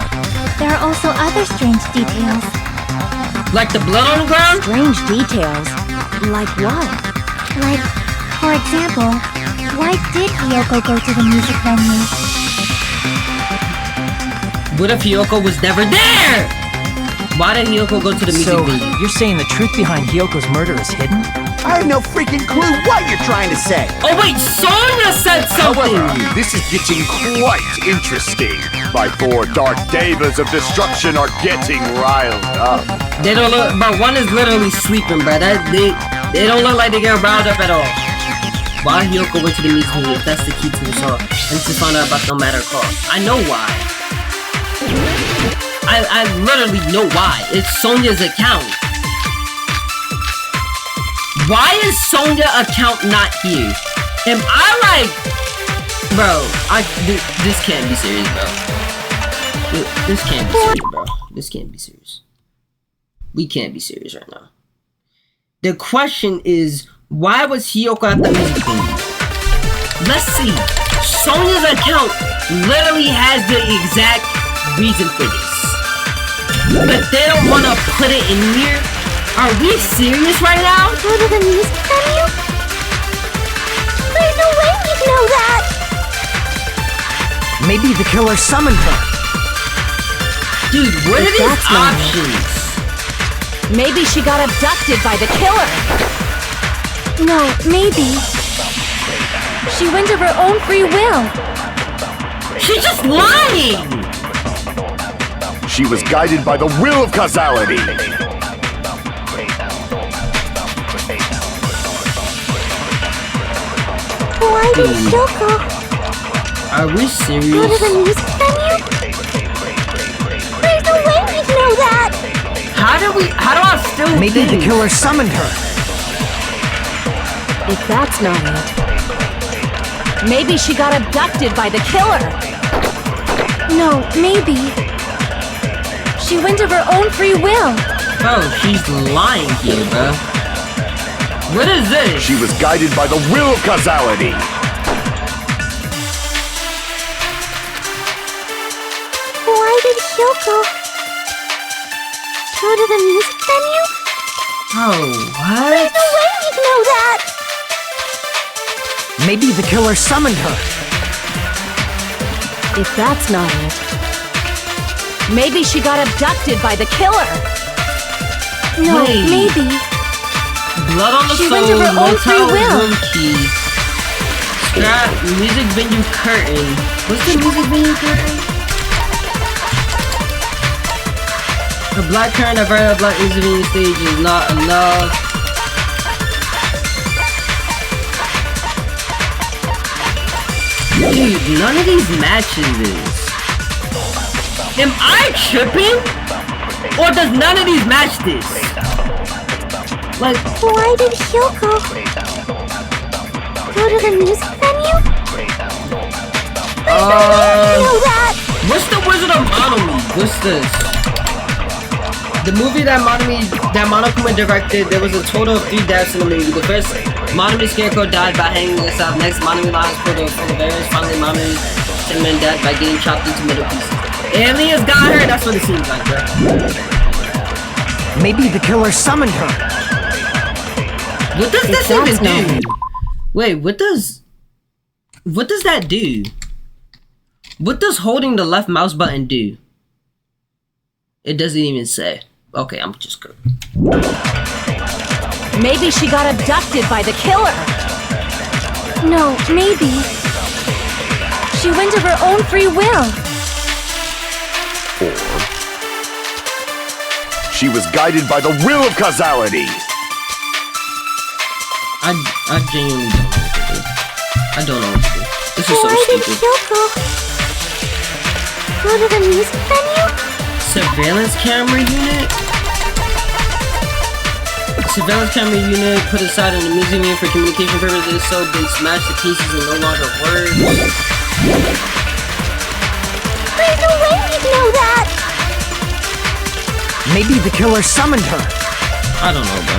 There are also other strange details. Like the blood on the ground? Strange details? Like what? Like, for example, why did Hyoko go to the music venue? What if Hyoko was never there? Why did Hyoko go to the music venue? You're saying the truth behind Hyoko's murder is hidden? I have no freaking clue what you're trying to say. Oh wait, Sonya said something! However, this is getting quite interesting. My 4 dark devas of destruction are getting riled up. They don't look, but one is literally sleeping, bro. They don't look like they get riled up at all. Why Hyoko went to the music venue if that's the key to the song? And to find out about No Matter Cost. I know why. I literally know why. It's Sonya's account. Why is Sonya's account not here? Am I like... Bro, this can't be serious, bro. This can't be serious, bro. This can't be serious. We can't be serious right now. The question is, why was Hyoko at the music venue? Let's see. Sonya's account literally has the exact reason for this. But they don't want to put it in here? Are we serious right now? Go to the music venue? There's no way you'd know that! Maybe the killer summoned her. Dude, what are these options? Maybe she got abducted by the killer. No, maybe. She went of her own free will. She's just lying! She was guided by the will of causality. Why did Hyoko Are we serious? go to the music venue? There's no way we'd know that! How do I still Maybe think? the killer summoned her. If that's not it, maybe she got abducted by the killer. No, maybe. She went of her own free will. Bro, she's lying here, bro. What is this? She was guided by the will of causality. Why did Hyoko go to the music venue? Oh, what? There's no way we'd know that! Maybe the killer summoned her. If that's not it, maybe she got abducted by the killer. No, Wait. maybe. Blood on the She soul, went of her own free motel will. room key. Scrap music venue curtain. What's the music venue curtain? The black curtain of a black music venue stage is not enough. Dude, none of these matches this. Am I tripping? Or does none of these match this? Like, Why did Hyoko go to the music venue? There's no way we'd know that! what's the Wizard of Monomi? What's this? The movie that Monokuma directed, there was a total of 3 deaths in the movie. The first, Monomi Scarecrow died by hanging himself. Next, Monomi Lions pulled a full of errors. Finally, Monomi Cinnamon died by getting chopped into middle pieces. Aliens got her? That's what it seems like, bro. Maybe the killer summoned her. What does this even do? Wait, what does that do? What does holding the left mouse button do? It doesn't even say. Okay, I'm just good. Maybe she got abducted by the killer. No, maybe. She went of her own free will. Or she was guided by the will of causality. I genuinely don't know what to do. I don't know what to do. This is so Why did stupid. Hyoko go to the music venue? Surveillance camera unit? Surveillance camera unit put aside in the museum for communication purposes, so been smashed to pieces and no longer works. There's no way we'd know that! Maybe the killer summoned her. I don't know, bro.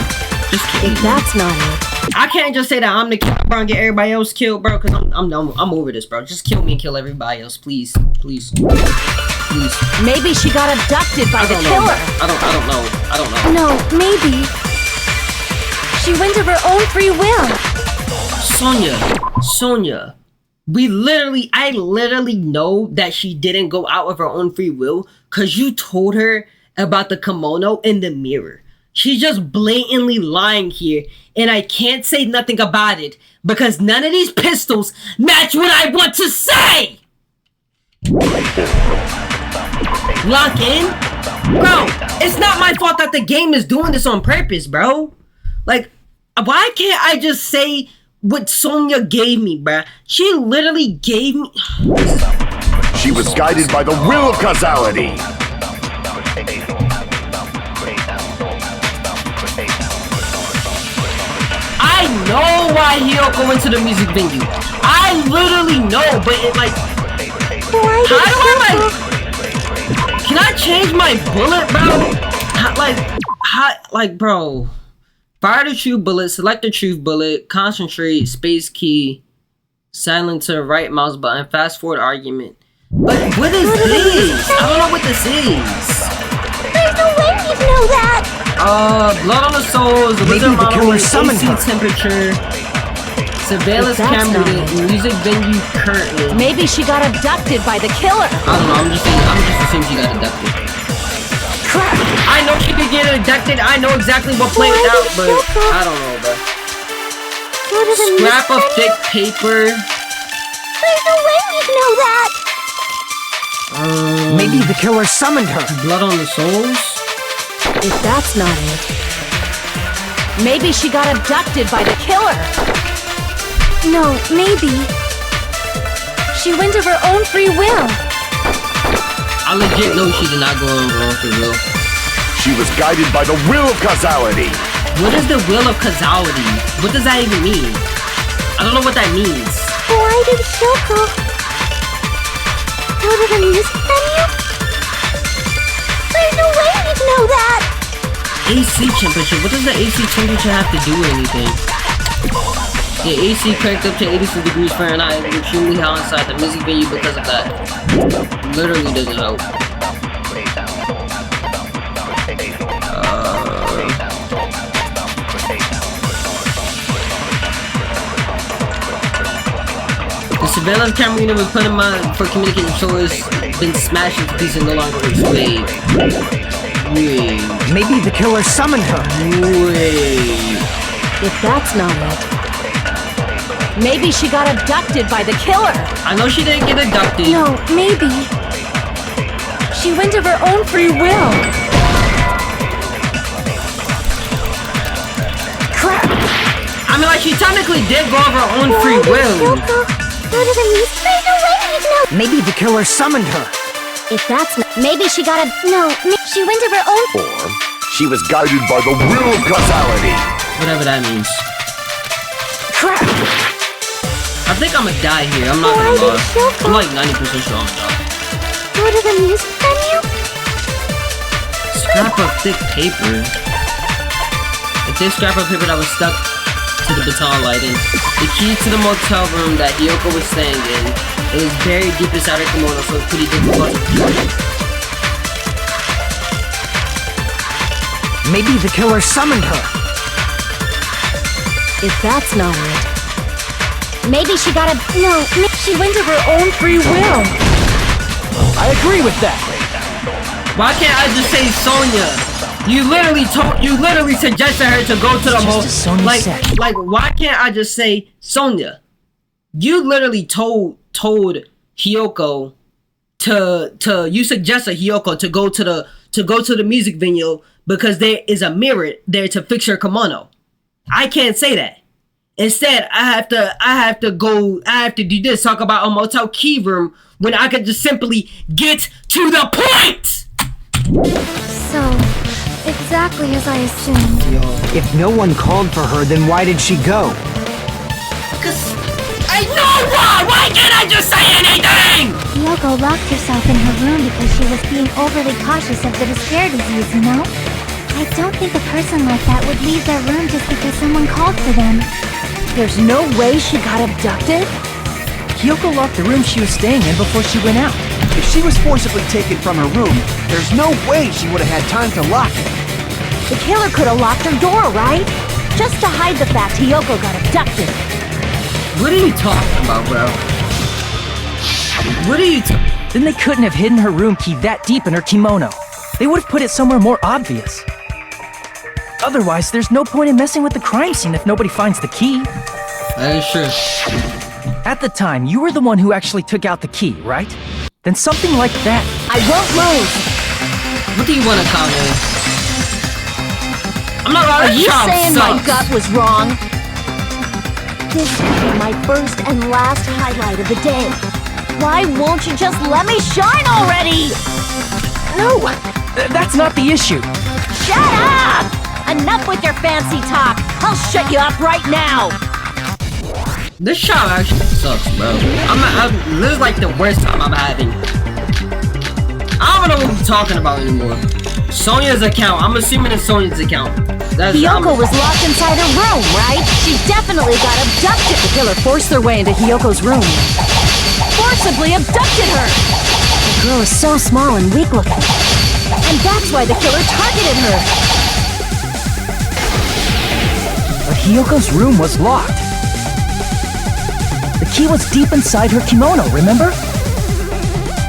Just kill me. If that's not it, I can't just say that I'm the killer, bro, and get everybody else killed, bro, because I'm over this, bro. Just kill me and kill everybody else, please. Please. Please. maybe she got abducted by the killer. I don't know. No, maybe. She went of her own free will. Sonia. I literally know that she didn't go out of her own free will because you told her about the kimono in the mirror. She's just blatantly lying here, and I can't say nothing about it because none of these pistols match what I want to say! Lock in? Bro, it's not my fault that the game is doing this on purpose, bro. Like, why can't I just say what Sonya gave me, bruh? She literally gave me... She was guided by the will of causality. I know why Hyoko went to the music venue. I literally know, but it like... How do I like... Can I change my bullet, bro? Bro. Fire the truth bullet, select the truth bullet, concentrate, space key, silencer, right mouse button, fast forward argument. But what is this? I don't know what this is. There's no way you'd know that! Blood on the souls, the wizard model, AC temperature, surveillance camera, music venue curtain. Maybe she got abducted by the killer. I don't know, I'm just assuming she got abducted. Crap! I know she could get abducted, I know exactly what played out, but I don't know, bro. Scrap of thick paper. There's no way you'd know that! Maybe the killer summoned her. Blood on the souls? If that's not it, maybe she got abducted by the killer. No, maybe. She went of her own free will. I legit know she did not go on her own free will. She was guided by the will of causality. What is the will of causality? What does that even mean? I don't know what that means. Why did Hyoko Go to the music venue? There's no way you'd know that! AC temperature? What does the AC temperature have to do with anything? The AC cranked up to 86 degrees Fahrenheit and extremely hot inside the music venue because of that. Literally doesn't help. The surveillance camera unit was put in mind for communicating so it's been smashed into pieces and no longer works. Wait. Maybe the killer summoned her. Wait. If that's not it, maybe she got abducted by the killer. I know she didn't get abducted. No, maybe. She went of her own free will. Crap! I mean, like, she technically did go of her own free will. Maybe the killer summoned her. If that's not, maybe she got a no. She went of her own. Or she was guided by the will of causality. Whatever that means. Crap! I think I'm gonna die here. I'm not gonna lie. I'm like 90% sure I'm gonna die. Go to the music venue? Scrap of thick paper. If this scrap of paper that was stuck to the baton lighting. The key to the motel room that Hiyoko was staying in. It was buried deep inside her kimono, so it's pretty difficult to find. Maybe the killer summoned her. If that's not it, maybe she got a no. She went of her own free will. I agree with that. Why can't I just say Sonya? You literally suggested her to go to the motel. Like, why can't I just say Sonya? You literally told Hiyoko you suggested Hiyoko to go to the music venue because there is a mirror there to fix her kimono. I can't say that. Instead, I have to do this, talk about a motel key room when I could just simply get to the point. So, exactly as I assumed. If no one called for her, then why did she go? Because I know why! Why can't I just say anything? Hiyoko locked herself in her room because she was being overly cautious of the despair disease, you know? I don't think a person like that would leave their room just because someone called for them. There's no way she got abducted? Hiyoko locked the room she was staying in before she went out. If she was forcibly taken from her room, there's no way she would have had time to lock it. The killer could have locked her door, right? Just to hide the fact Hiyoko got abducted. What are you talking about, bro? What are you Then they couldn't have hidden her room key that deep in her kimono. They would have put it somewhere more obvious. Otherwise, there's no point in messing with the crime scene if nobody finds the key. That is true. At the time, you were the one who actually took out the key, right? Then something like that. I won't move! What do you want to call me? I'm not Are you saying sucks. my gut was wrong? This will be my first and last highlight of the day. Why won't you just let me shine already? No! That's not the issue. Shut up! Enough with your fancy talk! I'll shut you up right now! This shot actually sucks, bro. This is like the worst time I'm having. I don't know what we're talking about anymore. Sonya's account. I'm assuming it's Sonya's account. Hiyoko was locked inside her room, right? She definitely got abducted. The killer forced their way into Hiyoko's room. Forcibly abducted her! The girl is so small and weak-looking. And that's why the killer targeted her. But Hiyoko's room was locked. The key was deep inside her kimono, remember?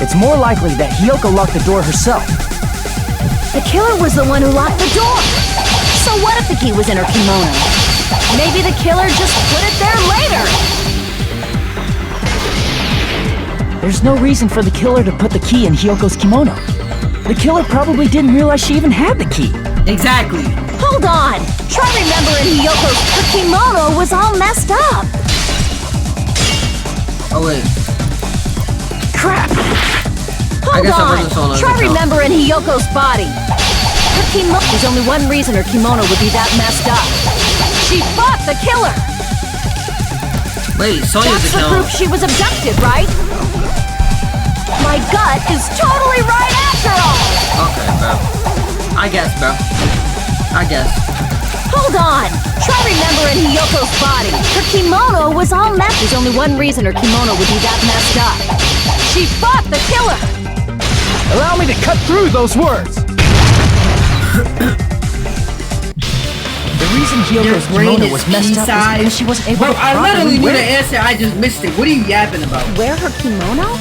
It's more likely that Hiyoko locked the door herself. The killer was the one who locked the door. So what if the key was in her kimono? Maybe the killer just put it there later. There's no reason for the killer to put the key in Hiyoko's kimono. The killer probably didn't realize she even had the key. Exactly. Hold on. Try remembering Hiyoko's her kimono was all messed up. Oh wait. Crap. Hold on. Try remembering Hiyoko's body. Her kimono. There's only one reason her kimono would be that messed up. She fought the killer. Wait, Sonya's That's the account. proof she was abducted, right? My gut is totally right after all! Okay, bro. I guess. Hold on! Try remembering Hiyoko's body. Her kimono was all messed. There's only one reason her kimono would be that messed up. She fought the killer! Allow me to cut through those words! The reason Hyoko's kimono was messed up was because she wasn't able to I literally properly knew wear the it. answer, I just missed it. What are you yapping about? Wear her kimono?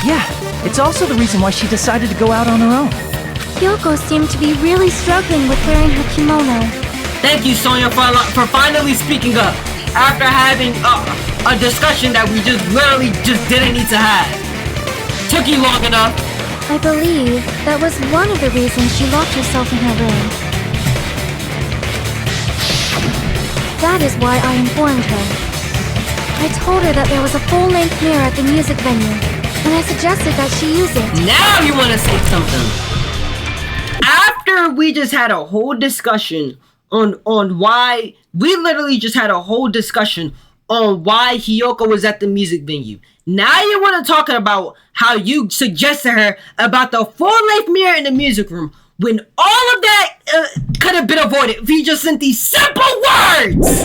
Yeah, it's also the reason why she decided to go out on her own. Hyoko seemed to be really struggling with wearing her kimono. Thank you, Sonya, for finally speaking up after having a discussion that we just literally just didn't need to have. Took you long enough. I believe that was one of the reasons she locked herself in her room. That is why I informed her. I told her that there was a full-length mirror at the music venue, and I suggested that she use it. Now you want to say something. After we just had a whole discussion on why, we literally just had a whole discussion on why Hiyoko was at the music venue. Now you want to talk about how you suggested her about the full-length mirror in the music room, when all of that could have been avoided if you just sent these simple words!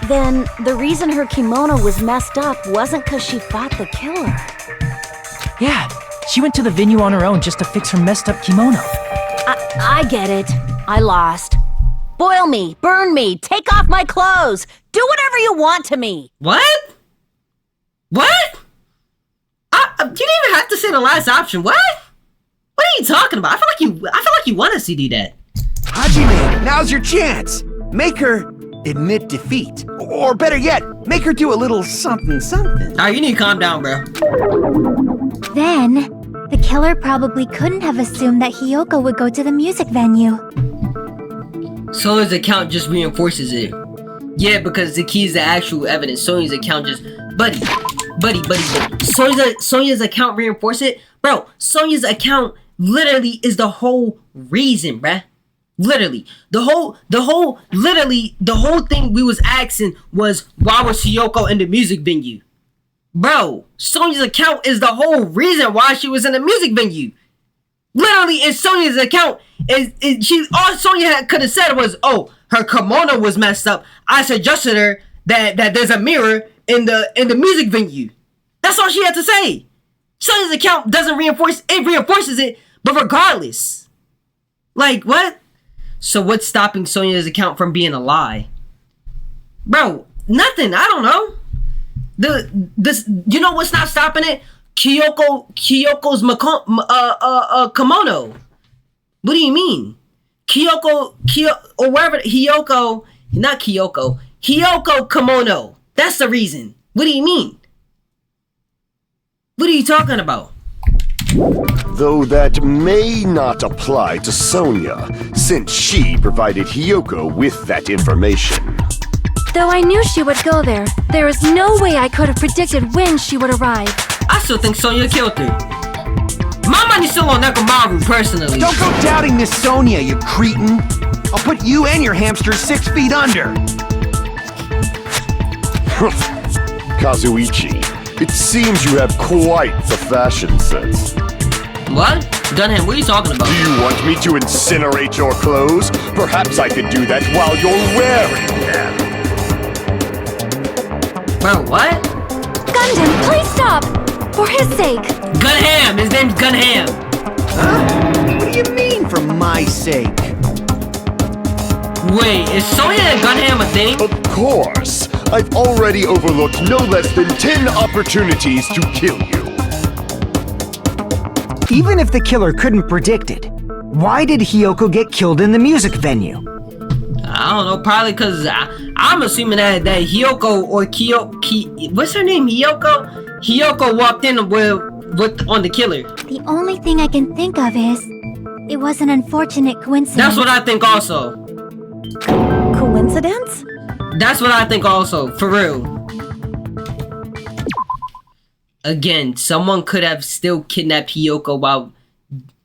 Then, the reason her kimono was messed up wasn't because she fought the killer. Yeah, she went to the venue on her own just to fix her messed up kimono. I get it. I lost. Boil me, burn me, take off my clothes, do whatever you want to me. What? What? You didn't even have to say the last option. What? What are you talking about? I feel like you want us to do that. Hajime, now's your chance. Make her admit defeat. Or better yet, make her do a little something something. Alright, you need to calm down, bro. Then, the killer probably couldn't have assumed that Hiyoko would go to the music venue. Sonya's account just reinforces it. Yeah, because the key is the actual evidence. Sonya's account just... Buddy. Sonya's account reinforce it? Bro, Sonya's account literally is the whole reason, bruh. Literally. The whole thing we was asking was, why was Hiyoko in the music venue? Bro, Sonya's account is the whole reason why she was in the music venue. Literally, in Sonya's account, all Sonya could have said was, oh, her kimono was messed up. I suggested her that there's a mirror in the music venue. That's all she had to say. Sonya's account doesn't reinforce it, reinforces it, but regardless. Like, what? So what's stopping Sonya's account from being a lie? Bro, nothing. I don't know. You know what's not stopping it? Kyoko's kimono. What do you mean? Hiyoko kimono. That's the reason. What do you mean? What are you talking about? Though that may not apply to Sonya, since she provided Hiyoko with that information. Though I knew she would go there, there is no way I could have predicted when she would arrive. I still think Sonya killed her. My money's still on Nekomaru, personally. Don't go doubting Miss Sonya, you cretin. I'll put you and your hamster 6 feet under. Kazuichi, it seems you have quite the fashion sense. What? Gunham, what are you talking about? Do you want me to incinerate your clothes? Perhaps I could do that while you're wearing them. Bro, what? Gundam, please stop! For his sake! Gunham! His name's Gunham! Huh? What do you mean, for my sake? Wait, is Sonya and Gunham a thing? Of course! I've already overlooked no less than 10 opportunities to kill you. Even if the killer couldn't predict it, why did Hiyoko get killed in the music venue? I don't know, probably because I'm assuming that Hiyoko or what's her name? Hiyoko walked in with on the killer. The only thing I can think of is, it was an unfortunate coincidence. That's what I think also. Coincidence? That's what I think also, for real. Again, someone could have still kidnapped Hiyoko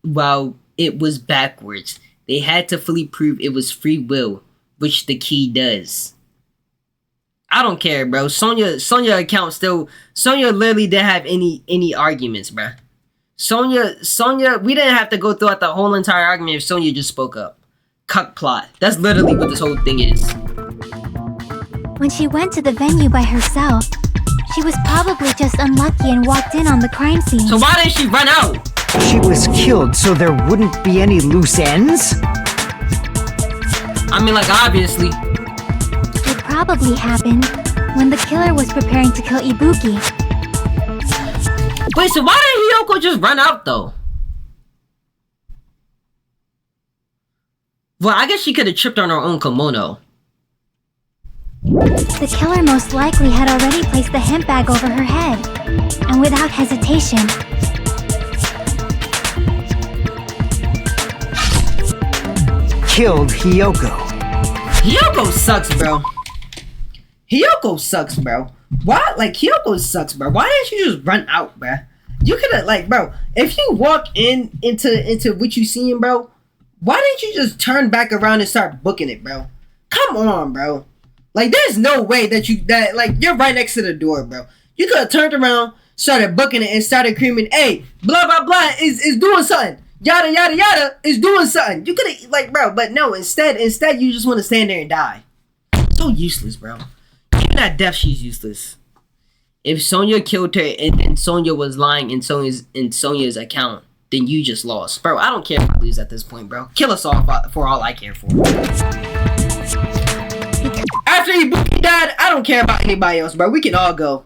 while it was backwards. They had to fully prove it was free will, which the key does. I don't care, bro. Sonya account still. Sonya literally didn't have any arguments, bro. Sonya, we didn't have to go throughout the whole entire argument if Sonya just spoke up. Cuck plot. That's literally what this whole thing is. When she went to the venue by herself, she was probably just unlucky and walked in on the crime scene. So why didn't she run out? She was killed so there wouldn't be any loose ends? I mean, like, obviously. It probably happened when the killer was preparing to kill Ibuki. Wait, so why didn't Hiyoko just run out, though? Well, I guess she could have tripped on her own kimono. The killer most likely had already placed the hemp bag over her head, and without hesitation, killed Hiyoko. Hiyoko sucks, bro. Hiyoko sucks, bro. Why? Like, Hiyoko sucks, bro. Why didn't you just run out, bro? You could have, like, bro, if you walk into what you seeing, bro, why didn't you just turn back around and start booking it, bro? Come on, bro. Like, there's no way that you're right next to the door, bro. You could have turned around, started booking it, and started screaming, hey, blah, blah, blah, is doing something. Yada, yada, yada, is doing something. You could have, like, bro, but no, instead, you just want to stand there and die. So useless, bro. Even at death, she's useless. If Sonya killed her and then Sonya was lying in Sonya's account, then you just lost. Bro, I don't care if I lose at this point, bro. Kill us all for all I care for. After Ibuki died, I don't care about anybody else, bro. We can all go.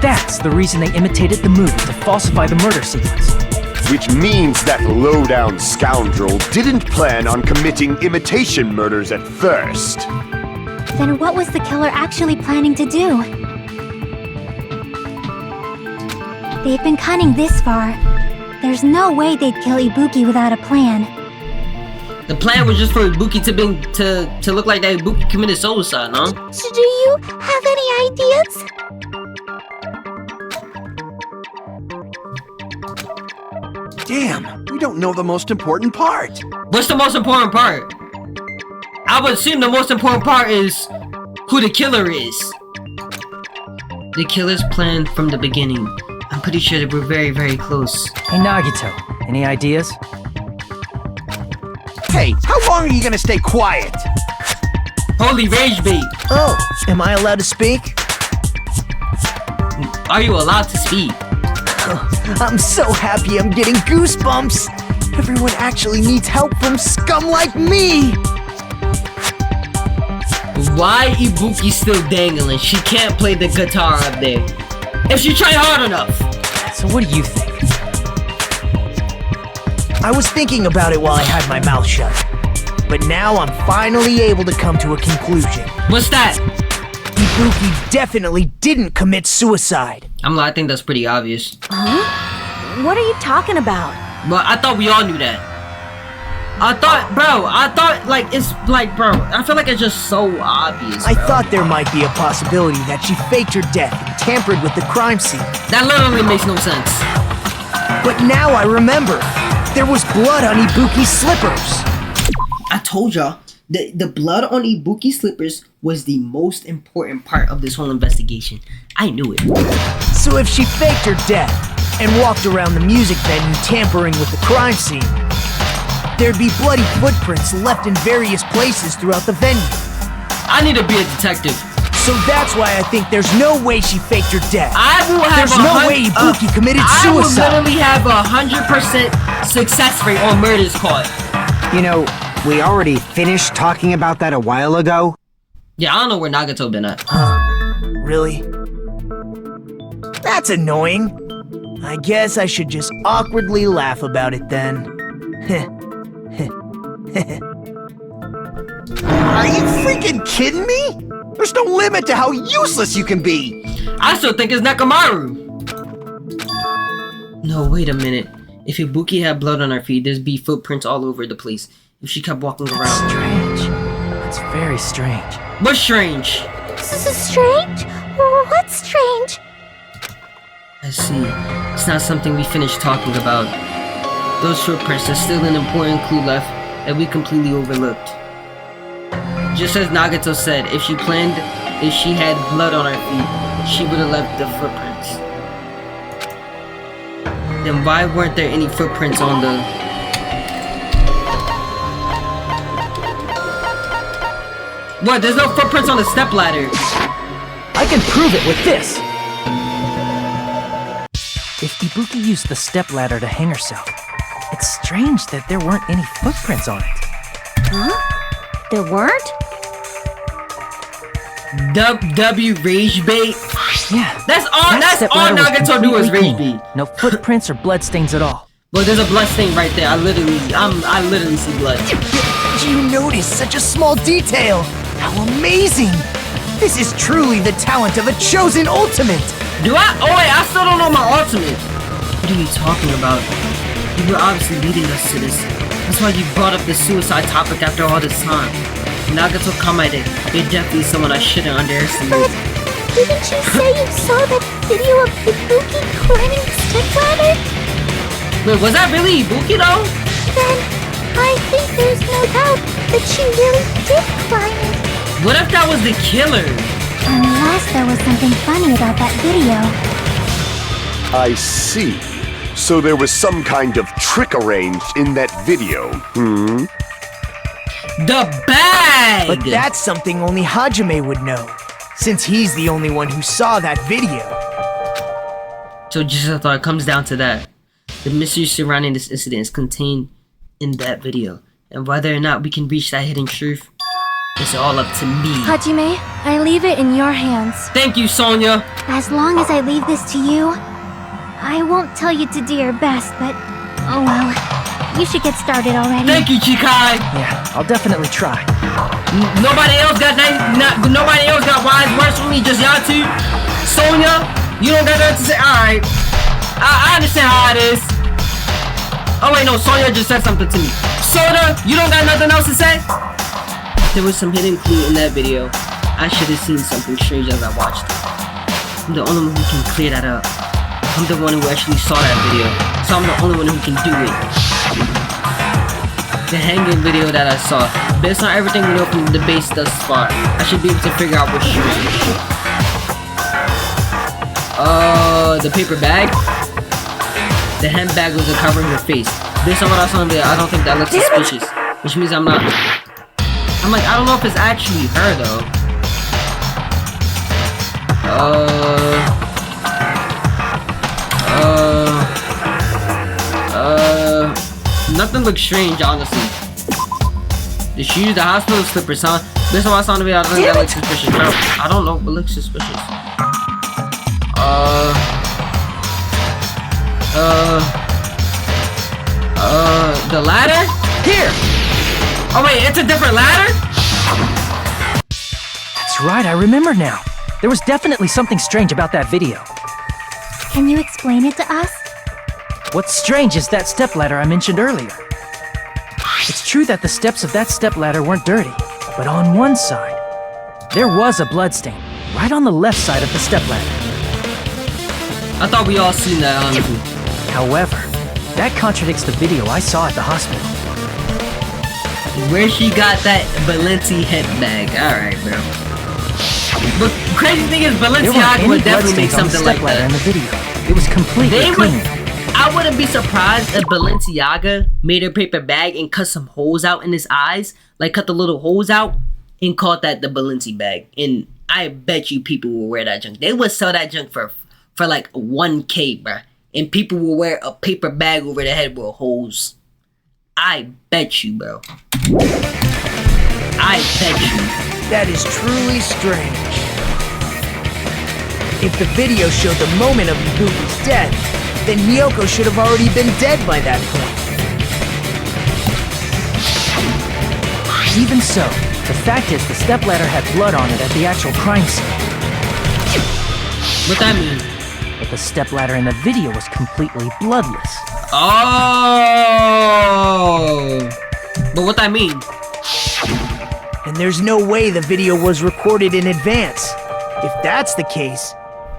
That's the reason they imitated the movie to falsify the murder sequence. Which means that low-down scoundrel didn't plan on committing imitation murders at first. then what was the killer actually planning to do? They've been cunning this far. There's no way they'd kill Ibuki without a plan. The plan was just for Ibuki to look like that Ibuki committed suicide, no? So do you have any ideas? Damn, we don't know the most important part. What's the most important part? I would assume the most important part is who the killer is. The killer's plan from the beginning. I'm pretty sure that we're very, very close. Hey Nagito, any ideas? Hey, how long are you gonna stay quiet? Holy rage bait. Oh, am I allowed to speak? Are you allowed to speak? I'm so happy I'm getting goosebumps. Everyone actually needs help from scum like me. Why Ibuki still dangling? She can't play the guitar up there. If she tried hard enough. So what do you think? I was thinking about it while I had my mouth shut. But now I'm finally able to come to a conclusion. What's that? Ibuki definitely didn't commit suicide. I think that's pretty obvious. Huh? What are you talking about? But I thought we all knew that. I thought, I feel like it's just so obvious, bro. I thought there might be a possibility that she faked her death and tampered with the crime scene. That literally makes no sense. But now I remember. There was blood on Ibuki's slippers. I told y'all, the blood on Ibuki's slippers was the most important part of this whole investigation. I knew it. So if she faked her death and walked around the music venue tampering with the crime scene, there'd be bloody footprints left in various places throughout the venue. I need to be a detective. So that's why I think there's no way she faked her death. There's no way Ibuki committed suicide. I would literally have 100% success rate on murders caught. You know, we already finished talking about that a while ago. Yeah, I don't know where Nagato been at. Really? That's annoying. I guess I should just awkwardly laugh about it then. Are you freaking kidding me? There's no limit to how useless you can be. I still think it's Nakamaru. No, wait a minute. If Ibuki had blood on her feet, there'd be footprints all over the place. If she kept walking around. That's strange. That's very strange. What's strange? This is strange? What's strange? I see. It's not something we finished talking about. Those footprints are still an important clue left that we completely overlooked. Just as Nagato said, if she had blood on her feet, she would have left the footprints. Then why weren't there any footprints on the... What? There's no footprints on the stepladder. I can prove it with this. If Ibuki used the stepladder to hang herself, it's strange that there weren't any footprints on it. Huh? There weren't? W rage bait. Yeah. That's all Nagato do is rage bait. No footprints or bloodstains at all. Well, there's a blood stain right there. I literally see blood. Did you notice such a small detail? How amazing! This is truly the talent of a chosen ultimate! Do I? Oh wait, I still don't know my ultimate. What are you talking about? You were obviously leading us to this. That's why you brought up the suicide topic after all this time. Nagato Kamade, you're definitely someone I shouldn't underestimate. But didn't you say you saw that video of Ibuki climbing the stepladder? Wait, was that really Ibuki though? Then I think there's no doubt that she really did climb it. What if that was the killer? Unless there was something funny about that video. I see. So there was some kind of trick arranged in that video, The bag! But that's something only Hajime would know, since he's the only one who saw that video. So just I thought it comes down to that. The mystery surrounding this incident is contained in that video. And whether or not we can reach that hidden truth, it's all up to me. Hajime, I leave it in your hands. Thank you, Sonia. As long as I leave this to you, I won't tell you to do your best, but oh well. You should get started already. Thank you, Chikai. Yeah, I'll definitely try. Nobody else got wise words for me, just y'all two. Sonia, you don't got nothing to say. Alright. I understand how it is. Oh wait, no, Sonia just said something to me. Soda, you don't got nothing else to say? There was some hidden clue in that video. I should have seen something strange as I watched it. I'm the only one who can clear that up. I'm the one who actually saw that video, so I'm the only one who can do it. The hanging video that I saw, based on everything we know from the base thus far, I should be able to figure out what's strange. The paper bag? The handbag was covering her face. Based on what I saw in the video, I don't think that looks suspicious. Which means I'm like, I don't know if it's actually her though. Nothing looks strange, honestly. The shoes, the hospital slippers, huh? Based on what I saw in the video, I don't think that looks suspicious. No, I don't know what looks suspicious. The ladder? Here! Oh wait, it's a different ladder? That's right, I remember now. There was definitely something strange about that video. Can you explain it to us? What's strange is that stepladder I mentioned earlier. It's true that the steps of that stepladder weren't dirty, but on one side, there was a bloodstain, right on the left side of the stepladder. I thought we all seen that, honestly. However, that contradicts the video I saw at the hospital. Where she got that Balenci head bag. Alright, bro. But crazy thing is, Balenciaga would definitely make something like that. In the video. It was completely clean. I wouldn't be surprised if Balenciaga made her paper bag and cut some holes out in his eyes. Like cut the little holes out and called that the Balenci bag. And I bet you people will wear that junk. They would sell that junk for like 1K, bruh. And people will wear a paper bag over their head with holes. I bet you, bro. I bet you. That is truly strange. If the video showed the moment of Ibuki's death, then Hiyoko should have already been dead by that point. Even so, the fact is the stepladder had blood on it at the actual crime scene. What that mean? But the stepladder in the video was completely bloodless. Oh! But what that mean? And there's no way the video was recorded in advance. If that's the case,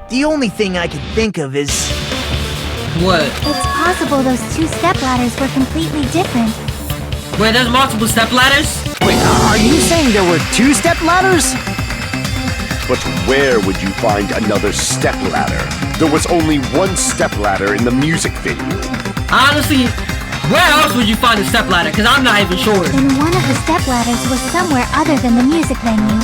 the only thing I can think of is... What? It's possible those two stepladders were completely different. Wait, there's multiple stepladders? Wait, are you saying there were 2 step-ladders? But where would you find another stepladder? There was only one stepladder in the music venue. Honestly, where else would you find a stepladder? Because I'm not even sure. Then one of the stepladders was somewhere other than the music venue.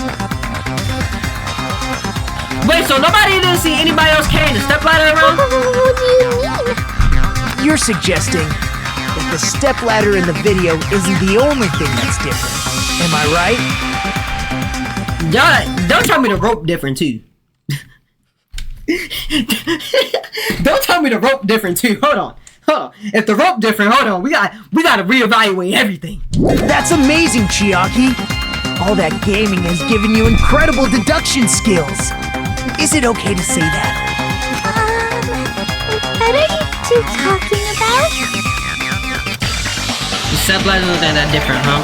Wait, so nobody didn't see anybody else carrying a stepladder around? What do you mean? You're suggesting that the stepladder in the video isn't the only thing that's different. Am I right? Y'all, don't tell me the rope different too. Don't tell me the rope different too. Hold on. If the rope different, hold on. We gotta reevaluate everything. That's amazing, Chiaki. All that gaming has given you incredible deduction skills. Is it okay to say that? What are you two talking about? The stepladder was at a different, huh?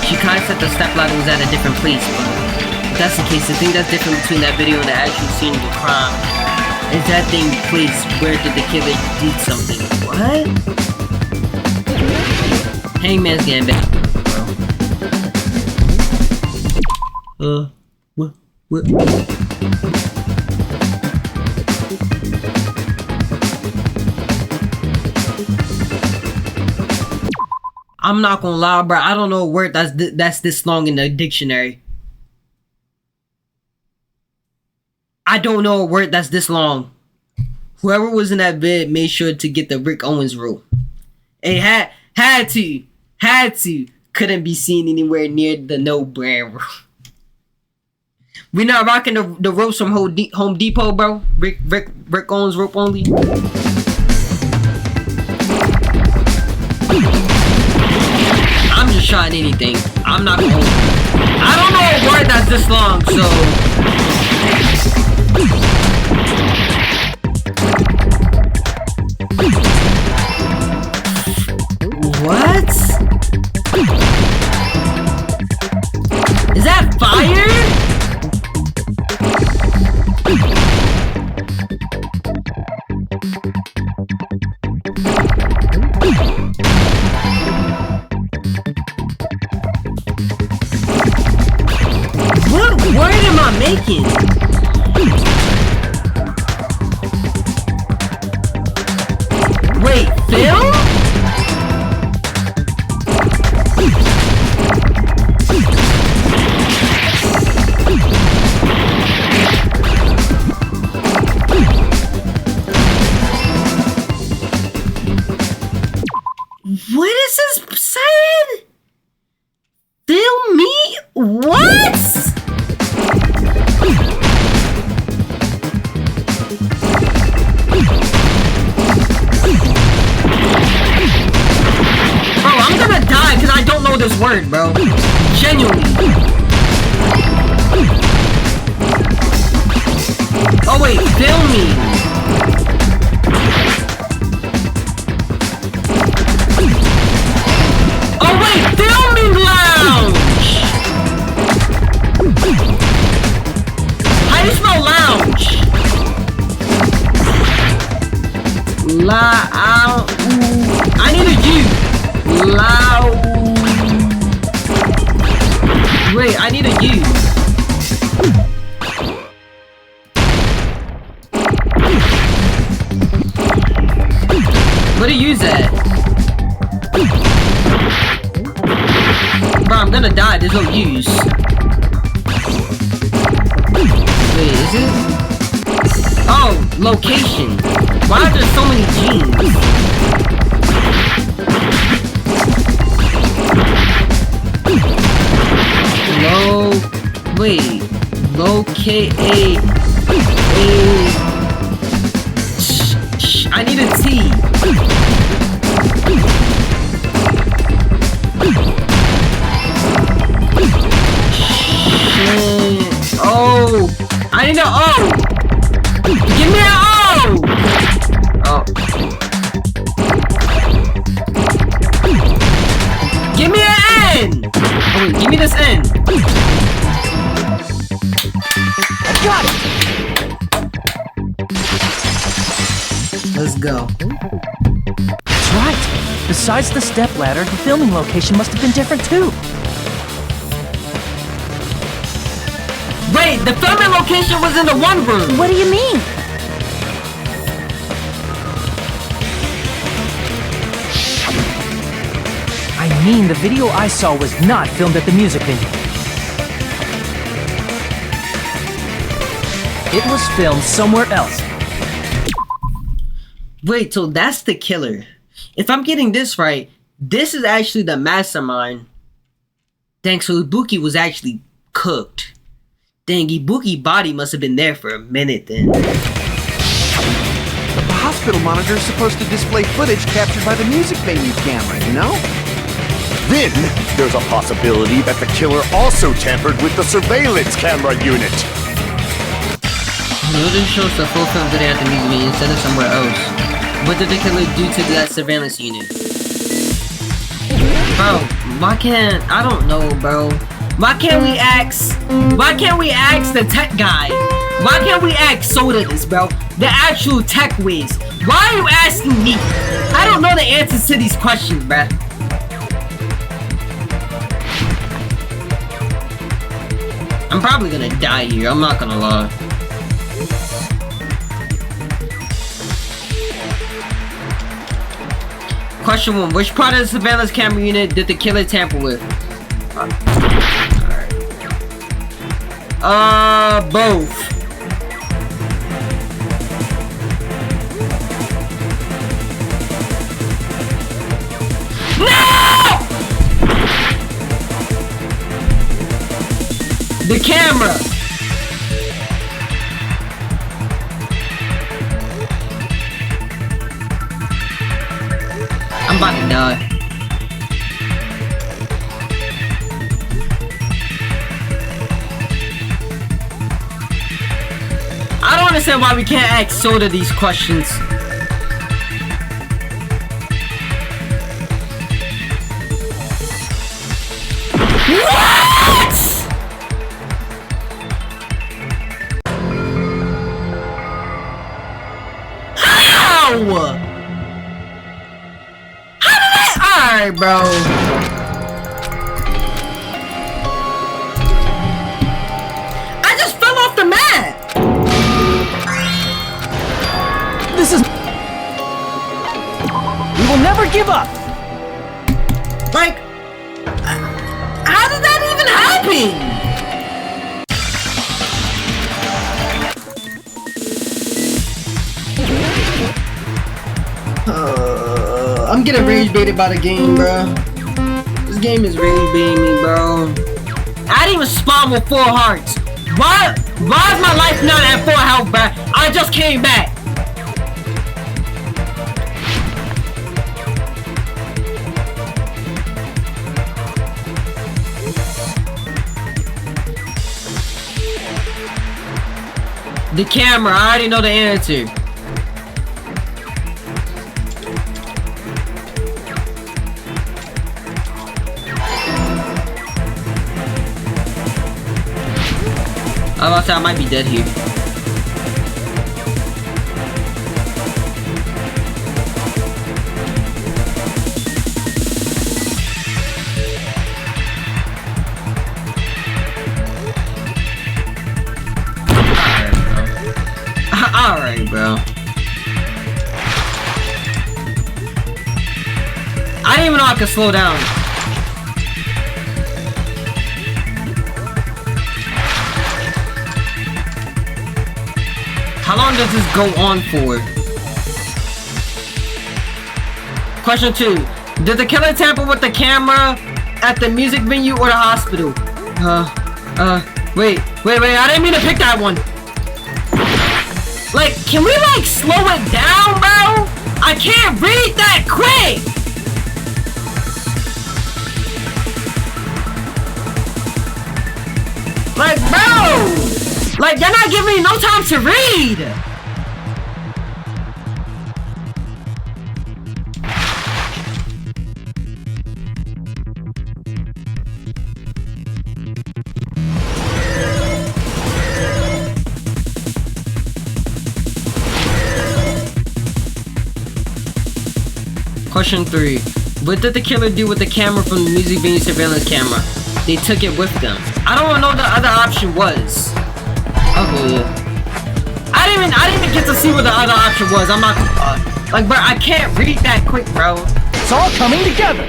She kinda said the stepladder was at a different place, but if that's the case, the thing that's different between that video and the actual scene of the crime is that thing place where did the killer did something. What? Hangman's getting back. What? I'm not gonna lie, bro. I don't know a word that's this long in the dictionary. I don't know a word that's this long. Whoever was in that bed made sure to get the Rick Owens rule. It had to. Couldn't be seen anywhere near the no brand rule. We're not rocking the ropes from Home Depot, bro. Rick Owens rope only. I'm just trying anything. I'm not gonna. I don't know a word that's this long, so. What? Is that fire? What word am I making? Wait, Phil? What is this saying? Fill me? What? Bro, I'm gonna die because I don't know this word, bro. Genuinely. Oh wait, fill me. Oh wait, filming lounge! How do you spell lounge? I need a U. Wait, I need a U. What do you use at? Bro, I'm gonna die. There's no use. Wait, is it? Oh, location. Why are there so many genes? Wait. Locate I need a T. Oh, I need an O. Give me an O. Oh. Give me an N. Oh, wait, give me this N. I got it. Let's go. That's right. Besides the stepladder, the filming location must have been different too. Wait, the filming location was in the one room. What do you mean? I mean, the video I saw was not filmed at the music venue. It was filmed somewhere else. Wait, so that's the killer. If I'm getting this right, this is actually the mastermind. Dang, so Ibuki was actually cooked. Dang, Ibuki's body must have been there for a minute then. The hospital monitor is supposed to display footage captured by the music venue camera, you know? Then, there's a possibility that the killer also tampered with the surveillance camera unit. No, this shows the full film video at the music venue instead of somewhere else. What did the killer do to that surveillance unit? Bro, why can't... I don't know, bro. Why can't we ask the tech guy? Why can't we ask Soda this, bro? The actual tech whiz. Why are you asking me? I don't know the answers to these questions, bruh. I'm probably gonna die here, I'm not gonna lie. Question 1. Which part of the surveillance camera unit did the killer tamper with? Both. No! The camera. I'm about to die. I don't understand why we can't ask Soda these questions. What? How? Alright, bro. I just fell off the mat. This is... We will never give up. Like, how did that even happen? I'm getting rage baited by the game, bro. This game is rage baiting me, bro. I didn't even spawn with 4 hearts. Why is my life not at 4 health, bro? I just came back. The camera, I already know the answer. I was about to say I might be dead here. Alright, bro. I didn't even know I could slow down. How long does this go on for? Question 2. Did the killer tamper with the camera at the music venue or the hospital? Wait. I didn't mean to pick that one. Like, can we, like, slow it down, bro? I can't read that quick! Like, bro! Like, you're not giving me no time to read! Question 3. What did the killer do with the camera from the music venue surveillance camera? they took it with them. I don't know what the other option was. Okay. I didn't even get to see what the other option was. I'm not like, bro, I can't read that quick, bro. It's all coming together.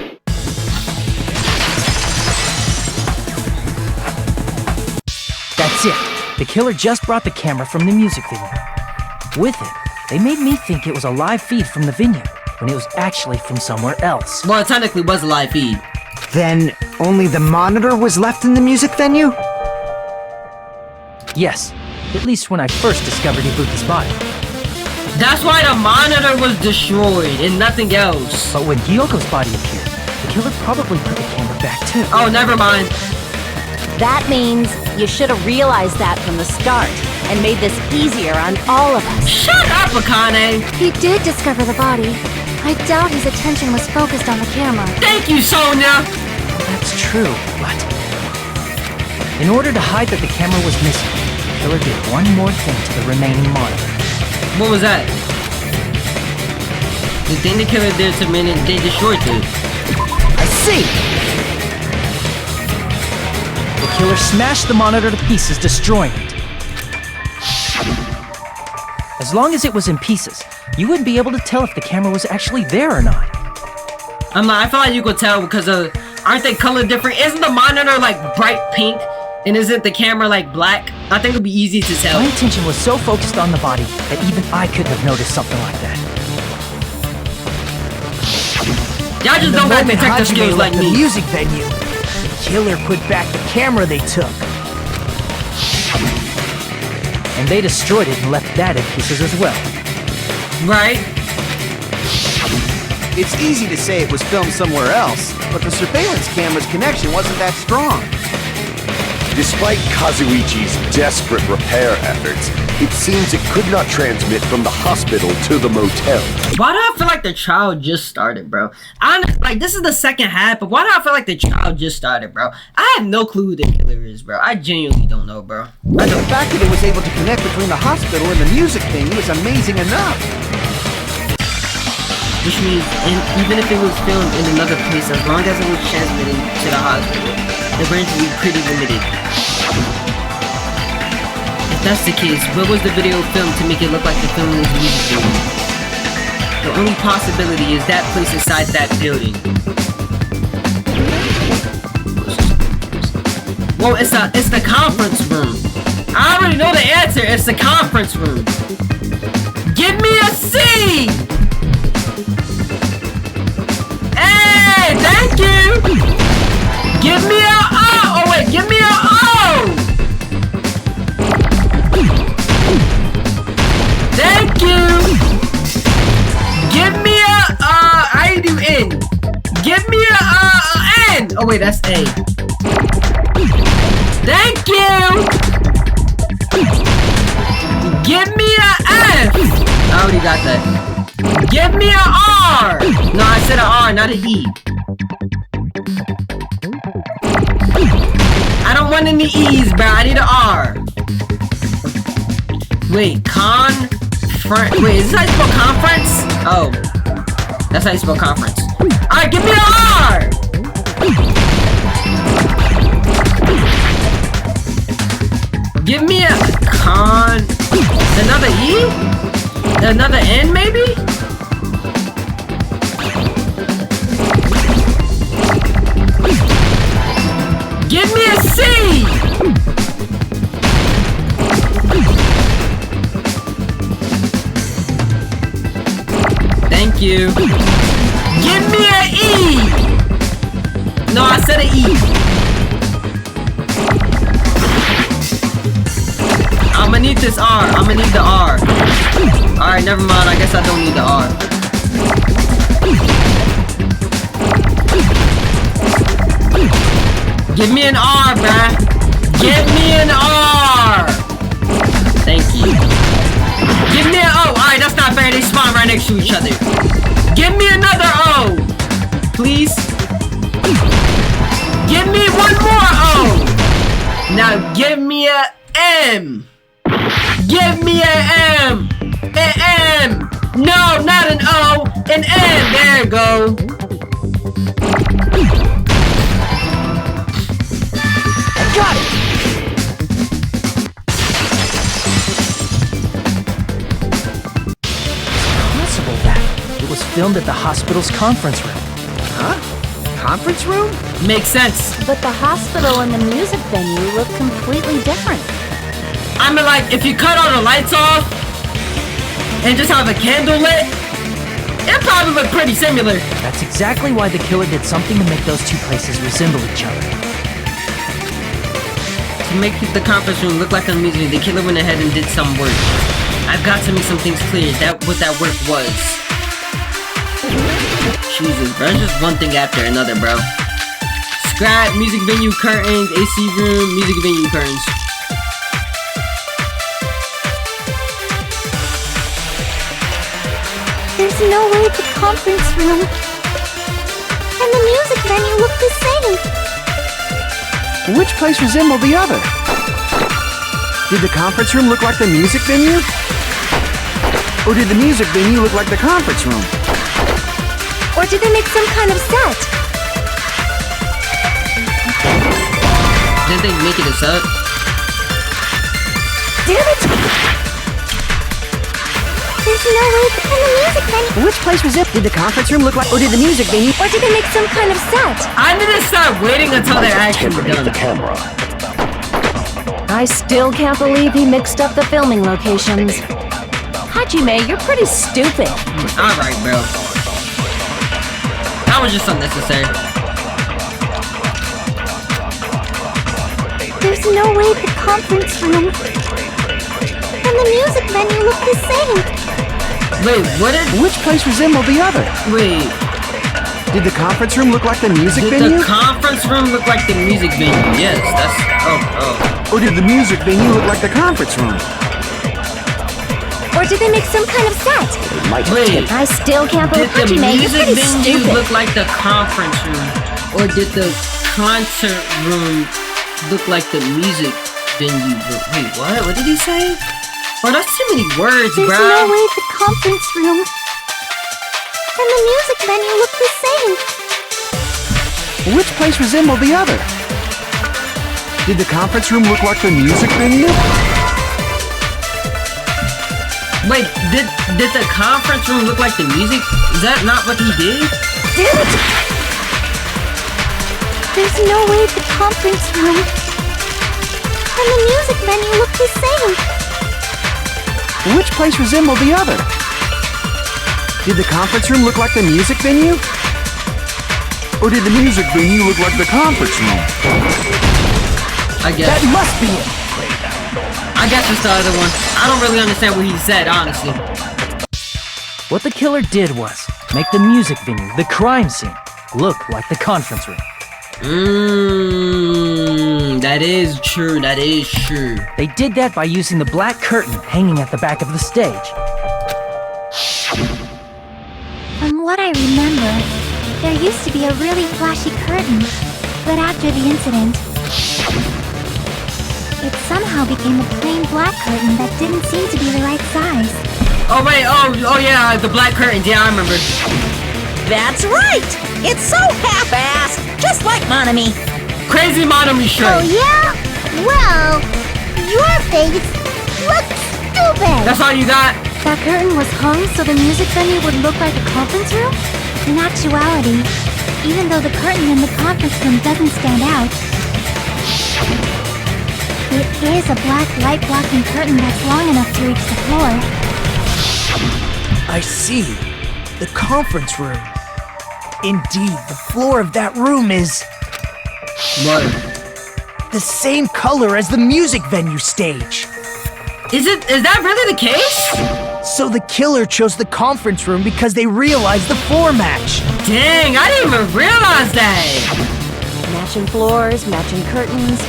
That's it. The killer just brought the camera from the music venue. With it, they made me think it was a live feed from the venue, when it was actually from somewhere else. Well, it technically was a live feed. Then only the monitor was left in the music venue? Yes, at least when I first discovered Ibuki's body. That's why the monitor was destroyed and nothing else. But when Hyoko's body appeared, the killer probably put the camera back too. Oh, never mind. That means you should have realized that from the start and made this easier on all of us. Shut up, Akane! He did discover the body. I doubt his attention was focused on the camera. Thank you, Sonia! That's true, but in order to hide that the camera was missing, the killer did one more thing to the remaining monitor. What was that? The thing the killer did to me, they destroyed it. I see! The killer smashed the monitor to pieces, destroying it. As long as it was in pieces, you wouldn't be able to tell if the camera was actually there or not. I feel like you could tell because aren't they colored different? Isn't the monitor like bright pink? And isn't the camera like black? I think it'd be easy to tell. My attention was so focused on the body that even I couldn't have noticed something like that. Y'all just don't got detective skills like me. The music venue. The killer put back the camera they took. And they destroyed it and left that in pieces as well. Right? It's easy to say it was filmed somewhere else, but the surveillance camera's connection wasn't that strong. Despite Kazuichi's desperate repair efforts, it seems it could not transmit from the hospital to the motel. Why do I feel like the trial just started, bro? Like, this is the second half, but why do I feel like the trial just started, bro? I have no clue who the killer is, bro. I genuinely don't know, bro. And the fact that it was able to connect between the hospital and the music venue is amazing enough. Which means, even if it was filmed in another place, as long as it was transmitted to the hospital, the range would be pretty limited. If that's the case, where was the video filmed to make it look like the film was music video? The only possibility is that place inside that building. Well, it's the conference room. I already know the answer. It's the conference room. Give me a C! Hey, thank you! Give me a O! Oh wait, give me a O! Thank you! Give me a I do N. Give me a N! Oh wait, that's A. Thank you! Give me a F! I already got that. Give me a R! No, I said a R, not a E. I don't want any E's, bro. I need an R. Wait, wait, is this how you spell conference? Oh. That's how you spell conference. Alright, give me an R! Give me a another E? Another N, maybe? Give me a C! Thank you. Give me a E! No, I said an E. I'ma need this R. I'ma need the R. Alright, never mind. I guess I don't need the R. Give me an R, bruh. Give me an R. Thank you. Give me an O. Alright, that's not fair. They spawn right next to each other. Give me another O. Please. Give me one more O. Now give me a M. Give me an M. An M. No, not an O. An M. There you go. filmed at the hospital's conference room. Huh? Conference room? Makes sense. But the hospital and the music venue look completely different. I mean, like, if you cut all the lights off and just have a candle lit, it probably look pretty similar. That's exactly why the killer did something to make those two places resemble each other. To make the conference room look like a music, the killer went ahead and did some work. I've got to make some things clear. What that work was. Jesus, bro. It's just one thing after another, bro. Scrap, music venue curtains, AC room, music venue curtains. There's no way the conference room and the music venue look the same. Which place resembled the other? Did the conference room look like the music venue? Or did the music venue look like the conference room? Or did they make some kind of set? Didn't they make it a set? Damn it! There's no way and the music venue. Which place was it? Did the conference room look like, or did the music venue? Or did they make some kind of set? I need to start waiting until they're actually done. The camera. I still can't believe he mixed up the filming locations. Hajime, you're pretty stupid. Alright, bro. That was just unnecessary. There's no way the conference room and the music venue look the same. Wait, what did... Which place resembled the other? Wait. Did the conference room look like the music Did venue? the conference room look like the music venue? Yes, that's... Oh. Or did the music venue look like the conference room? Or did they make some kind of set? Wait. I still can't believe Did the Hajime, you're music pretty venue stupid. look like the conference room? Or did the concert room look like the music venue? Wait, what? What did he say? Oh, that's too many words, There's bro. no way the conference room and the music venue look the same. Which place resembled the other? Did the conference room look like the music venue? Wait, did the conference room look like the music? Is that not what he did? Damn it! There's no way the conference room and the music venue look the same. Which place resembled the other? Did the conference room look like the music venue? Or did the music venue look like the conference room? I guess. That must be it. I guess it's the other one. I don't really understand what he said, honestly. What the killer did was make the music venue, the crime scene, look like the conference room. That is true. That is true. They did that by using the black curtain hanging at the back of the stage. From what I remember, there used to be a really flashy curtain, but after the incident, it somehow became a plain black curtain that didn't seem to be the right size. Oh wait, oh yeah, the black curtains. Yeah, I remember. That's right! It's so half-assed, just like Monami. Crazy Monami shirt. Oh yeah? Well, your face looks stupid! That's all you got? That curtain was hung so the music venue would look like a conference room? In actuality, even though the curtain in the conference room doesn't stand out, it is a black light-blocking curtain that's long enough to reach the floor. I see. The conference room. Indeed, the floor of that room is What? the same color as the music venue stage. Is that really the case? So the killer chose the conference room because they realized the floor match. Dang, I didn't even realize that. Matching floors, matching curtains.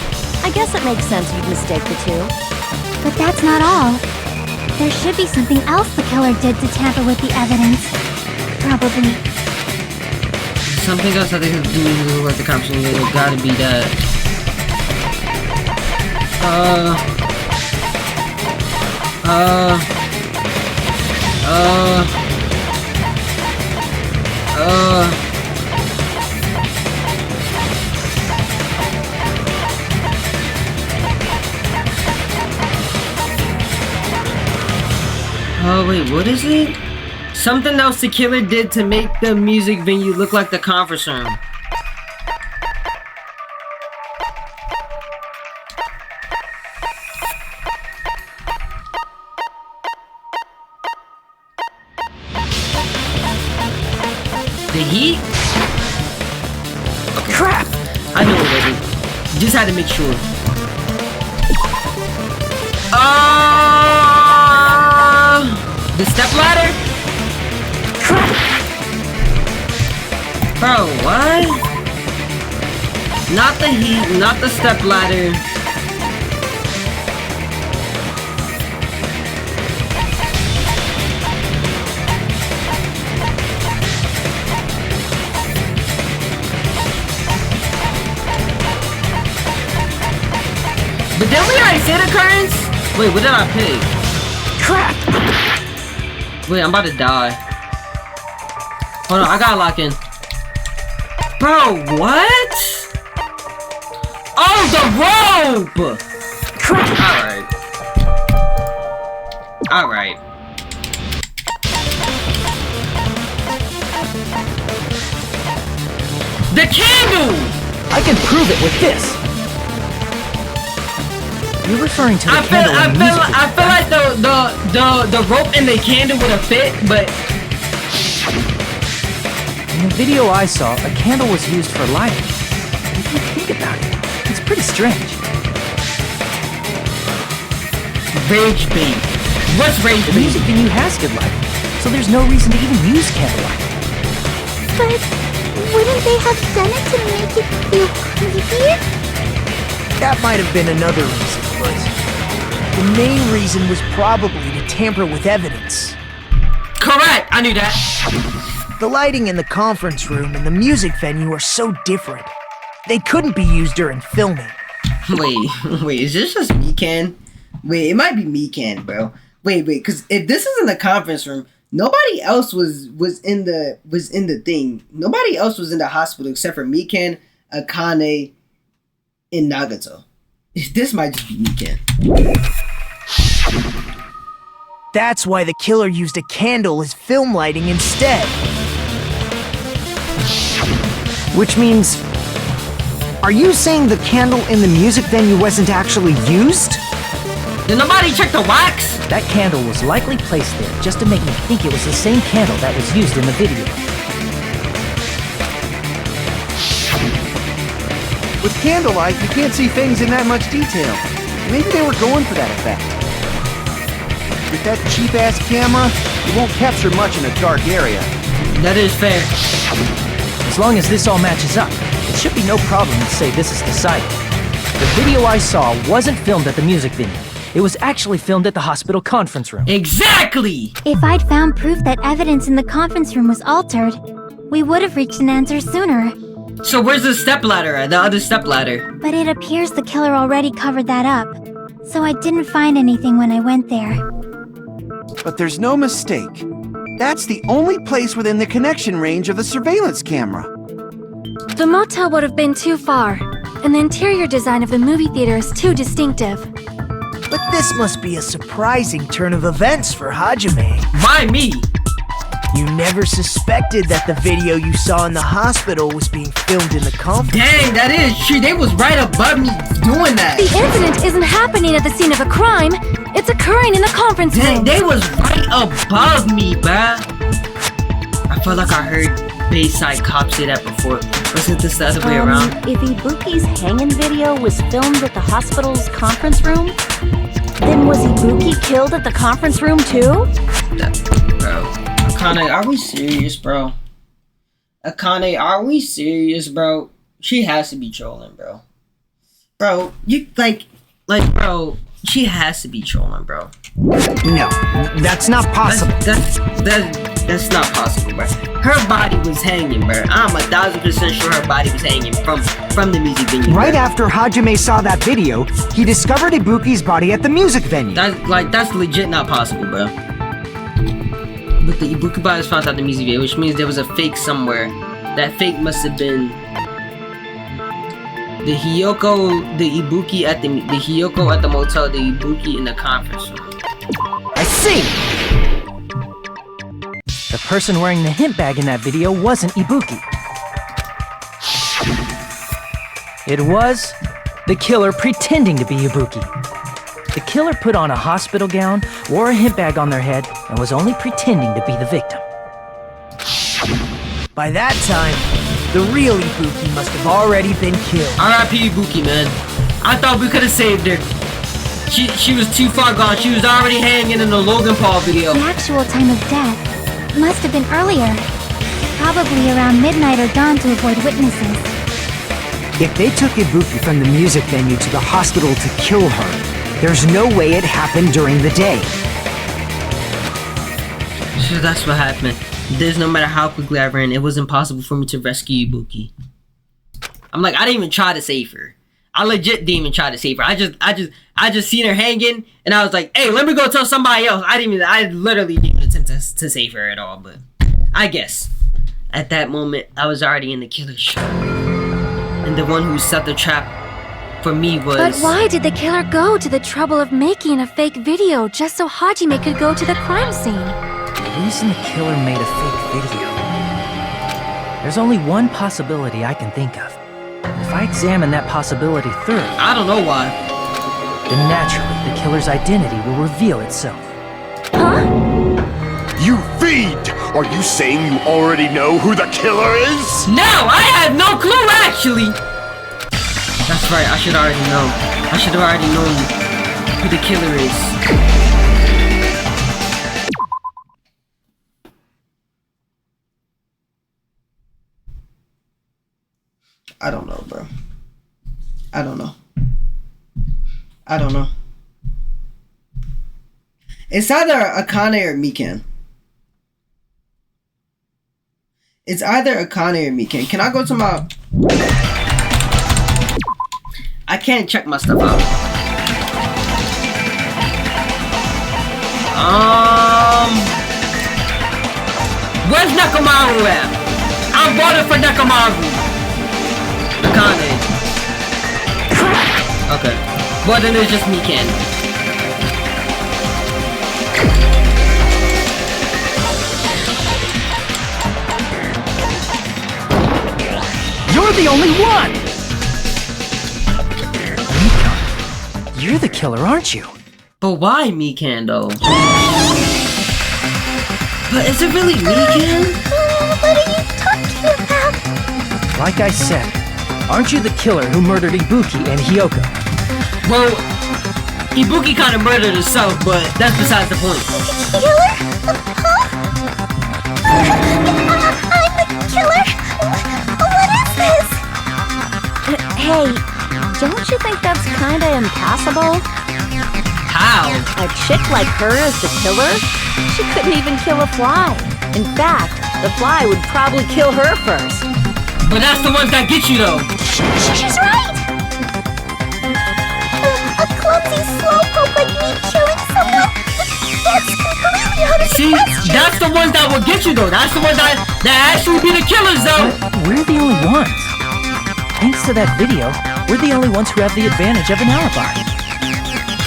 I guess it makes sense you'd mistake the two. But that's not all. There should be something else the killer did to tamper with the evidence. Probably. Something else I think is doing with the conference room. It gotta be that. Oh wait, what is it? Something else the killer did to make the music venue look like the conference room. The heat? Okay. Crap! I know it wasn't. Just had to make sure. The step ladder? Crap! Bro, what? Not the heat, not the step ladder. But then we already said occurrence? Wait, what did I pick? Crap! Wait, I'm about to die. Hold on, I gotta lock in. Bro, what? Oh, the rope! Crap! Alright. The candle! I can prove it with this. You're referring to the candle in the music video, I feel like the rope and the candle would have fit, but in the video I saw, a candle was used for lighting. If you think about it, it's pretty strange. Rage bait. What's rage bait? The music venue has good lighting, so there's no reason to even use candlelight. But wouldn't they have done it to make it feel creepier? That might have been another reason, but the main reason was probably to tamper with evidence. Correct! I knew that. The lighting in the conference room and the music venue are so different. They couldn't be used during filming. Wait, is this just me, Ken? Wait, it might be me, Ken, bro. Wait, because if this is in the conference room, nobody else was in the thing. Nobody else was in the hospital except for Mikan, Akane, and Nagato. This might just be Mikan. That's why the killer used a candle as film lighting instead. Which means... Are you saying the candle in the music venue wasn't actually used? Did nobody check the wax? That candle was likely placed there just to make me think it was the same candle that was used in the video. With candlelight, you can't see things in that much detail. Maybe they were going for that effect. With that cheap-ass camera, it won't capture much in a dark area. That is fair. As long as this all matches up, it should be no problem to say this is the site. The video I saw wasn't filmed at the music venue. It was actually filmed at the hospital conference room. Exactly! If I'd found proof that evidence in the conference room was altered, we would have reached an answer sooner. So where's the stepladder at? The other stepladder? But it appears the killer already covered that up, so I didn't find anything when I went there. But there's no mistake. That's the only place within the connection range of the surveillance camera. The motel would have been too far, and the interior design of the movie theater is too distinctive. But this must be a surprising turn of events for Hajime. Why me? You never suspected that the video you saw in the hospital was being filmed in the conference room. Dang, that is true. They was right above me doing that. The incident isn't happening at the scene of a crime. It's occurring in the conference room. They was right above me, bruh. I feel like I heard Bayside cops say that before. Wasn't this the other way around? If Ibuki's hanging video was filmed at the hospital's conference room, then was Ibuki killed at the conference room too? Bro. Akane, are we serious, bro? Akane, are we serious, bro? She has to be trolling, bro. Bro, you bro, she has to be trolling, bro. No, that's not possible. That's not possible, bro. Her body was hanging, bro. I'm 1000% sure her body was hanging from the music venue. Right after Hajime saw that video, he discovered Ibuki's body at the music venue. That's legit not possible, bro. But the Ibuki body was found at the music video, which means there was a fake somewhere. That fake must have been the Hiyoko, the Ibuki at the Hiyoko at the motel, the Ibuki in the conference room. I see. The the person wearing the hint bag in that video wasn't Ibuki. It was the killer pretending to be Ibuki. The killer put on a hospital gown, wore a hint bag on their head, and was only pretending to be the victim. By that time, the real Ibuki must have already been killed. R.I.P. Ibuki, man. I thought we could have saved her. She was too far gone. She was already hanging in the Logan Paul video. The actual time of death must have been earlier. Probably around midnight or dawn to avoid witnesses. If they took Ibuki from the music venue to the hospital to kill her, there's no way it happened during the day. So that's what happened. There's no matter how quickly I ran, it was impossible for me to rescue Ibuki. I'm like, I didn't even try to save her. I legit didn't even try to save her. I just seen her hanging, and I was like, hey, let me go tell somebody else. I literally didn't even attempt to save her at all, but I guess at that moment, I was already in the killer's trap. And the one who set the trap for me was... But why did the killer go to the trouble of making a fake video just so Hajime could go to the crime scene? The reason the killer made a fake video... There's only one possibility I can think of. If I examine that possibility thoroughly... I don't know why. Then naturally, the killer's identity will reveal itself. Huh? You fiend! Are you saying you already know who the killer is? No, I have no clue, actually! That's right, I should already know. I should have already known who the killer is. I don't know, bro. I don't know. It's either Akane or Mikan. It's either Akane or Mikan. Can I go to my... I can't check my stuff out. Where's Nekomaru at? I'm voting for Nekomaru. Akane. Okay. Well, then it's just Mikan. You're the only one! Mikan, you're the killer, aren't you? But why Mikan, though? But is it really Mikan? What are you talking about? Like I said, aren't you the killer who murdered Ibuki and Hyoko? Well, Ibuki kind of murdered herself, but that's besides the point. Killer? Huh? I'm the killer? What is this? Hey, don't you think that's kinda impossible? How? A chick like her as the killer? She couldn't even kill a fly. In fact, the fly would probably kill her first. But that's the ones that get you, though. She's right! A clumsy slowpoke like me killing someone? That's completely out of the See, question! that's the ones that will get you, though. That's the ones that actually be the killers, though. But we're the only ones. Thanks to that video, we're the only ones who have the advantage of an alibi.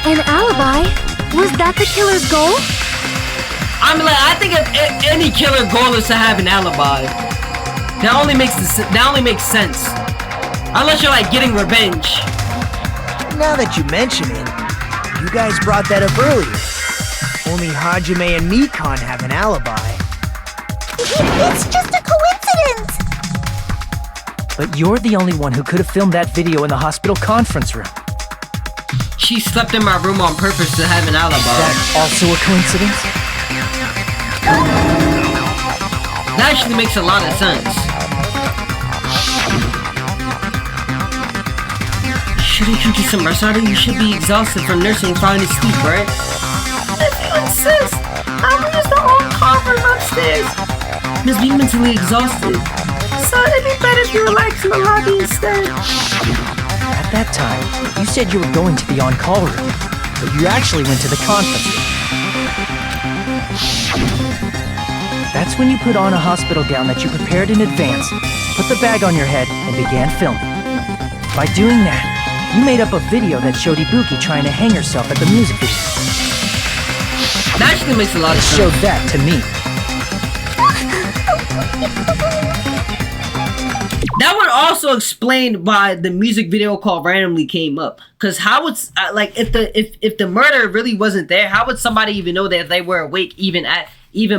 An alibi? Was that the killer's goal? I mean, like, I think if any killer goal is to have an alibi. That only makes sense. Unless you're like getting revenge. Now that you mention it, you guys brought that up earlier. Only Hajime and Mikan have an alibi. It's just a coincidence! But you're the only one who could have filmed that video in the hospital conference room. She slept in my room on purpose to have an alibi. That also a coincidence? That actually makes a lot of sense. Shouldn't you get some rest out of you? Should be exhausted from nursing and falling asleep, right? If you insist, I'll use the whole conference upstairs. Must be mentally exhausted. So it'd be better if you relax in the lobby instead. At that time, you said you were going to the on-call room, but you actually went to the conference room. That's when you put on a hospital gown that you prepared in advance, put the bag on your head, and began filming. By doing that, you made up a video that showed Ibuki trying to hang herself at the music video. That actually makes a lot of sense. Showed that to me. That would also explain why the music video call randomly came up. Cause how would like if the murder really wasn't there, how would somebody even know that they were awake even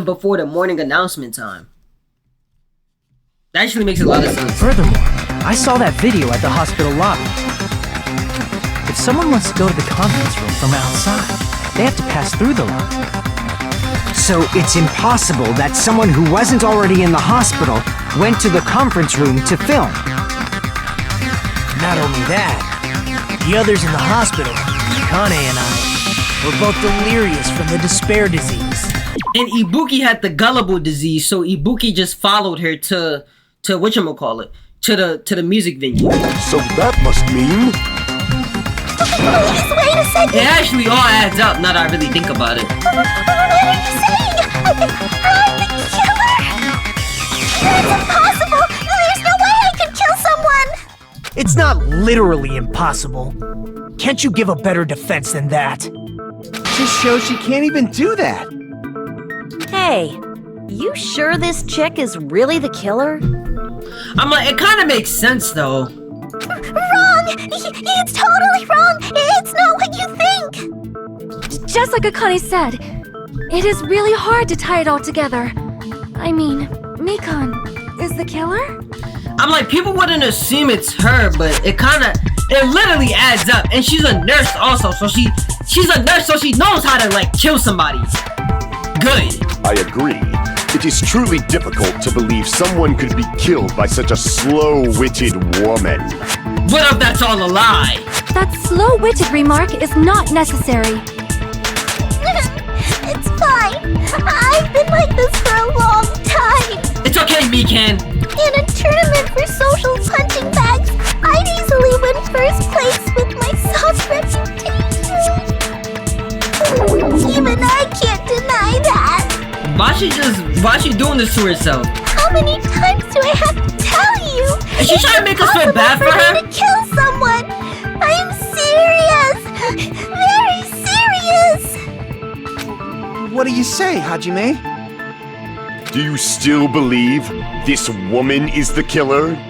before the morning announcement time? That actually makes a lot of sense. Furthermore, I saw that video at the hospital lobby. If someone wants to go to the conference room from outside, they have to pass through the lobby. So it's impossible that someone who wasn't already in the hospital went to the conference room to film. Not only that, the others in the hospital, Kane and I, were both delirious from the despair disease. And Ibuki had the gullible disease, so Ibuki just followed her to whatchamacallit, to the music venue. So that must mean... Please, wait a second! It actually all adds up, now that I really think about it. What are you saying? I'm the killer? That's impossible! There's no way I could kill someone! It's not literally impossible. Can't you give a better defense than that? Just shows she can't even do that. Hey, you sure this chick is really the killer? I'm like, it kind of makes sense though. Wrong! It's totally wrong! It's not what you think! Just like Akane said, it is really hard to tie it all together. I mean, Mikan is the killer? I'm like, people wouldn't assume it's her, but it literally adds up. And she's a nurse also, so she's a nurse, so she knows how to like kill somebody. Good. I agree. It is truly difficult to believe someone could be killed by such a slow-witted woman. What if that's all a lie? That slow-witted remark is not necessary. It's fine. I've been like this for a long time. It's okay, Mikan. In a tournament for social punching bags, I'd easily win first place with my soft reputation. Even I can't deny that. Why she doing this to herself? How many times do I have to tell you? Is she trying to make us feel bad for her? To kill someone. I'm serious. Very serious. What do you say, Hajime? Do you still believe this woman is the killer? Do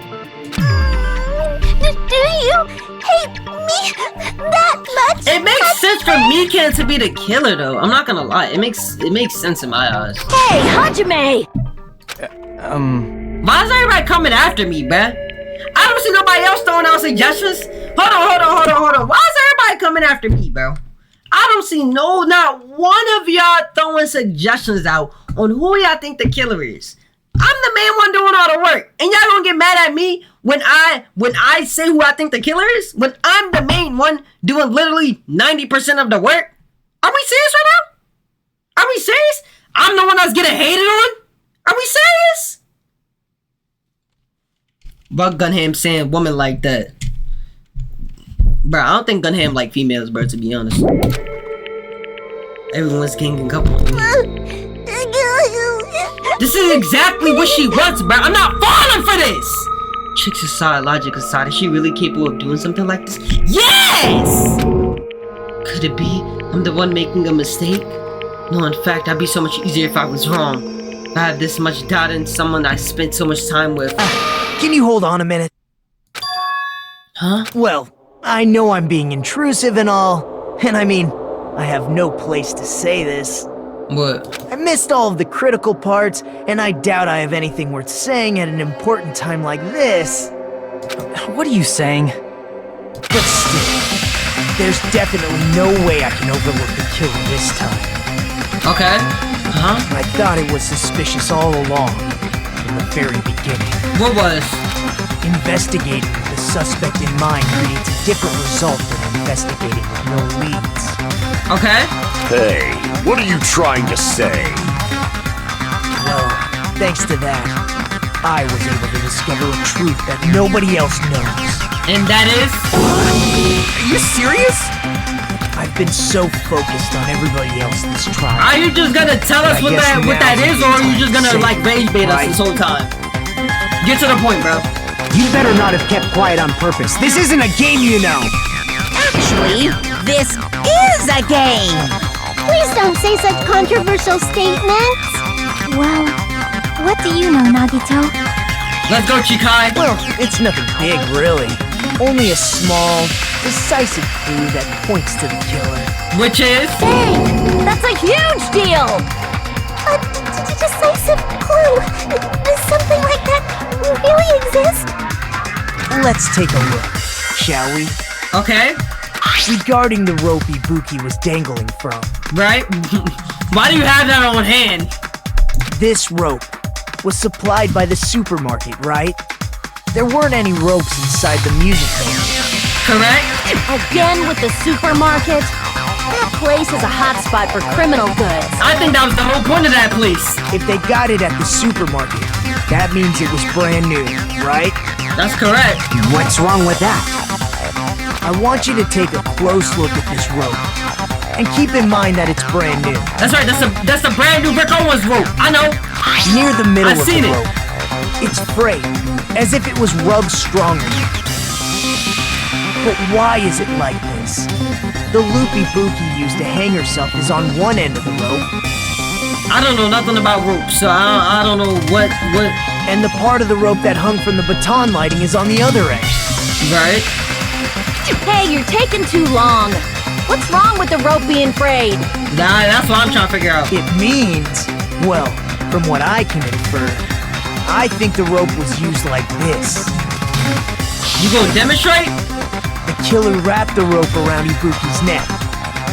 you hate me that much? It makes sense for Mikan to be the killer, though. I'm not gonna lie. It makes sense in my eyes. Hey, Hajime! Why is everybody coming after me, bruh? I don't see nobody else throwing out suggestions. Hold on. Why is everybody coming after me, bro? I don't see not one of y'all throwing suggestions out on who y'all think the killer is. I'm the main one doing all the work, and y'all gonna get mad at me when I say who I think the killer is? When I'm the main one doing literally 90% of the work? Are we serious right now? Are we serious? I'm the one that's getting hated on? Are we serious? But Gunham saying woman like that. Bro, I don't think Gunham like females, bro, to be honest. Everyone's king couple. This is exactly what she wants, bro. I'm not falling for this! Chicks aside, logic aside, is she really capable of doing something like this? Yes! Could it be I'm the one making a mistake? No, in fact, I'd be so much easier if I was wrong. If I have this much doubt in someone I spent so much time with. Can you hold on a minute? Huh? Well, I know I'm being intrusive and all, and I mean, I have no place to say this. What? I missed all of the critical parts, and I doubt I have anything worth saying at an important time like this. What are you saying? But still, there's definitely no way I can overlook the killer this time. Okay. Huh? I thought it was suspicious all along, from the very beginning. What was? Investigating with the suspect in mind creates a different result than investigating with no leads. Okay. Hey, what are you trying to say? Well, thanks to that, I was able to discover a truth that nobody else knows. And that is? Are you serious? I've been so focused on everybody else this trial. Are you just gonna tell us what that is, or are you just gonna like rage bait us this whole time? Get to the point, bro. You better not have kept quiet on purpose. This isn't a game, you know. Actually, this is a game. Please don't say such controversial statements. Well, What do you know, Nagito? Let's go, Chikai. Well, it's nothing big, really. Only a small, decisive clue that points to the killer. Which is? Dang! That's a huge deal! A decisive clue? Does something like that really exist? Let's take a look, shall we? Okay. Regarding the rope Ibuki was dangling from. Right? Why do you have that on hand? This rope was supplied by the supermarket, right? There weren't any ropes inside the music venue. Correct? Again with the supermarket? That place is a hotspot for criminal goods. I think that was the whole point of that place. If they got it at the supermarket, that means it was brand new, right? That's correct. What's wrong with that? I want you to take a close look at this rope. And keep in mind that it's brand new. That's right, that's a brand new Rick Owens rope. I know. Near the middle I've of seen the it. rope, it's frayed, as if it was rubbed strongly. But why is it like this? The loop Ibuki used to hang herself is on one end of the rope. I don't know nothing about ropes, so I don't know what. And the part of the rope that hung from the baton lighting is on the other end. Right? Hey, you're taking too long. What's wrong with the rope being frayed? Nah, that's what I'm trying to figure out. It means, well, from what I can infer, I think the rope was used like this. You gonna demonstrate? The killer wrapped the rope around Ibuki's neck,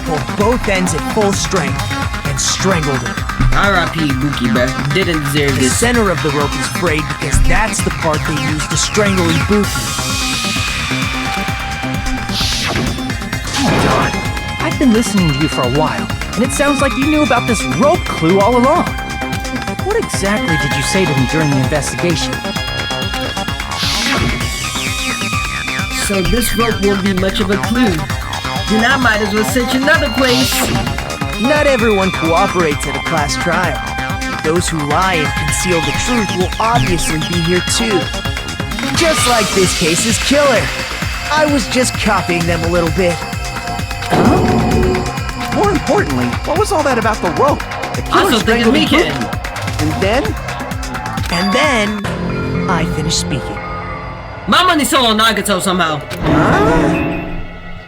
pulled both ends at full strength, and strangled her. R.I.P. Ibuki, bruh. Didn't deserve The this. center of the rope is frayed because that's the part they used to strangle Ibuki. Don, I've been listening to you for a while, and it sounds like you knew about this rope clue all along. What exactly did you say to me during the investigation? So this rope won't be much of a clue. Then I might as well search another place. Not everyone cooperates at a class trial. Those who lie and conceal the truth will obviously be here too. Just like this case's killer. I was just copying them a little bit. More importantly, what was all that about the rope? The I killer still think it's strangled Mikan. Ibuki. And then? I finished speaking. My money's still on Nagato somehow.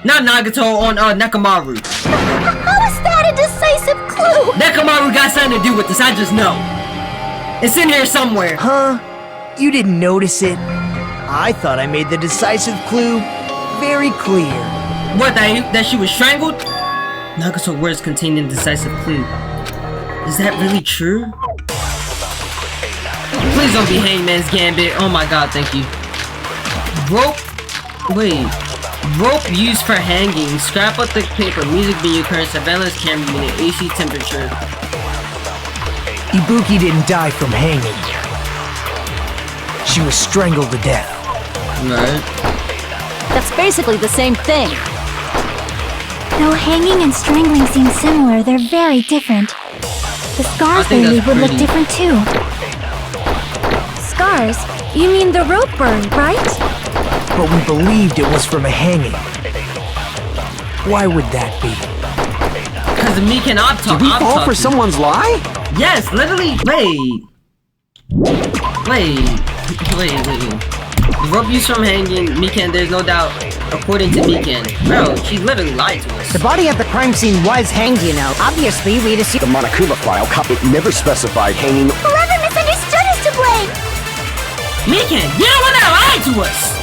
Not Nagato, on Nekomaru. How is that a decisive clue? Nekomaru got something to do with this, I just know. It's in here somewhere. Huh? You didn't notice it? I thought I made the decisive clue very clear. What, that she was strangled? Nagato words contain the decisive clue. Is that really true? Please don't be Hangman's Gambit. Oh my god, thank you. Rope? Wait. Rope used for hanging. Scrapbook paper. Music venue current. Surveillance camera unit. AC temperature. Ibuki didn't die from hanging. She was strangled to death. Right. That's basically the same thing. Though hanging and strangling seem similar, they're very different. The scars they leave would look different too. Scars? You mean the rope burn, right? But we believed it was from a hanging. Why would that be? Because of Mikan Did we fall for someone's lie? Yes, literally. Wait. The rope used from hanging, Mikan, there's no doubt, according to Mikan. Bro, she literally lied to us. The body at the crime scene was hanged, you know. Obviously, we'd assume... The Monokuma file, it never specified hanging. Whoever misunderstood is to blame! Mikan, you're the one that lied to us!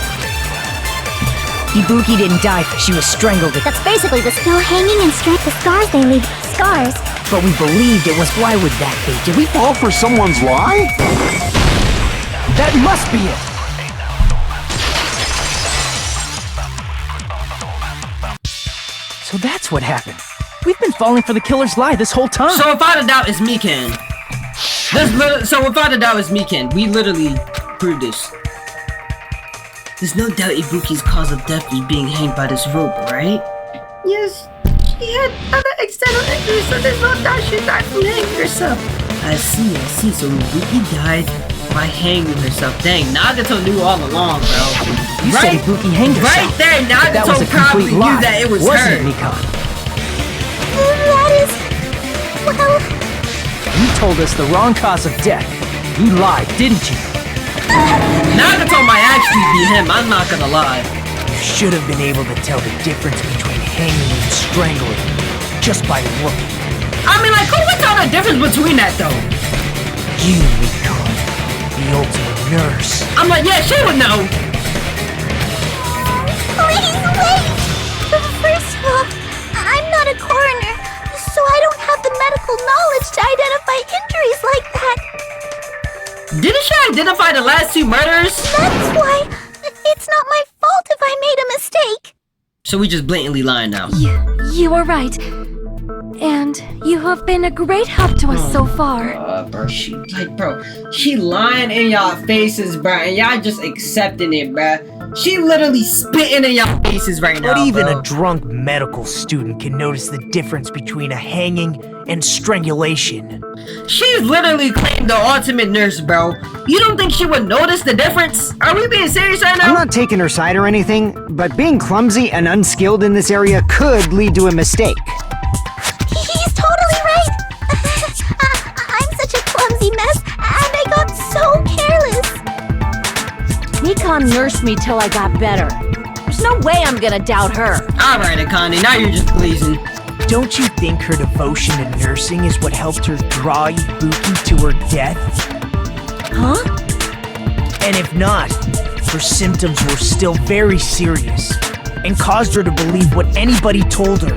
Ibuki didn't die, she was strangled. That's basically the still hanging and the scars they leave. Scars. But we believed it was. Why would that be? Did we fall for someone's lie? That must be it! So that's what happened. We've been falling for the killer's lie this whole time. So without a doubt, it's Mikan. So without a doubt, it's Mikan. We literally proved this. There's no doubt Ibuki's cause of death was being hanged by this rope, right? Yes, she had other external injuries, so there's no doubt she died from hanging herself. I see. So Ibuki died by hanging herself. Dang, Nagato knew all along, bro. You said Ibuki hanged herself. Right there, But that was Nagato a probably complete lie, knew that it was wasn't her. it, Mikan? That is... well... You told us the wrong cause of death. You lied, didn't you? Nagato might actually be him, I'm not gonna lie. You should have been able to tell the difference between hanging and strangling just by looking. I mean, like, who would tell the difference between that, though? You, Mikon, the ultimate nurse. I'm like, yeah, she would know. Please wait! First of all, I'm not a coroner, so I don't have the medical knowledge to identify injuries like that. Didn't she identify the last two murders? That's why it's not my fault if I made a mistake. So we just blatantly lying now. You are right. And you have been a great help to us so far. Bro, she lying in y'all faces, bro, and y'all just accepting it, bro. She literally spitting in y'all faces right now, But even bro. a drunk medical student can notice the difference between a hanging and strangulation. She's literally claimed the ultimate nurse, bro. You don't think she would notice the difference? Are we being serious right now? I'm not taking her side or anything, but being clumsy and unskilled in this area could lead to a mistake. He's totally right. I'm such a clumsy mess, and I got so careless. Mikon nursed me till I got better. There's no way I'm gonna doubt her. Alright, Akane, now you're just pleasing. Don't you think her devotion to nursing is what helped her draw Ibuki to her death? Huh? And if not, her symptoms were still very serious and caused her to believe what anybody told her.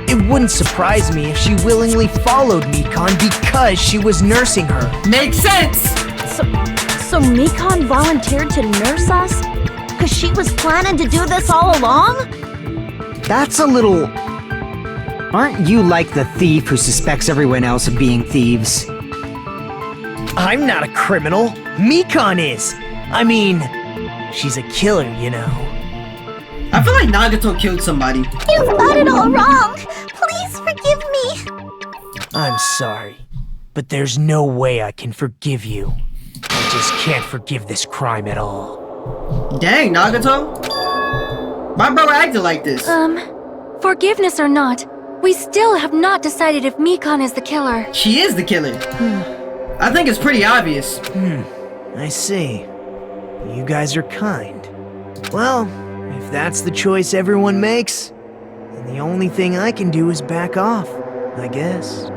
It wouldn't surprise me if she willingly followed Mikon because she was nursing her. Makes sense! So Mikon volunteered to nurse us? Because she was planning to do this all along? That's a little... Aren't you like the thief who suspects everyone else of being thieves? I'm not a criminal. Mikon is. I mean, she's a killer, you know. I feel like Nagato killed somebody. You've got it all wrong. Please forgive me. I'm sorry, but there's no way I can forgive you. I just can't forgive this crime at all. Dang, Nagato. My brother acted like this. Forgiveness or not, we still have not decided if Mikon is the killer. She is the killer. I think it's pretty obvious. I see. You guys are kind. Well, if that's the choice everyone makes, then the only thing I can do is back off, I guess.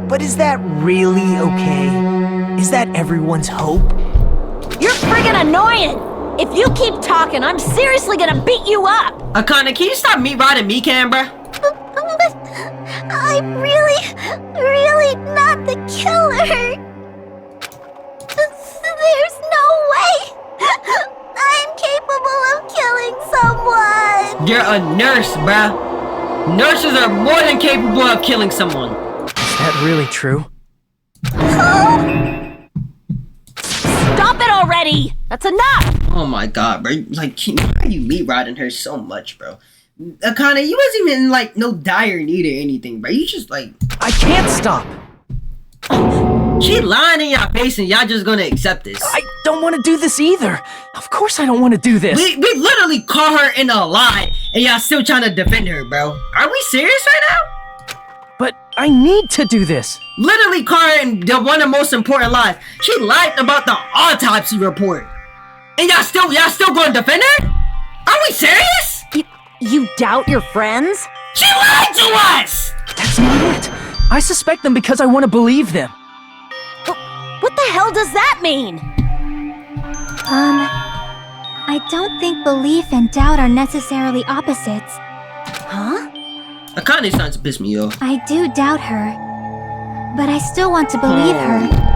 But is that really okay? Is that everyone's hope? You're friggin' annoying! If you keep talking, I'm seriously gonna beat you up! Akane, can you stop meat riding Mikan, bruh? But I'm really not the killer. There's no way I'm capable of killing someone. You're a nurse, bruh. Nurses are more than capable of killing someone. Is that really true? Stop it already! That's enough! Oh my god, bro. Like, why are you meat riding her so much, bro? Akane, you wasn't even in, like, no dire need or anything, bro. You just, like... I can't stop! She lying in your face and y'all just gonna accept this. I don't want to do this either. Of course I don't want to do this. We literally caught her in a lie and y'all still trying to defend her, bro. Are we serious right now? But I need to do this. Literally caught her in one of the most important lies. She lied about the autopsy report. And y'all still gonna defend her? Are we serious? You doubt your friends? She lied to us! That's not it. I suspect them because I want to believe them. What the hell does that mean? I don't think belief and doubt are necessarily opposites. Huh? Akane's starting to piss me off. I do doubt her, but I still want to believe her.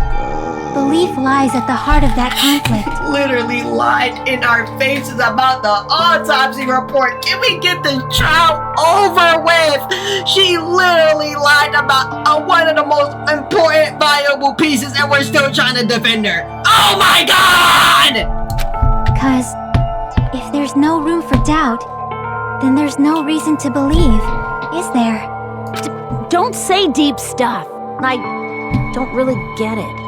Belief lies at the heart of that conflict. Literally lied in our faces about the autopsy report. Can we get this trial over with? She literally lied about one of the most important valuable pieces and we're still trying to defend her. Oh my god! Because if there's no room for doubt, then there's no reason to believe, is there? Don't say deep stuff. I don't really get it.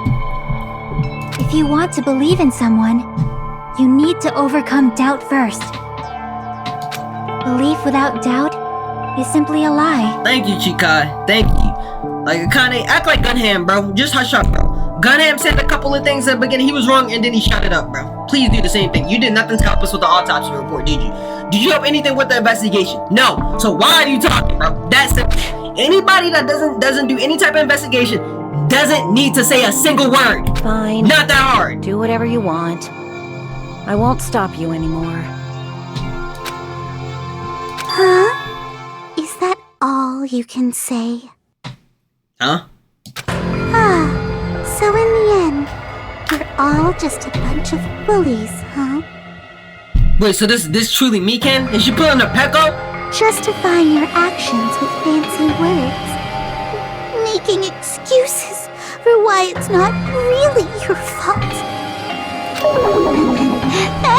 If you want to believe in someone, you need to overcome doubt first. Belief without doubt is simply a lie. Thank you, Chikai. Thank you. Like, Akane, act like Gunham, bro. Just hush up, bro. Gunham said a couple of things at the beginning. He was wrong, and then he shut it up, bro. Please do the same thing. You did nothing to help us with the autopsy report, did you? Did you help anything with the investigation? No. So why are you talking, bro? That's it. Anybody that doesn't do any type of investigation doesn't need to say a single word. Fine. Not that hard. Do whatever you want. I won't stop you anymore. Huh? Is that all you can say? Huh? So in the end, you're all just a bunch of bullies, huh? Wait, so this truly Mikan? Is she pulling a Pecco? Justifying your actions with fancy words. Making excuses for why it's not really your fault.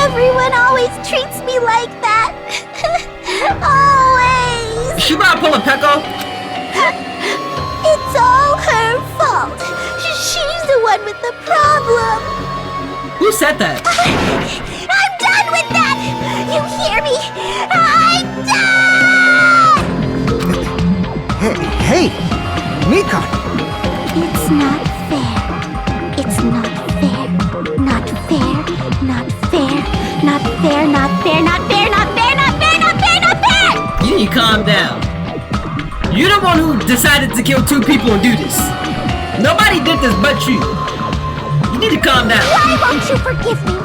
Everyone always treats me like that. Always. Is she about to pull a Pecco? It's all her fault. She's the one with the problem. Who said that? I'm done with that! You hear me? I'm done! Hey, Mika! It's not fair. It's not fair. Not fair. Not fair. Not fair. Not fair. Not fair. Not fair. Not fair. Not fair. Not fair! You need to calm down. You're the one who decided to kill 2 people and do this. Nobody did this but you. You need to calm down. Why won't you forgive me?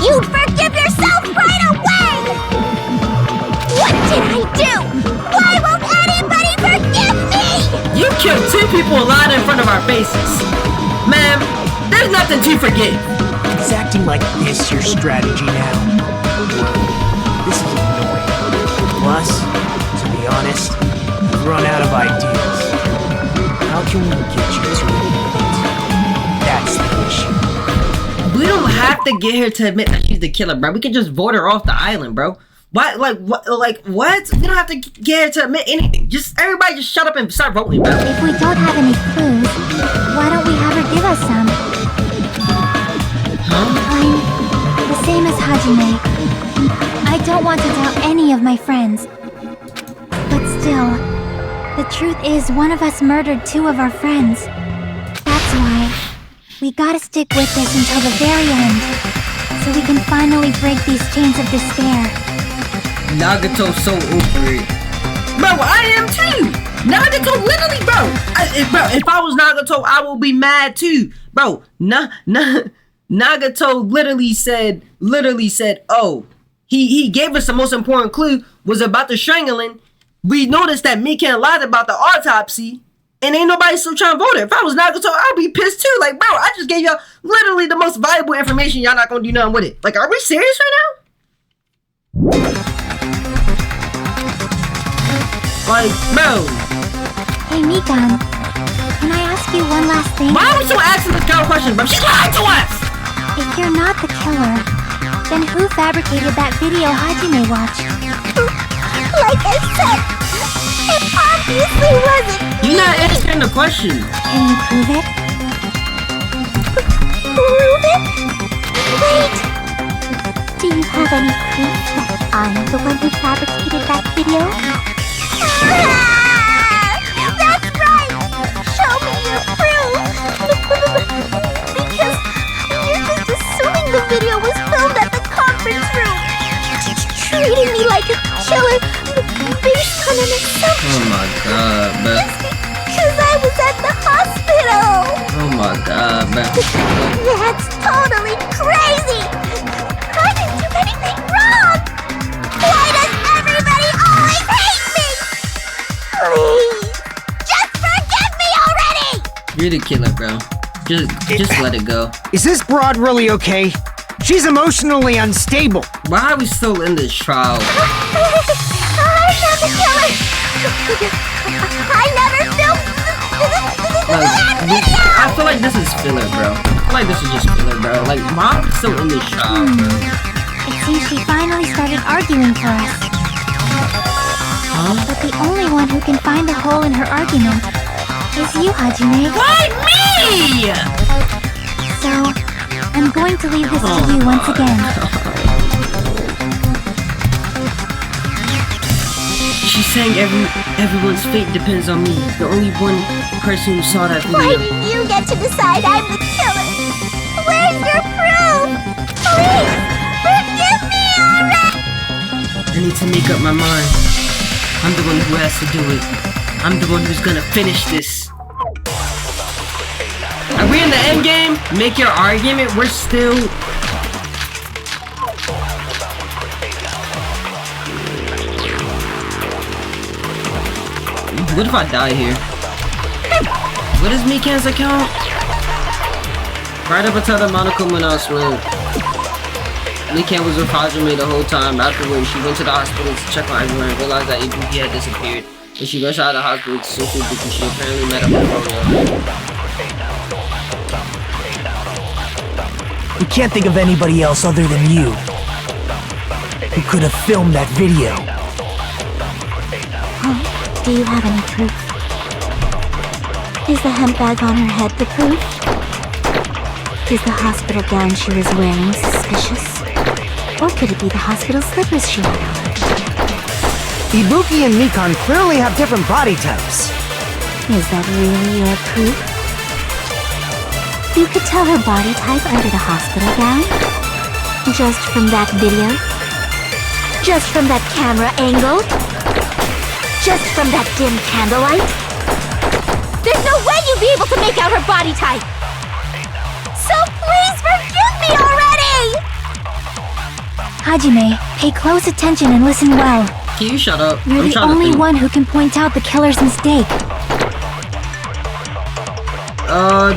You'd forgive yourself right away! What did I do? Why won't anybody forgive me? You killed 2 people alive in front of our faces. Ma'am, there's nothing to forgive. Is acting like this your strategy now? This is annoying. Plus, to be honest, I've run out of ideas. How can we get you to admit? That's the issue. We don't have to get her to admit that she's the killer, bro. We can just vote her off the island, bro. What? Like what? We don't have to get her to admit anything. Just everybody, just shut up and start voting, bro. If we don't have any clues, why don't we have her give us some? I'm the same as Hajime. I don't want to tell any of my friends. But still, the truth is one of us murdered 2 of our friends. That's why we gotta stick with this until the very end, so we can finally break these chains of despair. Nagato's so over it. Bro, I am too. Nagato literally, bro. If I was Nagato, I would be mad too. Bro, Nagato literally said, oh, he gave us the most important clue was about the strangling. We noticed that Mikan lied about the autopsy, and ain't nobody still trying to vote it. If I was Nagato, I'd be pissed too. Like, bro, I just gave y'all literally the most valuable information. Y'all not gonna do nothing with it. Like, are we serious right now? Like, bro. Hey, Mikan, can I ask you one last thing? Why are we still asking this girl questions, bro? She's lying to us! If you're not the killer, then who fabricated that video Hajime watched? Like I said, it obviously wasn't. You're not answering the question. Can you prove it? Prove it? Wait. Do you have any proof that I'm the one who fabricated that video? That's right! Show me your proof! Because you're just assuming the video was filmed at the conference room. Treating me like a killer based on an assumption. Oh my god, man. Just because I was at the hospital. Oh my god, man. That's totally crazy! I didn't do anything wrong! Why does everybody always hate me? Please, just forgive me already! You're the killer, bro. Just let it go. Is this broad really okay? She's emotionally unstable. Why are we still in this trial? I'm not the killer! I never filmed that video! I feel like this is filler, bro. I feel like this is just filler, bro. Like, why are we still in this trial, bro? It seems she finally started arguing for us. Huh? But the only one who can find the hole in her argument is you, Hajime. Why me? So, I'm going to leave this to you once again. She saying everyone's fate depends on me. The only one person who saw that video. Why did you get to decide I'm the killer? Where's your proof? Please, forgive me already! I need to make up my mind. I'm the one who has to do it. I'm the one who's gonna finish this. Are we in the end game? Make your argument. We're still... What if I die here? What is Mikan's account? Right up until the Monokuma announcement, Mikan was with Hajime the whole time. Afterwards, she went to the hospital to check on everyone and realized that Ibuki had disappeared. When she rushed out of the hospital to search for Ibuki, she apparently met up with Froyo. We can't think of anybody else other than you who could have filmed that video. Do you have any proof? Is the hemp bag on her head the proof? Is the hospital gown she was wearing suspicious? Or could it be the hospital slippers she had on? Ibuki and Mikan clearly have different body types. Is that really your proof? You could tell her body type under the hospital gown? Just from that video? Just from that camera angle? Just from that dim candlelight? There's no way you'd be able to make out her body type! So please forgive me already! Hajime, pay close attention and listen well. Can you shut up? You're the only one who can point out the killer's mistake.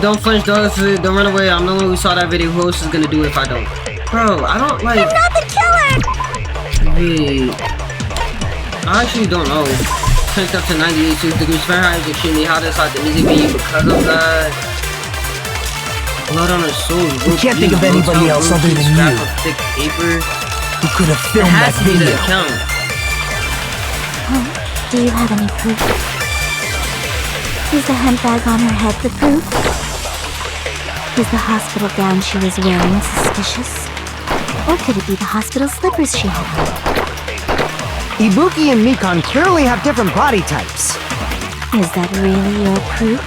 Don't flinch, don't run away. I'm the one who saw that video. Who else is gonna do it if I don't? Bro, I don't like... I'm not the killer! Wait... I actually don't know. Cranked up to 98 degrees Fahrenheit is extremely hot inside the music video because of that. Blood on her soul. We can't think of anybody else other than you thick paper who could have filmed that video. Do you have any proof? Is the hemp bag on her head the proof? Is the hospital gown she was wearing suspicious? Or could it be the hospital slippers she had on? Ibuki and Mikan clearly have different body types. Is that really your proof?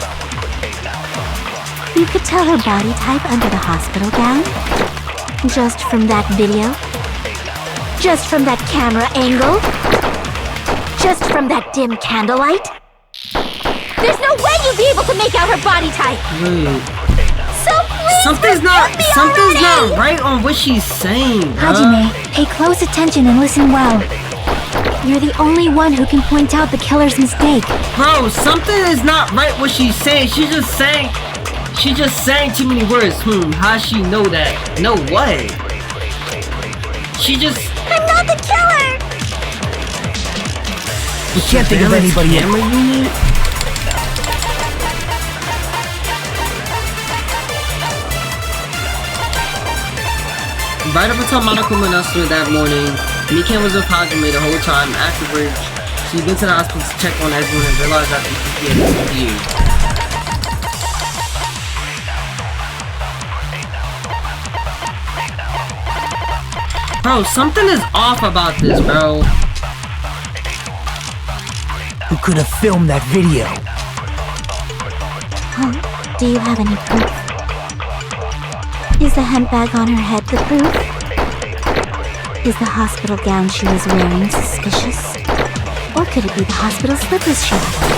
You could tell her body type under the hospital gown? Just from that video? Just from that camera angle? Just from that dim candlelight? There's no way you'd be able to make out her body type! Wait. So please Something's not right on what she's saying, bruh. Hajime, pay close attention and listen well. You're the only one who can point out the killer's mistake. Bro, something is not right what she's saying. She just sang too many words. How'd she know that? No way. She just... I'm not the killer! We can't think of anybody else. Right up until Monokuma announcement that morning, Mikan was with Hajime the whole time. Afterwards, she went to the hospital to check on everyone and realized that he had disappeared. Bro, something is off about this, bro. Who could have filmed that video? Do you have any proof? Is the hemp bag on her head the proof? Is the hospital gown she was wearing suspicious? Or could it be the hospital slippers she had on?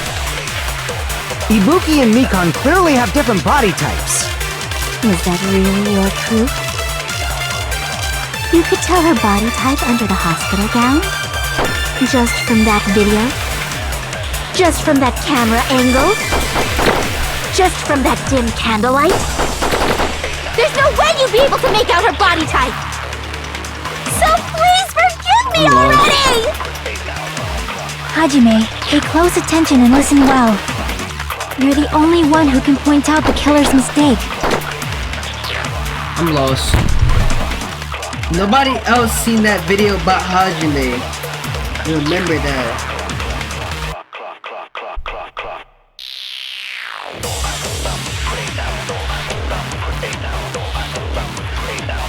Ibuki and Mikan clearly have different body types. Is that really your proof? You could tell her body type under the hospital gown? Just from that video? Just from that camera angle? Just from that dim candlelight? There's no way you'd be able to make out her body type! So please forgive me already! Hajime, pay close attention and listen well. You're the only one who can point out the killer's mistake. I'm lost. Nobody else seen that video but Hajime. Remember that.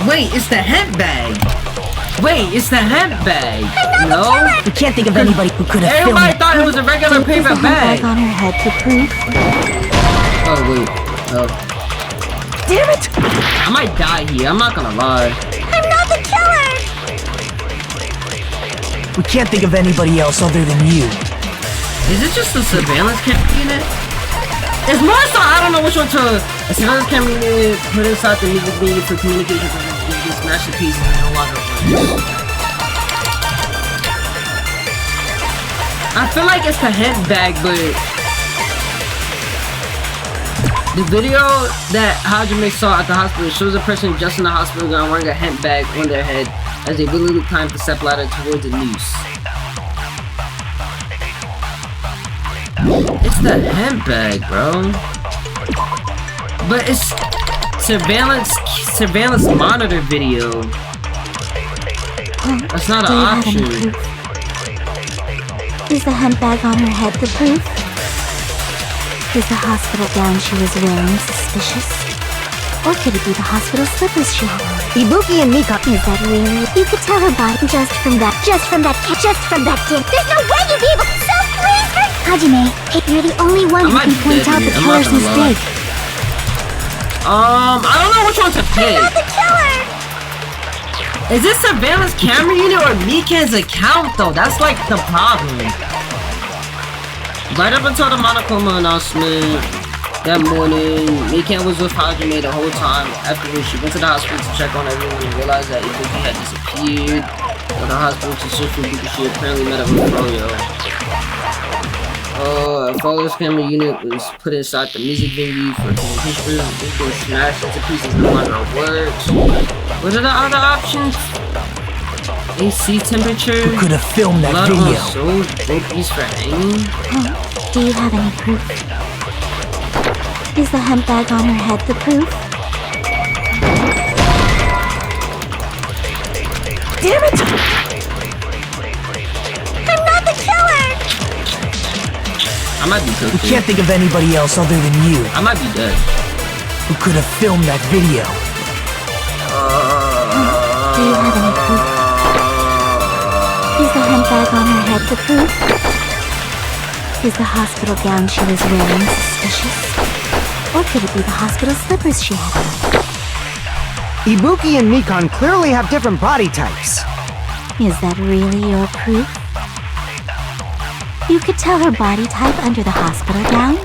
Wait, it's the hemp bag. Wait, it's the handbag. No? We can't think of anybody who could have filmed Everybody it. thought it was a regular paper bag. on her head to prove. Oh, wait. Oh. Damn it! I might die here. I'm not gonna lie. I'm not the killer! We can't think of anybody else other than you. Is it just a surveillance camera unit? It's more so I don't know which one to. A surveillance camera unit put inside the music video for communication with this masterpiece and no longer works. I feel like it's the handbag, but the video that Hajime saw at the hospital shows a person just in the hospital gown wearing a handbag on their head as they willingly climb the step ladder towards the noose. It's the handbag, bro. But it's surveillance monitor video. That's not an option. Is the handbag on her head the proof? Is the hospital gown she was wearing suspicious? Or could it be the hospital slippers she had on? Ibuki and Mika. Is that really? You could tell her body just from that dim. There's no way you'd be able to. So please, Hajime, you're the only one who can point out the killer's mistake. I don't know which one to pick. You're not the killer! Is this surveillance camera unit or Mikan's account though? That's like the problem. Right up until the Monokuma announcement that morning, Mikan was with Hajime the whole time. Afterwards, she went to the hospital to check on everyone and realized that Ibuki had disappeared. At the hospital to search for Ibuki, she apparently met up with Froyo. A Froyo's camera unit was put inside the music venue for communication. It's been smashed into pieces, no longer works. What are the other options? AC temperature? Who could have filmed that blood video? on soul, bookies for hanging? Do you have any proof? Is the handbag on her head the proof? Damn it! I'm not the killer! I might be cooking. We can't think of anybody else other than you. I might be dead. Who could have filmed that video? Do you have any proof? Is the handbag on her head the proof? Is the hospital gown she was wearing suspicious? Or could it be the hospital slippers she had on? Ibuki and Mikan clearly have different body types. Is that really your proof? You could tell her body type under the hospital gown?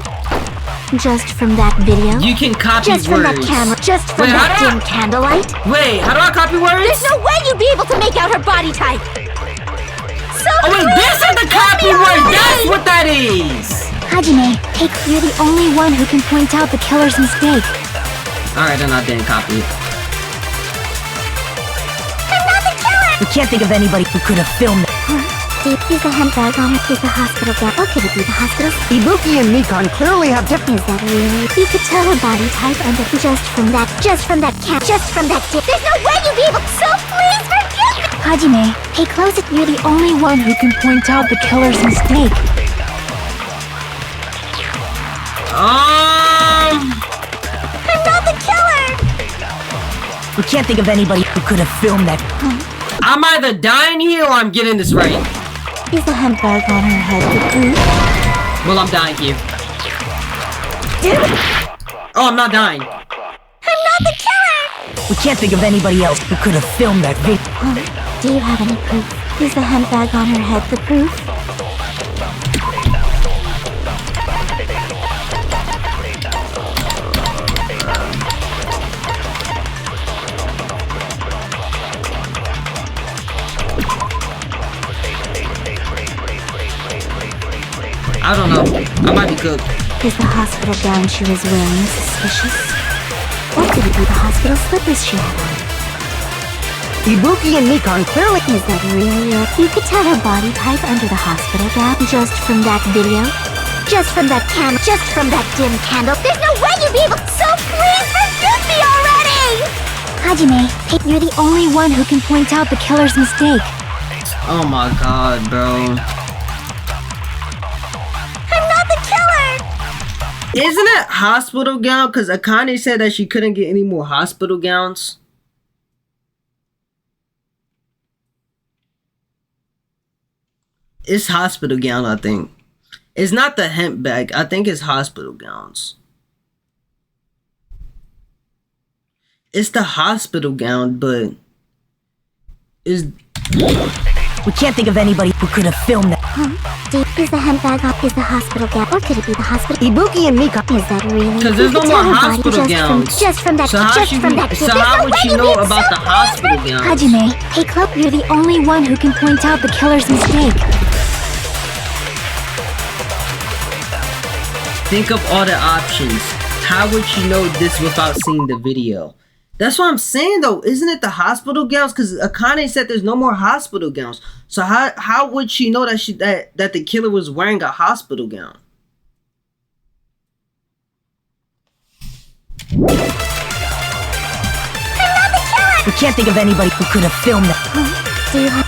Just from that video? You can copy just words. From that camera? Just from that dim candlelight? Wait, how do I copy words? There's no way you'd be able to make out her body type! So oh wait, this is the copy word! That's what that is! Hajime, you're the only one who can point out the killer's mistake. Alright, then I didn't copy it. I'm not the killer! We can't think of anybody who could have filmed it. Is the handbag on it? Is the hospital gown? Or could it be the hospital? Ibuki and Mikan clearly have different. Is that really? You could tell her body type under just from that dim. There's no way you'd be able to. So please forgive me! Hajime, close it. You're the only one who can point out the killer's mistake. I'm not the killer! We can't think of anybody who could have filmed that. I'm either dying here or I'm getting this right. Is the handbag on her head the proof? Well, I'm dying here. Damn it! Oh, I'm not dying. I'm not the killer! We can't think of anybody else who could have filmed that video. Do you have any proof? Is the handbag on her head the proof? I don't know. I might be cooked. Is the hospital gown she was wearing suspicious? Or could it be the hospital slippers she had on? Ibuki and Mikan clearly. Is that really your? You could tell her body type under the hospital gown just from that video? Just from that camera? Just from that dim candle? There's no way you'd be able. So please forgive me already! Hajime, you're the only one who can point out the killer's mistake. Oh my god, bro. Isn't it hospital gown? Because Akane said that she couldn't get any more hospital gowns. It's hospital gown, I think. It's not the hemp bag. I think it's hospital gowns. It's the hospital gown, but is We can't think of anybody who could have filmed that. Is the handbag up? Is the hospital gown? Or could it be the hospital? Ibuki and Mika. Is that really? because there's no more hospital gowns. Just from that. So how would she know about the hospital gowns? Hajime, hey Club, you're the only one who can point out the killer's mistake. Think of all the options. How would she know this without seeing the video? That's what I'm saying though. Isn't it the hospital gowns? Because Akane said there's no more hospital gowns. So how would she know that that the killer was wearing a hospital gown? We can't think of anybody who could have filmed that.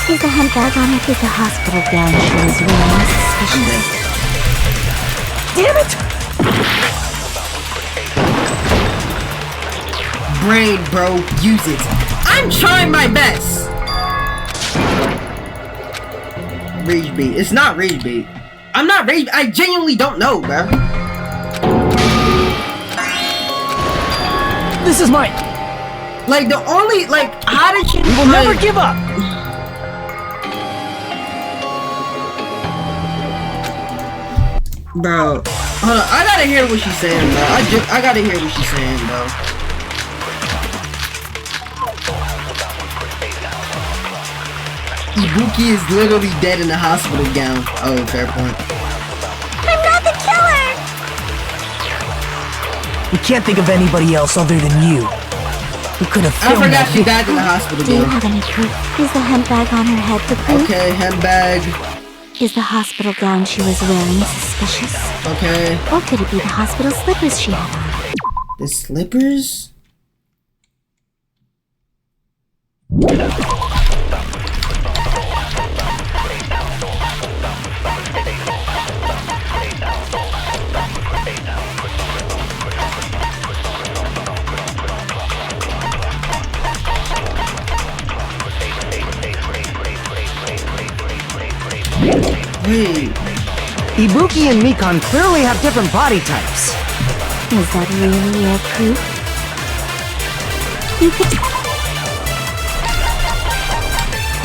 Is the handbag on it? Is the hospital gown she was wearing suspicious? Damn it! Brain, bro, use it. I'm trying my best. Rage bait. It's not rage bait. I'm not rage. I genuinely don't know, bro. This is mine. Like the only how did she? We will never give up. Bro, hold on. I gotta hear what she's saying, bro. I gotta hear what she's saying, bro. Ibuki is literally dead in the hospital gown. Oh, fair point. I'm not the killer! We can't think of anybody else other than you. We could have I filmed forgot that she died in the hospital Do you gown. have any proof? Is the handbag on her head the proof? Okay, handbag. Is the hospital gown she was wearing suspicious? Okay. Or could it be the hospital slippers she had on? The slippers? Wait. Ibuki and Mikan clearly have different body types. Is that really your proof? You could...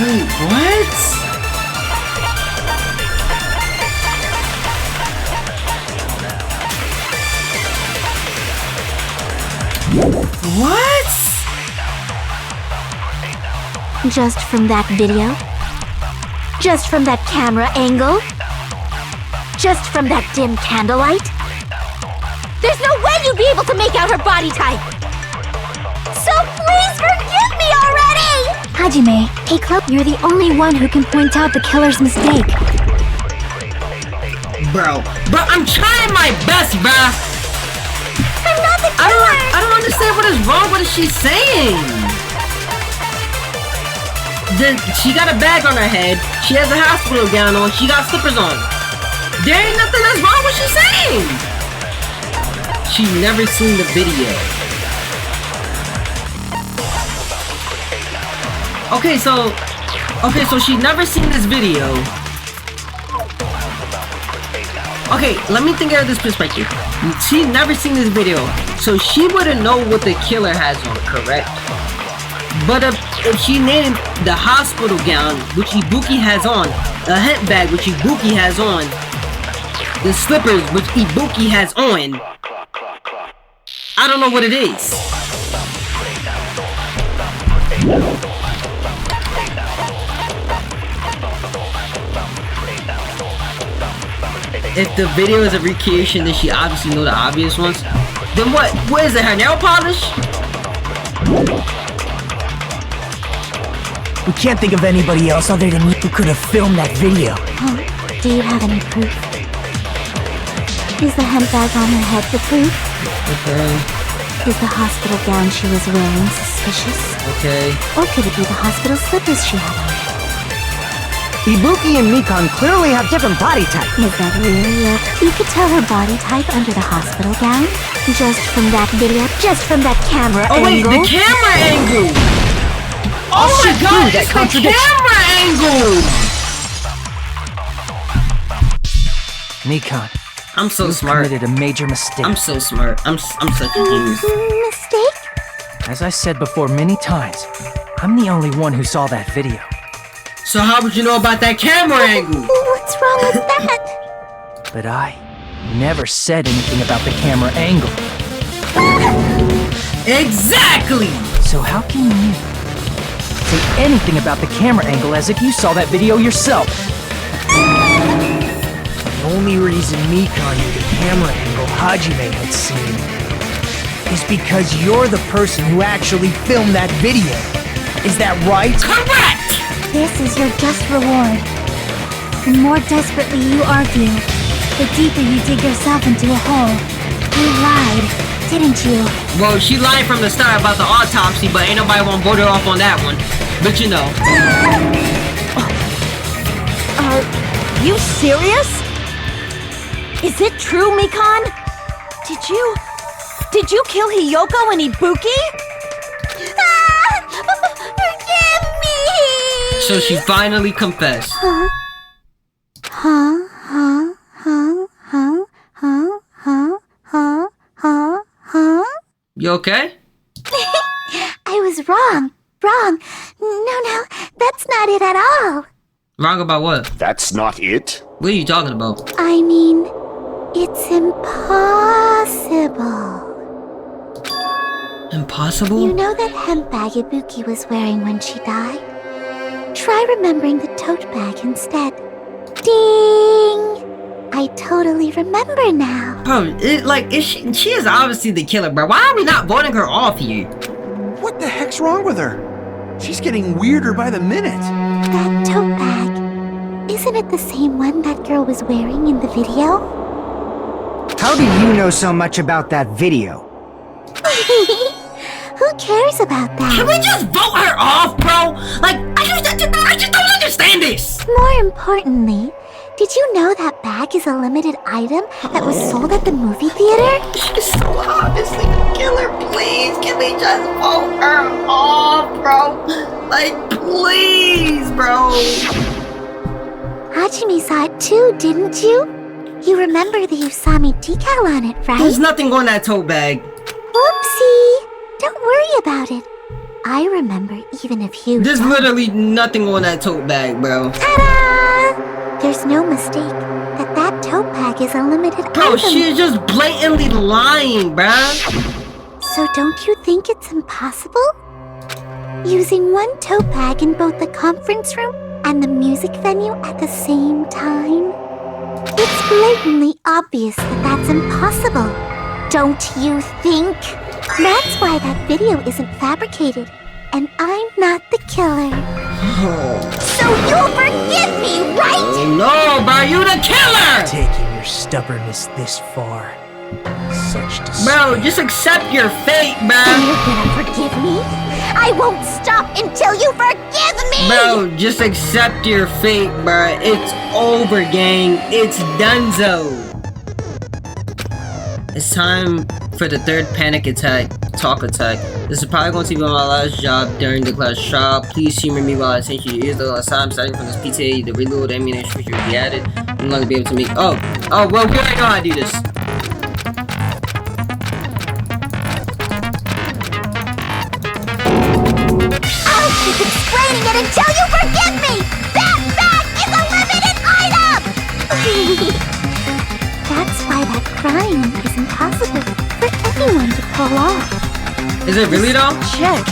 Wait, what? What? Just from that video? Just from that camera angle? Just from that dim candlelight? There's no way you'd be able to make out her body type! So please forgive me already! Hajime, hey Club, you're the only one who can point out the killer's mistake. Bro, I'm trying my best, bro. I'm not the killer! I don't understand what is wrong with what she's saying. She got a bag on her head. She has a hospital gown on. She got slippers on. There ain't nothing that's wrong with what she's saying. She never seen the video. Okay, so she never seen this video. Okay, let me think of this perspective. She never seen this video, so she wouldn't know what the killer has on, correct? But if she named the hospital gown, which Ibuki has on, a hemp bag, which Ibuki has on, the slippers, which Ibuki has on, I don't know what it is. If the video is a recreation, then she obviously know the obvious ones. Then what? What is it? Her nail polish? We can't think of anybody else other than you who could have filmed that video. Do you have any proof? Is the handbag on her head the proof? Okay. Is the hospital gown she was wearing suspicious? Okay. Or could it be the hospital slippers she had on? Ibuki and Mikan clearly have different body types. Is that really it? You could tell her body type under the hospital gown? Just from that video? Just from that camera Oh wait, angle? the camera angle! Oh my god, it's the camera angle! Mikon, I'm so you smart. committed a major mistake. I'm so smart. I'm such a genius. Mistake? As I said before many times, I'm the only one who saw that video. So how would you know about that camera angle? What's wrong with that? But I never said anything about the camera angle. Exactly! So how can you say anything about the camera angle as if you saw that video yourself? The only reason Mikon knew the camera angle Hajime had seen is because you're the person who actually filmed that video. Is that right? Correct! This is your just reward. The more desperately you argue, the deeper you dig yourself into a hole. You lied, didn't you? Well, she lied from the start about the autopsy, but ain't nobody won't vote her off on that one. But you know. Are you serious? Is it true, Mikon? Did you kill Hiyoko and Ibuki? Forgive me! So she finally confessed. You okay? I was wrong. No, that's not it at all. Wrong about what? That's not it? What are you talking about? I mean, it's impossible. Impossible? You know that hemp bag Ibuki was wearing when she died? Try remembering the tote bag instead. Ding! I totally remember now. Bro, she is obviously the killer, bro. Why are we not voting her off here? What the heck's wrong with her? She's getting weirder by the minute. That tote bag, isn't it the same one that girl was wearing in the video? How do you know so much about that video? Who cares about that? Can we just vote her off, bro? Like, I just don't understand this. More importantly, did you know that bag is a limited item that was sold at the movie theater? She's so obviously the killer. Please, can we just vote her off, bro? Like, please, bro. Hajime saw it too, didn't you? You remember the Usami decal on it, right? There's nothing on that tote bag. Whoopsie! Don't worry about it. I remember even if you There's don't. literally nothing on that tote bag, bro. Ta-da! There's no mistake that tote bag is a limited Bro, item. she's just blatantly lying, bruh. So don't you think it's impossible? Using one tote bag in both the conference room and the music venue at the same time? It's blatantly obvious that that's impossible. Don't you think? That's why that video isn't fabricated, and I'm not the killer. So you'll forgive me, right? No, bro, you the killer! Taking your stubbornness this far. Such despair. Bro, just accept your fate, bro. You're gonna forgive me? I won't stop until you forgive me! Bro, just accept your fate, bro. It's over, gang. It's donezo. It's time for the third panic attack, talk attack. This is probably going to be my last job during the class trial. Please humor me while I thank you. Here's the last time starting from this PTA, the reload ammunition feature will be added. I'm not going to be able to make. Oh, well, we already know how to do this. I'll keep explaining it until you forgive me! That bag is a limited item! That's why that crime is impossible for anyone to pull off. Is it really though? Check.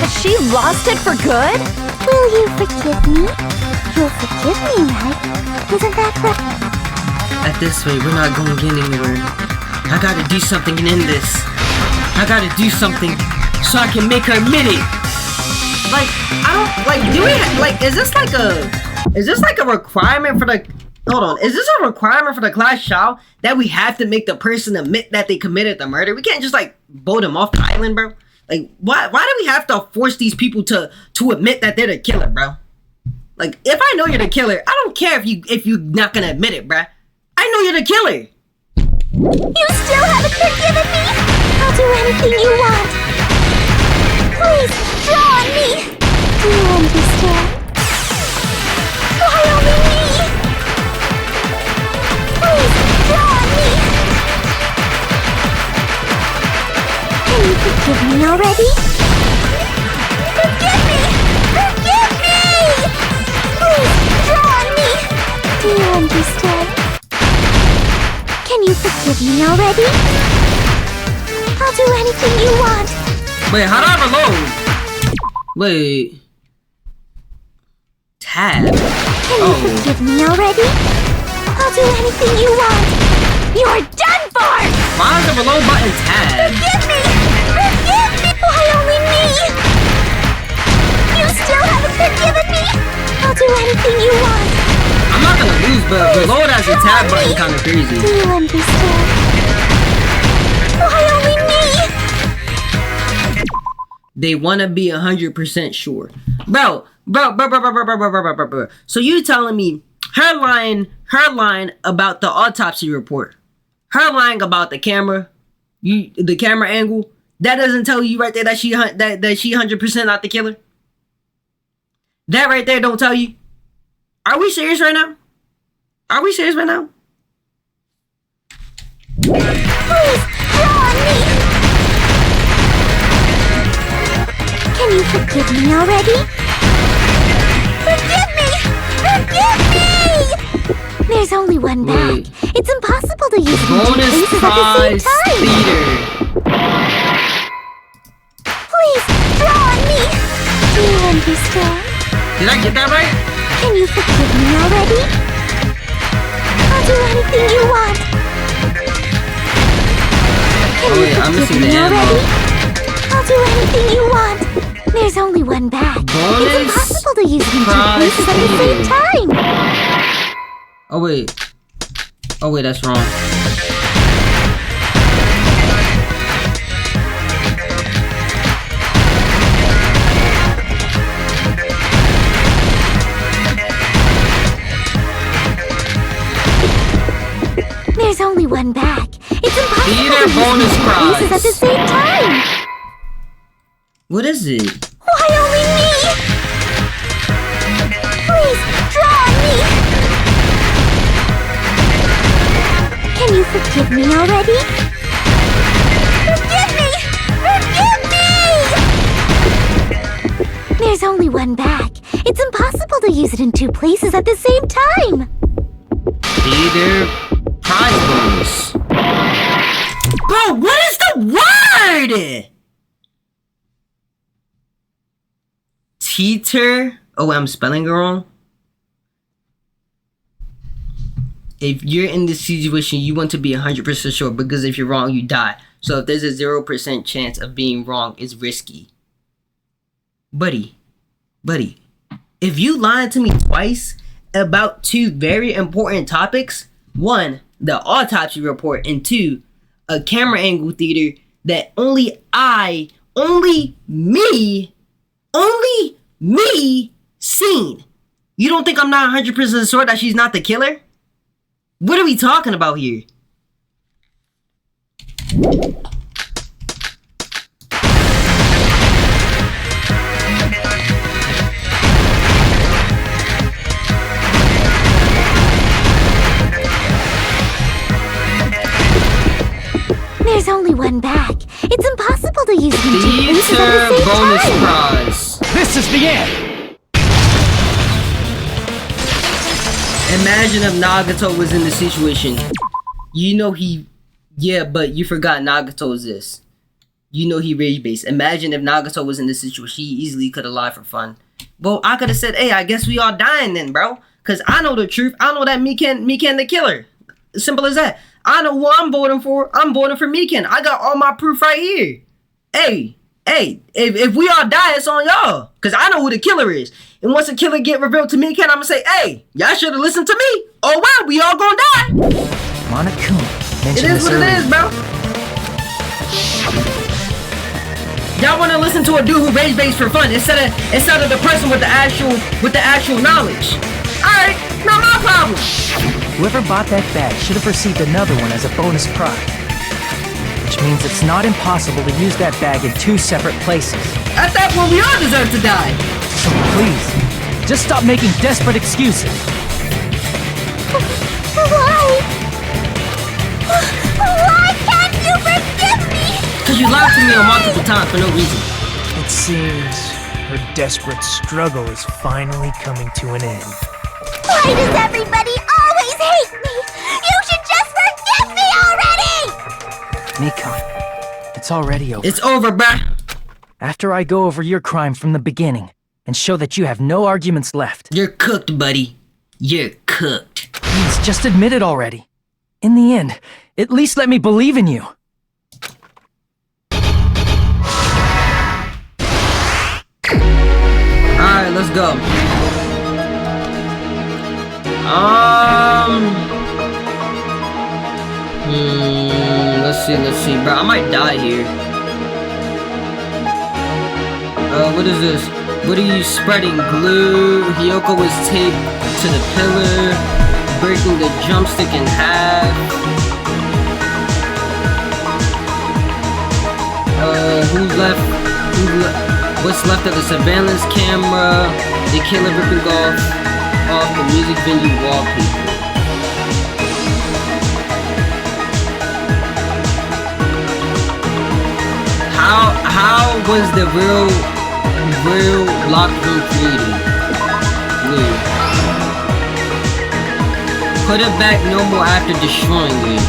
Has she lost it for good? Will you forgive me? You'll forgive me, right? Isn't that right? At this rate, we're not going to get anywhere. I gotta do something in this. I gotta do something so I can make her admit it. Like, I don't, like, do we, like, is this like a requirement for the, hold on, is this a requirement for the class trial that we have to make the person admit that they committed the murder? We can't just, like, vote them off the island, bro. Like, why do we have to force these people to admit that they're the killer, bro? Like, if I know you're the killer, I don't care if you're not gonna admit it, bruh. I know you're the killer. You still haven't forgiven me? I'll do anything you want. Please, draw on me. Do you understand? Why only me? Please forgive me already? I'll do anything you want. Wait, how do I reload? Wait. Tab. Can you forgive me already? I'll do anything you want. You're done for! Why is the reload button tab? Forgive me! Forgive me! Why only me? You still haven't forgiven me? I'll do anything you want. I'm not gonna lose, but reload as a tab button kinda crazy. Do you understand? Why only me? They wanna be 100% sure. Bro. So you telling me her lying about the autopsy report, her lying about the camera angle, that doesn't tell you right there that she 100% not the killer? That right there don't tell you? Are we serious right now? Are we serious right now? Please, draw on me! Can you forgive me already? Forgive me! Forgive me! There's only one bag. It's impossible to use it in two places at the same time. Please, draw on me! Do you understand? Did I get that right? Can you forgive me already? I'll do anything you want. Can you forgive me already? I'll do anything you want. There's only one bag. It's impossible to use it in two places at the same time. Oh wait, that's wrong. There's only one bag. It's impossible Theater to bonus use prize. places at the same time. What is it? Why only me? Please, draw on me. Can you forgive me already? Forgive me! Forgive me! There's only one bag. It's impossible to use it in two places at the same time. Theater prize bonus. Bro, what is the word? Teeter. Oh, I'm spelling it wrong. If you're in this situation, you want to be 100% sure, because if you're wrong, you die. So if there's a 0% chance of being wrong, it's risky. Buddy, if you lied to me twice about two very important topics, one, the autopsy report, and two, a camera angle theater that only me seen. You don't think I'm not 100% sure that she's not the killer? What are we talking about here? There's only one bag. It's impossible to use it in two places at the same bonus time. prize. This is the end! Imagine if Nagato was in the situation. You know but you forgot Nagato's this. You know he rage-based. Imagine if Nagato was in this situation. He easily could have lied for fun. Well, I could have said, hey, I guess we all dying then, bro. Because I know the truth. I know that Miken the killer. Simple as that. I know who I'm voting for. I'm voting for Miken. I got all my proof right here. Hey, if we all die, it's on y'all. Because I know who the killer is. And once the killer get revealed to Miken, I'm going to say, hey, y'all should have listened to me. Oh, well, we all going to die. Monokuma mentioned It is what it is, bro. Y'all want to listen to a dude who rage-based for fun instead of the person with the actual knowledge. Alright, not my problem. Whoever bought that bag should have received another one as a bonus prize. Which means it's not impossible to use that bag in two separate places. At that point, we all deserve to die. So please, just stop making desperate excuses. Why? Why can't you forgive me? Because you lied to me on multiple times for no reason. It seems her desperate struggle is finally coming to an end. Why does everybody always hate me? You should just forgive me already! Mikon, it's already over. It's over, bruh. After I go over your crime from the beginning and show that you have no arguments left. You're cooked, buddy. You're cooked. Please, just admit it already. In the end, at least let me believe in you. Alright, let's go. Let's see, bro. I might die here. What is this? What are you spreading? Glue? Hiyoko was taped to the pillar, breaking the drumstick in half. Who's left? What's left of the surveillance camera? The killer ripping off the music venue wallpaper. How was the real locked room created? Weird. Put it back normal after destroying it.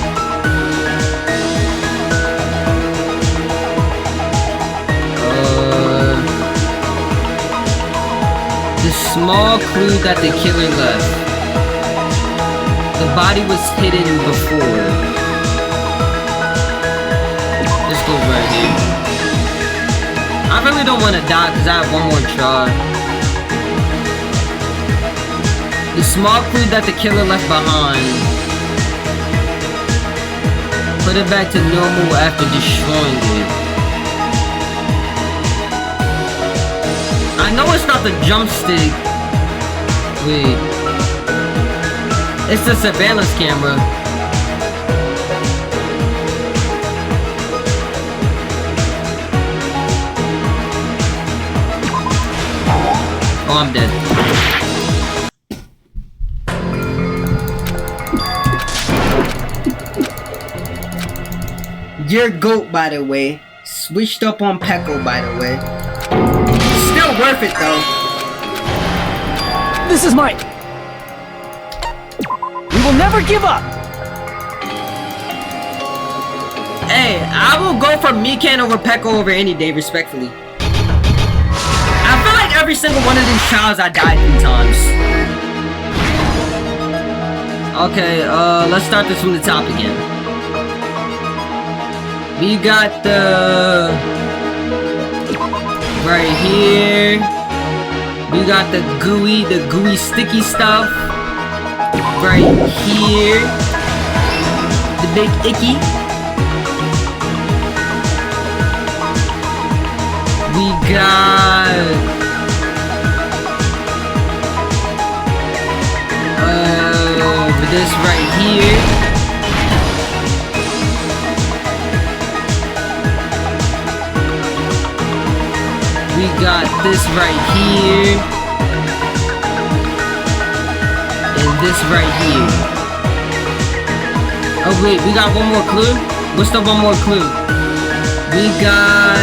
The small clue that the killer left. The body was hidden before. This goes right here. I really don't want to die because I have one more try. The small clue that the killer left behind. Put it back to normal after destroying it. I know it's not the jump stick. Wait. It's the surveillance camera. Oh, I'm dead. Your goat, by the way. Switched up on Pecco, by the way. Still worth it, though. This is mine. We will never give up. Hey, I will go for Mikan over Pecco over any day, respectfully. I feel like every single one of these trials I died 3 times. Okay, let's start this from the top again. We got the... right here. We got the gooey sticky stuff. Right here. The big icky. We got... this right here. We got this right here. And this right here. Oh wait, we got one more clue? What's the one more clue? We got,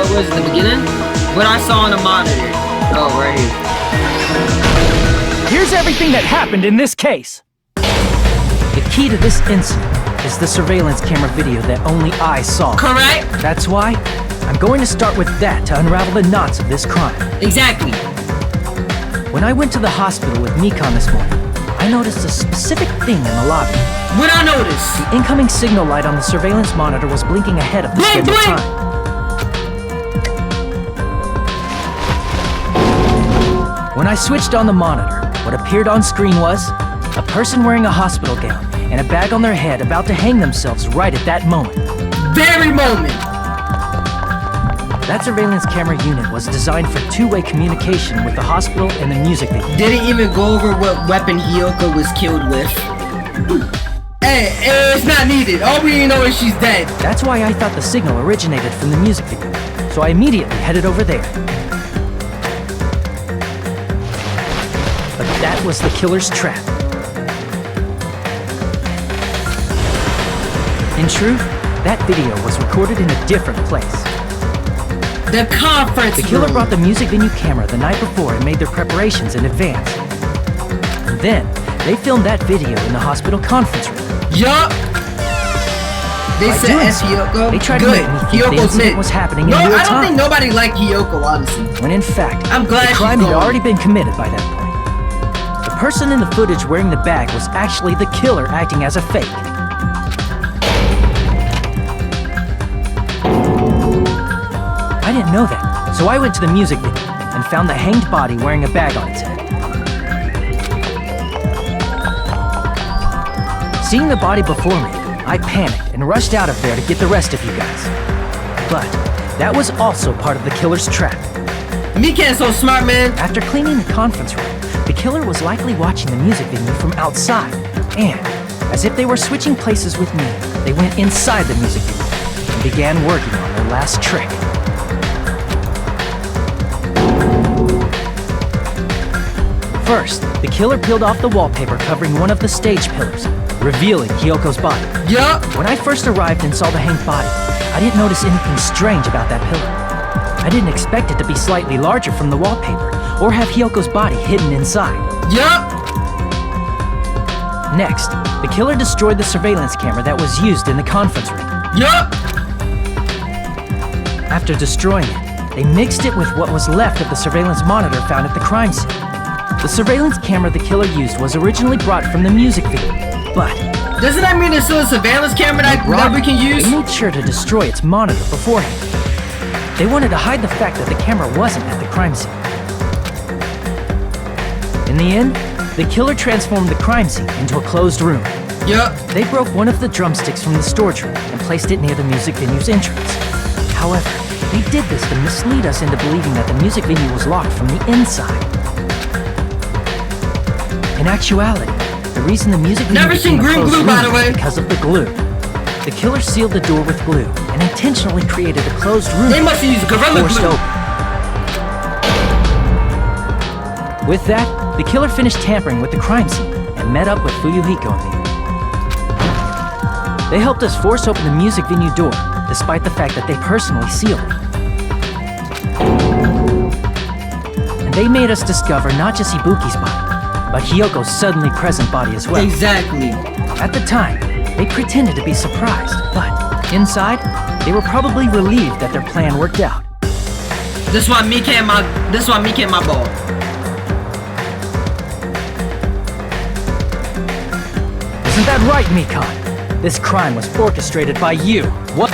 what is it, the beginning? What I saw on the monitor. Oh, right here. Here's everything that happened in this case. The key to this incident is the surveillance camera video that only I saw. Correct. That's why I'm going to start with that to unravel the knots of this crime. Exactly. When I went to the hospital with Mikon this morning, I noticed a specific thing in the lobby. What I noticed? The incoming signal light on the surveillance monitor was blinking ahead of the scheduled time. When I switched on the monitor, what appeared on screen was a person wearing a hospital gown and a bag on their head about to hang themselves right at that moment. Very moment! That surveillance camera unit was designed for two-way communication with the hospital and the music venue. Didn't even go over what weapon Hiyoko was killed with. Hey, it's not needed. All we know is she's dead. That's why I thought the signal originated from the music venue, so I immediately headed over there. But that was the killer's trap. In truth, that video was recorded in a different place. The conference room. The killer brought the music venue camera the night before and made their preparations in advance. And then, they filmed that video in the hospital conference room. Yup. They By said doing S so, Hiyoko. they tried to Good. make me think the Hiyoko's incident mid. was happening in No, real I don't time. think nobody liked Hiyoko, honestly. When in fact, I'm glad the she's crime had gone. already been committed by that point. The person in the footage wearing the bag was actually the killer acting as a fake. I didn't know that, so I went to the music video and found the hanged body wearing a bag on its head. Seeing the body before me, I panicked and rushed out of there to get the rest of you guys. But that was also part of the killer's trap. Mikan's so smart, man. After cleaning the conference room, the killer was likely watching the music venue from outside, and as if they were switching places with me, they went inside the music venue and began working on their last trick. First, the killer peeled off the wallpaper covering one of the stage pillars, revealing Hiyoko's body. Yup. When I first arrived and saw the hanged body, I didn't notice anything strange about that pillar. I didn't expect it to be slightly larger from the wallpaper, or have Hiyoko's body hidden inside. Yup. Next, the killer destroyed the surveillance camera that was used in the conference room. Yup. After destroying it, they mixed it with what was left of the surveillance monitor found at the crime scene. The surveillance camera the killer used was originally brought from the music video, but doesn't that mean there's still a surveillance camera that we can use? They made sure to destroy its monitor beforehand. They wanted to hide the fact that the camera wasn't at the crime scene. In the end, the killer transformed the crime scene into a closed room. Yup. They broke one of the drumsticks from the storage room and placed it near the music venue's entrance. However, they did this to mislead us into believing that the music venue was locked from the inside. In actuality, the reason the music venue Never seen became a green closed glue, room by the way. was because of the glue. The killer sealed the door with glue and intentionally created a closed room. They must have used Gorilla forced Glue. open. With that, the killer finished tampering with the crime scene and met up with Fuyuhiko and me. They helped us force open the music venue door, despite the fact that they personally sealed it. And they made us discover not just Ibuki's body, but Hiyoko's suddenly present body as well. Exactly. At the time, they pretended to be surprised, but inside, they were probably relieved that their plan worked out. This why Mikan my ball. Isn't that right, Mikan? This crime was orchestrated by you. What?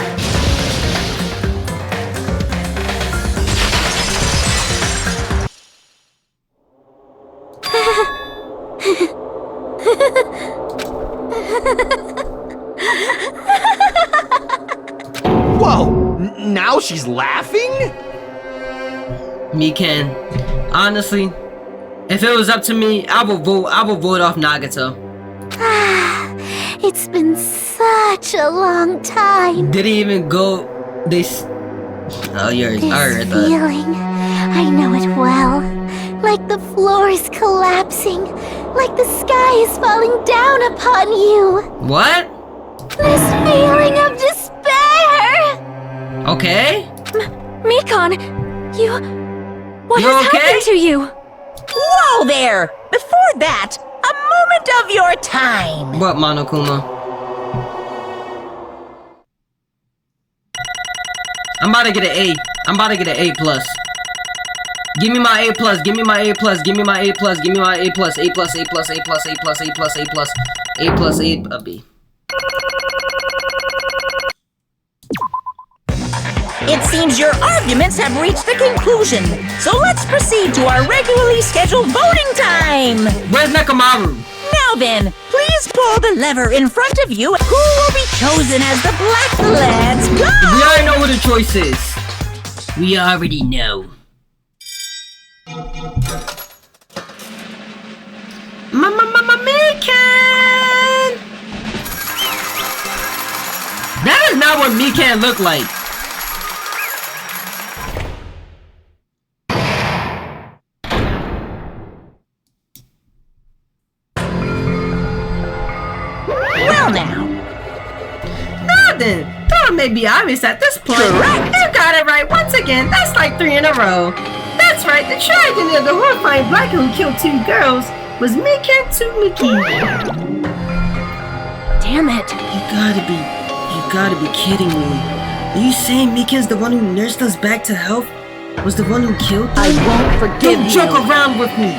Whoa! Now she's laughing? Mikan. Honestly, if it was up to me, I would vote off Nagato. It's been such a long time. Did he even go oh, yours. This I heard that. feeling, I know it well. Like the floor is collapsing. Like the sky is falling down upon you. What? This feeling of despair. Okay. Mikan, what You has okay? happened to you? Whoa there! Before that, a moment of your time. What, Monokuma? I'm about to get an A. I'm about to get an A plus. Give me my A plus. Give me my A plus. Give me my A plus. Give me my A plus. A plus. A plus. A plus. A plus. A plus. A plus. A plus. A B. It seems your arguments have reached a conclusion, so let's proceed to our regularly scheduled voting time! Where's Nekamaru? Now then, please pull the lever in front of you. Who will be chosen as the black? Let's go! We already know who the choice is. We already know. Mikan! That is not what Mikan looked like. Well now. Nothing. That may be obvious at this point. Correct. You got it right once again. That's like 3 in a row. That's right. The true identity of the horrifying black who killed 2 girls was Mikan Tsumiki. damn it. You gotta be kidding me. Are you saying Mikan's the one who nursed us back to health? Was the one who killed them? I won't forgive Don't you. joke around with me.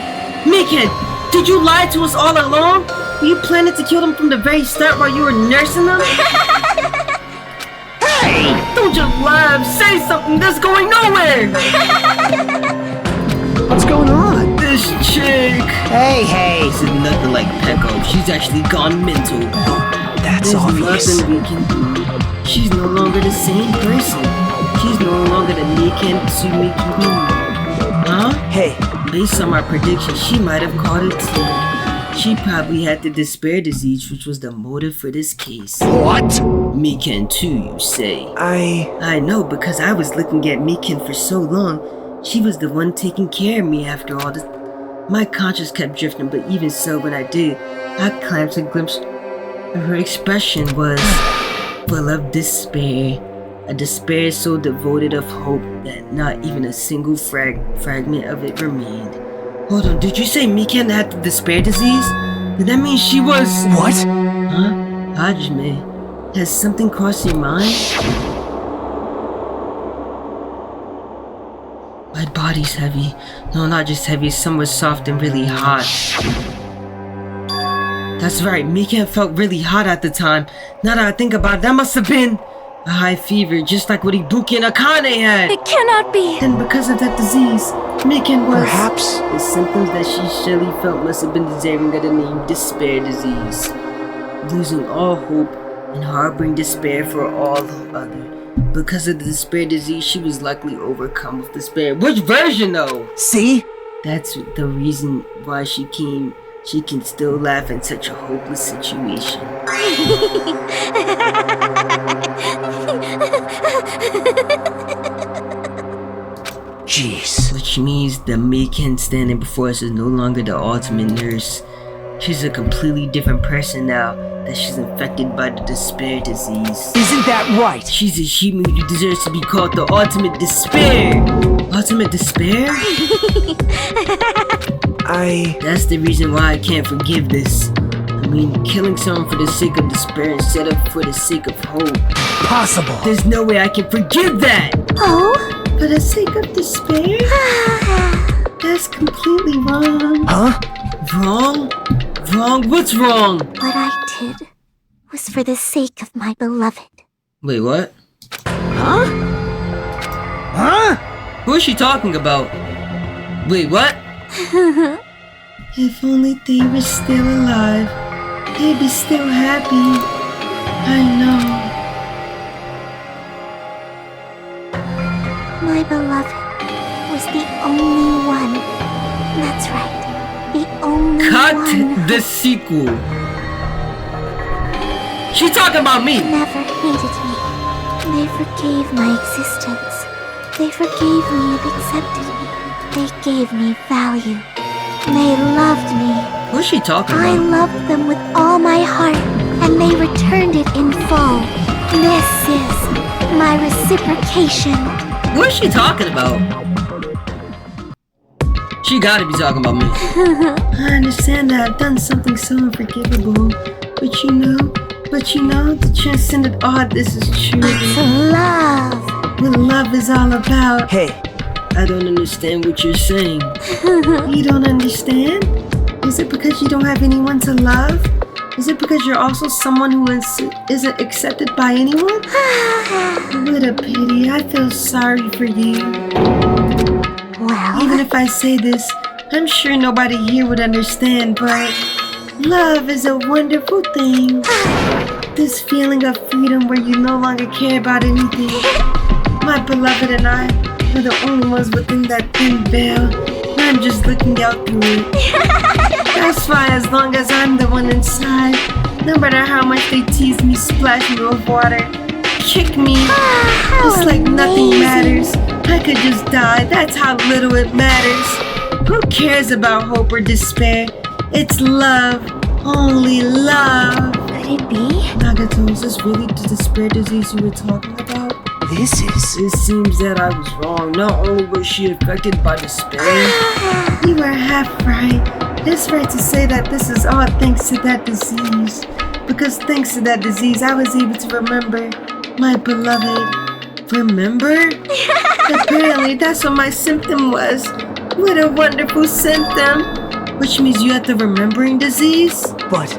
Mikan, did you lie to us all along? Were you planning to kill them from the very start while you were nursing them? Hey! Don't just laugh. Say something that's going nowhere. What's going on? This chick. Hey. This is nothing like Peko. She's actually gone mental. That's There's obvious. nothing we can do. She's no longer the same person. She's no longer the Mikan Tsumiki. Huh? Hey. Based on my prediction, she might have caught it too. She probably had the despair disease, which was the motive for this case. What? Mikan too, you say? I know, because I was looking at Mikan for so long. She was the one taking care of me after all this. My conscience kept drifting, but even so, when I did, I glanced a glimpse of her expression was full of despair. A despair so devoid of hope that not even a single fragment of it remained. Hold on, did you say Mikan had the despair disease? Did that mean she was... What? Huh? Hajime, has something crossed your mind? My body's heavy. No, not just heavy, somewhat soft and really hot. That's right, Mikan felt really hot at the time. Now that I think about it, that must have been a high fever, just like what Ibuki and Akane had. It cannot be. And because of that disease, Mikan was... Perhaps. The symptoms that she surely felt must have been deserving of the name despair disease. Losing all hope and harboring despair for all other. Because of the despair disease, she was likely overcome with despair. Which version though? See? That's the reason why she can still laugh in such a hopeless situation. Jeez. Which means the Mikan standing before us is no longer the ultimate nurse. She's a completely different person now that she's infected by the despair disease. Isn't that right? She's a human who deserves to be called the ultimate despair. Ultimate despair? That's the reason why I can't forgive this. I mean, killing someone for the sake of despair instead of for the sake of hope. Possible. There's no way I can forgive that. Oh? For the sake of despair? That's completely wrong. Huh? Wrong? Wrong? What's wrong? What I did was for the sake of my beloved. Wait, what? Huh? Huh? Who is she talking about? Wait, what? If only they were still alive, they'd be still happy. I know. My beloved was the only one. That's right. The only Cut one. the sequel. She talking about me. Never hated me. They forgave my existence. They forgave me and accepted me. They gave me value. They loved me. Who's she talking about? I loved them with all my heart, and they returned it in full. This is my reciprocation. What is she talking about? She gotta be talking about me. I understand that I've done something so unforgivable, but you know, the transcendent art, this is true. It's love. What love is all about. Hey. I don't understand what you're saying. You don't understand? Is it because you don't have anyone to love? Is it because you're also someone who isn't accepted by anyone? What a pity. I feel sorry for you. Well, even if I say this, I'm sure nobody here would understand, but love is a wonderful thing. This feeling of freedom where you no longer care about anything. My beloved and I are the only ones within that thin veil. And I'm just looking out through it. That's why as long as I'm the one inside, no matter how much they tease me, splash me with water, kick me, it's like nothing matters. I could just die, that's how little it matters. Who cares about hope or despair? It's love, only love. Could it be? Nagato, is this really the despair disease you were talking about? This is... It seems that I was wrong. Not only was she affected by despair, you were half right. It's right to say that this is all thanks to that disease. Because thanks to that disease, I was able to remember my beloved. Remember? Apparently, that's what my symptom was. What a wonderful symptom. Which means you have the remembering disease? But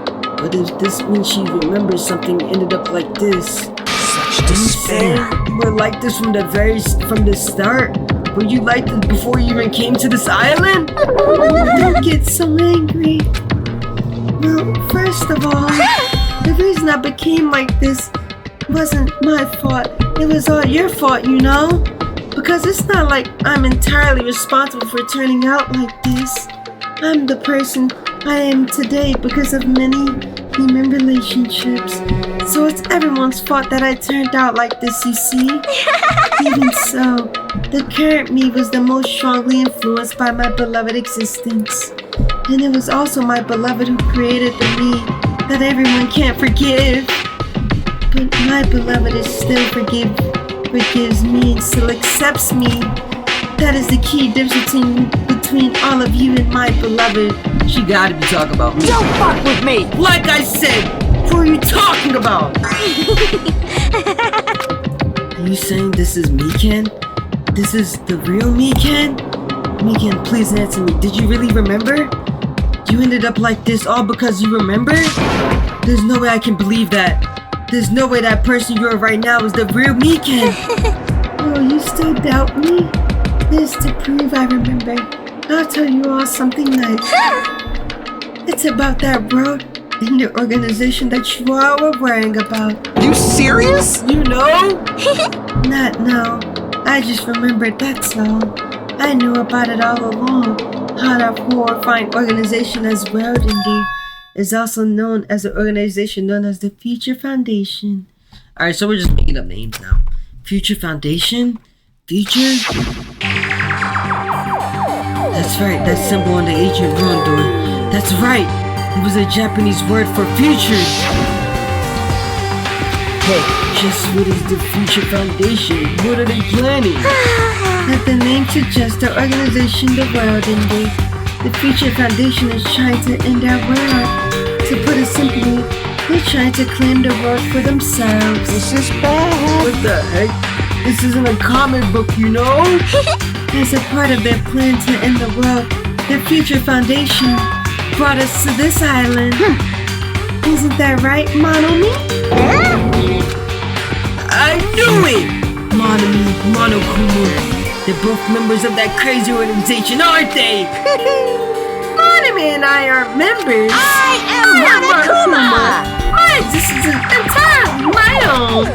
if this means she remembers something ended up like this? Such despair. You were like this from the start? Were you like this before you even came to this island? Don't get so angry. Well, first of all, the reason I became like this wasn't my fault. It was all your fault, you know? Because it's not like I'm entirely responsible for turning out like this. I'm the person I am today because of many human relationships. So it's everyone's fault that I turned out like this, you see? Even so, the current me was the most strongly influenced by my beloved existence. And it was also my beloved who created the me that everyone can't forgive. But my beloved is still forgives me and still accepts me. That is the key difference between all of you and my beloved. She gotta be talking about me. Don't fuck with me! Like I said, who are you talking about? Are you saying this is me, Ken? This is the real me, Ken? Me, Ken, please answer me. Did you really remember? You ended up like this all because you remember? There's no way I can believe that. There's no way that person you are right now is the real me, Ken. Oh, you still doubt me? This to prove I remember. I'll tell you all something nice. It's about that world in the organization that you all were worrying about. You serious? You know? Not no. I just remembered, that's all. I knew about it all along. How that horrifying organization as World Indeed is also known as an organization known as the Future Foundation. Alright, so we're just making up names now. Future Foundation? Future? That's right, that symbol on the ancient ruin door. That's right, it was a Japanese word for future. Hey, just what is the Future Foundation? What are they planning? Let the name suggest the organization the world ended. The Future Foundation is trying to end our world. To put it simply, they're trying to claim the world for themselves. This is bad. What the heck? This isn't a comic book, you know? As a part of their plan to end the world, the Future Foundation brought us to this island. Isn't that right, Monomi? I knew it! Monomi, Monokuma. They're both members of that crazy organization, aren't they? Monomi and I are members. I am Monokuma! My existence is entirely my own.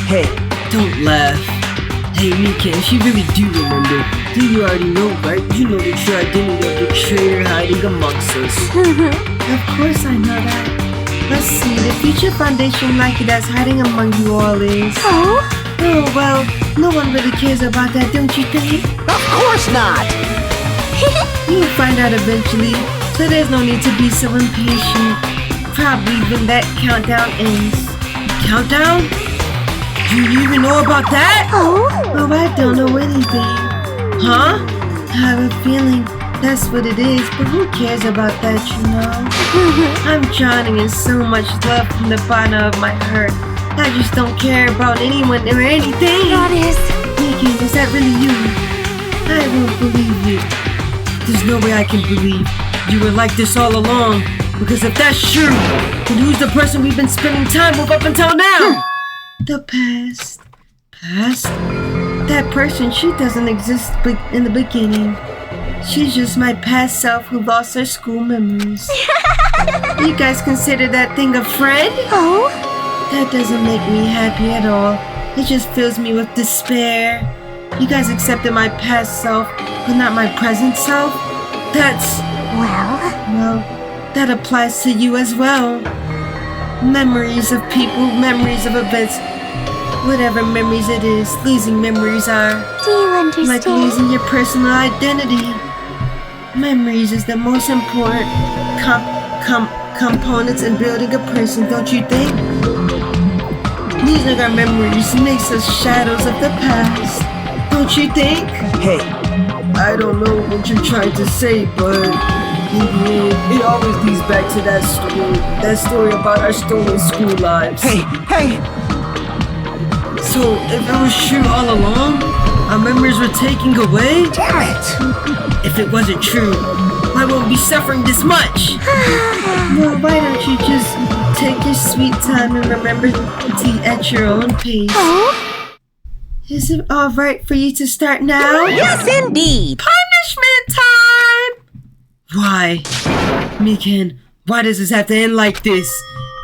Hey, don't laugh. Hey, Mikan, she really do remember. Do you already know, right? You know the true identity of the traitor hiding amongst us. Of course I know that. Let's see, the Future Foundation like it as hiding among you all is. Oh, well, no one really cares about that, don't you think? Of course not! You'll find out eventually, so there's no need to be so impatient. Probably when that countdown ends. Countdown? Do you even know about that? Oh, I don't know anything. Huh? I have a feeling that's what it is, but who cares about that, you know? I'm drowning in so much love from the bottom of my heart. I just don't care about anyone or anything. That is... Mikan, is that really you? I won't believe you. There's no way I can believe you were like this all along. Because if that's true, then who's the person we've been spending time with up until now? The past. Past? That person, she doesn't exist in the beginning. She's just my past self who lost her school memories. You guys consider that thing a friend? Oh? That doesn't make me happy at all. It just fills me with despair. You guys accepted my past self, but not my present self? That's... Well, that applies to you as well. Memories of people, memories of events. Whatever memories it is, losing memories are. Do you understand? Like losing your personal identity. Memories is the most important components in building a person, don't you think? Losing our memories makes us shadows of the past, don't you think? Hey, I don't know what you're trying to say, but In the end, it always leads back to that story about our stolen school lives. Hey! So, if it was true all along, our memories were taken away? Damn it! If it wasn't true, why would we be suffering this much? Well, why don't you just take your sweet time and remember at your own pace? Oh? Is it alright for you to start now? Yes, indeed! Punishment time! Why? Mikan, why does this have to end like this?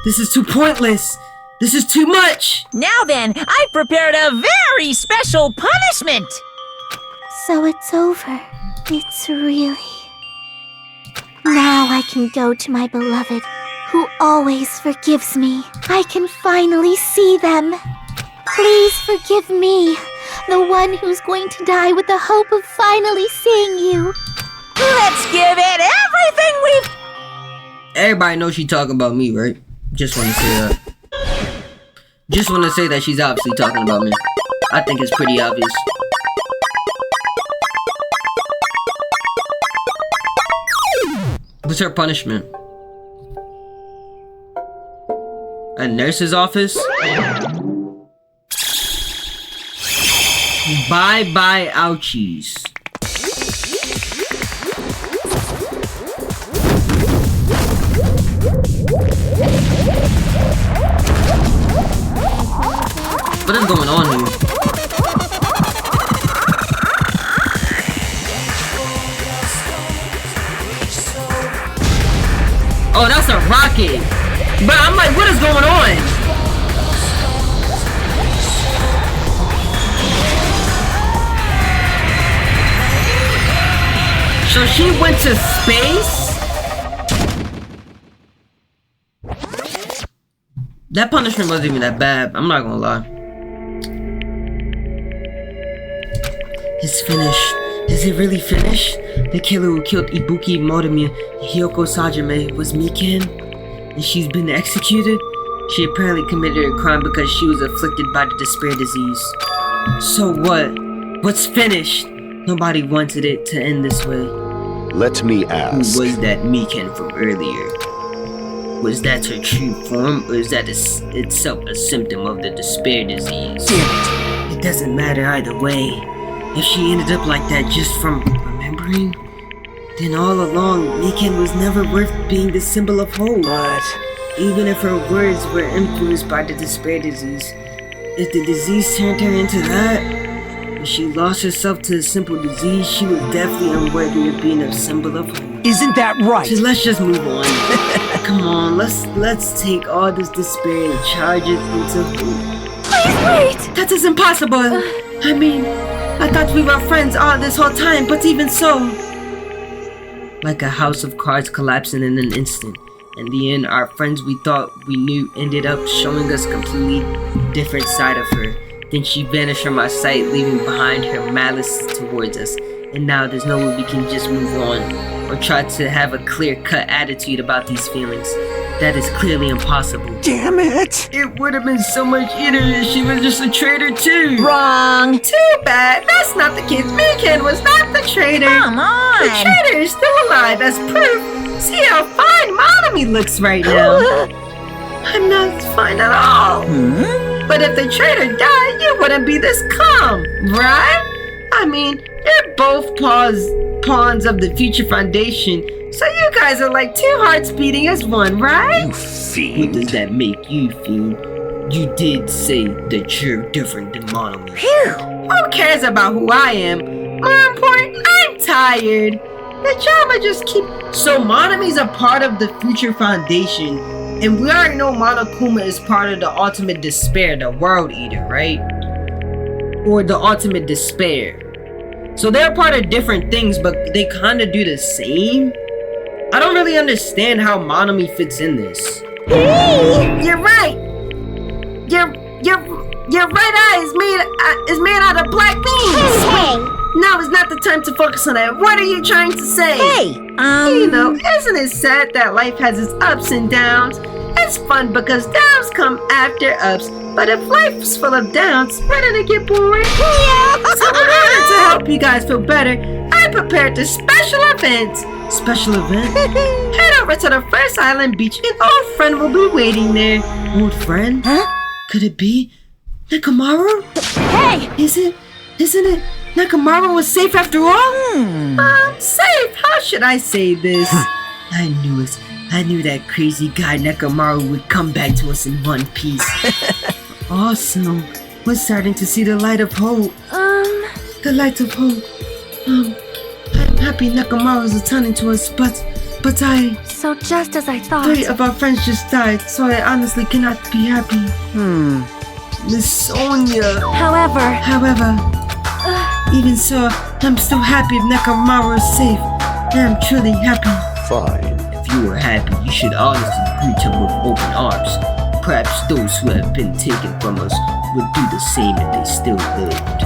This is too pointless. This is too much! Now then, I've prepared a very special punishment! So it's over. It's really... Now I can go to my beloved, who always forgives me. I can finally see them. Please forgive me, the one who's going to die with the hope of finally seeing you. Let's give it everything we've... Everybody knows she talking about me, right? Just want to say that. Just want to say that she's obviously talking about me. I think it's pretty obvious. What's her punishment? A nurse's office? Bye-bye ouchies. What is going on here? Oh, that's a rocket. But I'm like, what is going on? So she went to space? That punishment wasn't even that bad. I'm not gonna lie. It's finished. Is it really finished? The killer who killed Ibuki Motomi Hiyoko Sajime was Mikan, and she's been executed? She apparently committed a crime because she was afflicted by the despair disease. So what? What's finished? Nobody wanted it to end this way. Let me ask. Who was that Mikan from earlier? Was that her true form, or is that itself a symptom of the despair disease? Damn it! It doesn't matter either way. If she ended up like that just from remembering, then all along, Mikan was never worth being the symbol of hope. But even if her words were influenced by the despair disease, if the disease turned her into that, if she lost herself to a simple disease, she was definitely unworthy of being a symbol of hope. Isn't that right? So let's just move on. Come on, let's take all this despair and charge it into hope. Please wait! That is impossible. I mean, I thought we were friends all this whole time, but even so. Like a house of cards collapsing in an instant. In the end, our friends we thought we knew ended up showing us a completely different side of her. Then she vanished from our sight, leaving behind her malice towards us. And now there's no way we can just move on, or try to have a clear-cut attitude about these feelings. That is clearly impossible. Damn it! It would have been so much easier if she was just a traitor too. Wrong! Too bad. That's not the case. Mikan was not the traitor. Come on! The traitor is still alive as proof. See how fine Monomi looks right now. I'm not fine at all. But if the traitor died, you wouldn't be this calm, right? I mean, you're both pawns of the Future Foundation, so you guys are like two hearts beating as one, right? You fiend. What does that make you, fiend? You did say that you're different than Monomi. Who cares about who I am? More important, I'm tired. The drama just keeps... So Monomi's a part of the Future Foundation, and we already know Monokuma is part of the Ultimate Despair, the World Eater, right? Or the Ultimate Despair. So they're part of different things, but they kind of do the same. I don't really understand how Monomi fits in this. Hey! You're right. Your right eye is made out of black beans. Hey! Now is not the time to focus on that. What are you trying to say? Hey! You know, isn't it sad that life has its ups and downs? It's fun because downs come after ups. But if life's full of downs, wouldn't it get boring? Yeah! So in order to help you guys feel better, I prepared this special event. Special event? Head over to the first island beach and old friend will be waiting there. Old friend? Huh? Could it be Nekomaru? Hey! Isn't it Nekomaru was safe after all? Safe? How should I say this? I knew it. I knew that crazy guy Nekomaru would come back to us in one piece. Awesome. We're starting to see the light of hope. The light of hope. I'm happy Nekomaru is returning to us, but I... So just as I thought. 3 of our friends just died, so I honestly cannot be happy. Miss Sonia. However, even so, I'm still happy if Nekomaru is safe. I am truly happy. Fine. If you were happy, you should honestly greet him with open arms. Perhaps those who have been taken from us would do the same if they still lived.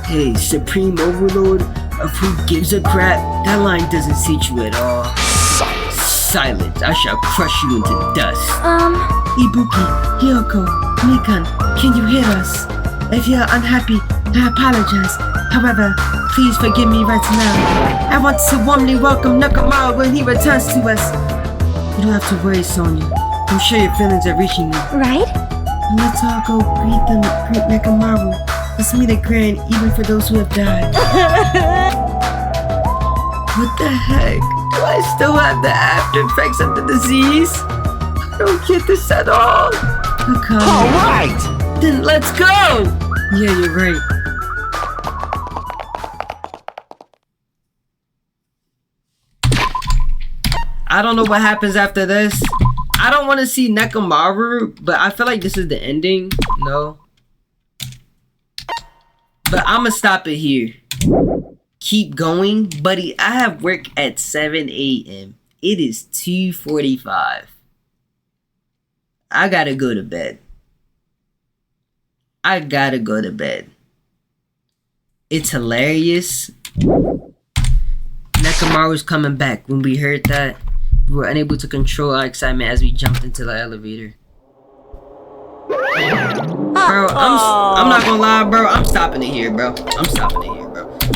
Hey, Supreme Overlord of who gives a crap? That line doesn't suit you at all. Silence. I shall crush you into dust. Ibuki, Hyoko, Mikan, can you hear us? If you're unhappy, I apologize. However, please forgive me right now. I want to warmly welcome Nekomaru when he returns to us. You don't have to worry, Sonia. I'm sure your feelings are reaching me. Right? And let's all go greet Nekomaru. Let's meet a grand even for those who have died. What the heck? Do I still have the after effects of the disease? I don't get this at all. Okay. Alright! Then let's go! Yeah, you're right. I don't know what happens after this. I don't want to see Nekomaru, but I feel like this is the ending. No. But I'm gonna stop it here. Keep going, buddy. I have work at 7 a.m. It is 2:45. I gotta go to bed. It's hilarious. Nekomaru's coming back. When we heard that, we were unable to control our excitement as we jumped into the elevator. Bro, I'm not gonna lie, bro. I'm stopping it here, bro.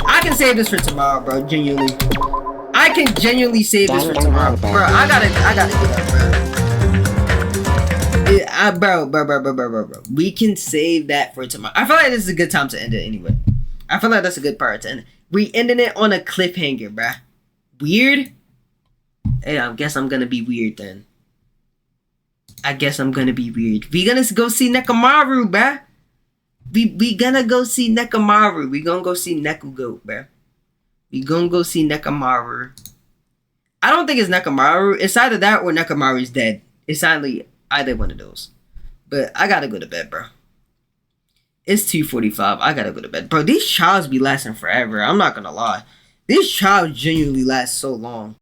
I can save this for tomorrow, bro. Genuinely. I can genuinely save this for tomorrow. Bro, I gotta get up, bro. Bro. We can save that for tomorrow. I feel like this is a good time to end it anyway. I feel like that's a good part to end it. We ending it on a cliffhanger, bruh. Weird? Hey, I guess I'm gonna be weird then. We gonna go see Nekomaru, bruh. We gonna go see Nekomaru. We gonna go see Nekugo, bruh. We gonna go see Nekomaru. I don't think it's Nekomaru. It's either that or Nekomaru's dead. It's either one of those. But I gotta go to bed, bro. It's 2:45. I gotta go to bed. Bro, these trials be lasting forever. I'm not gonna lie. These trials genuinely last so long.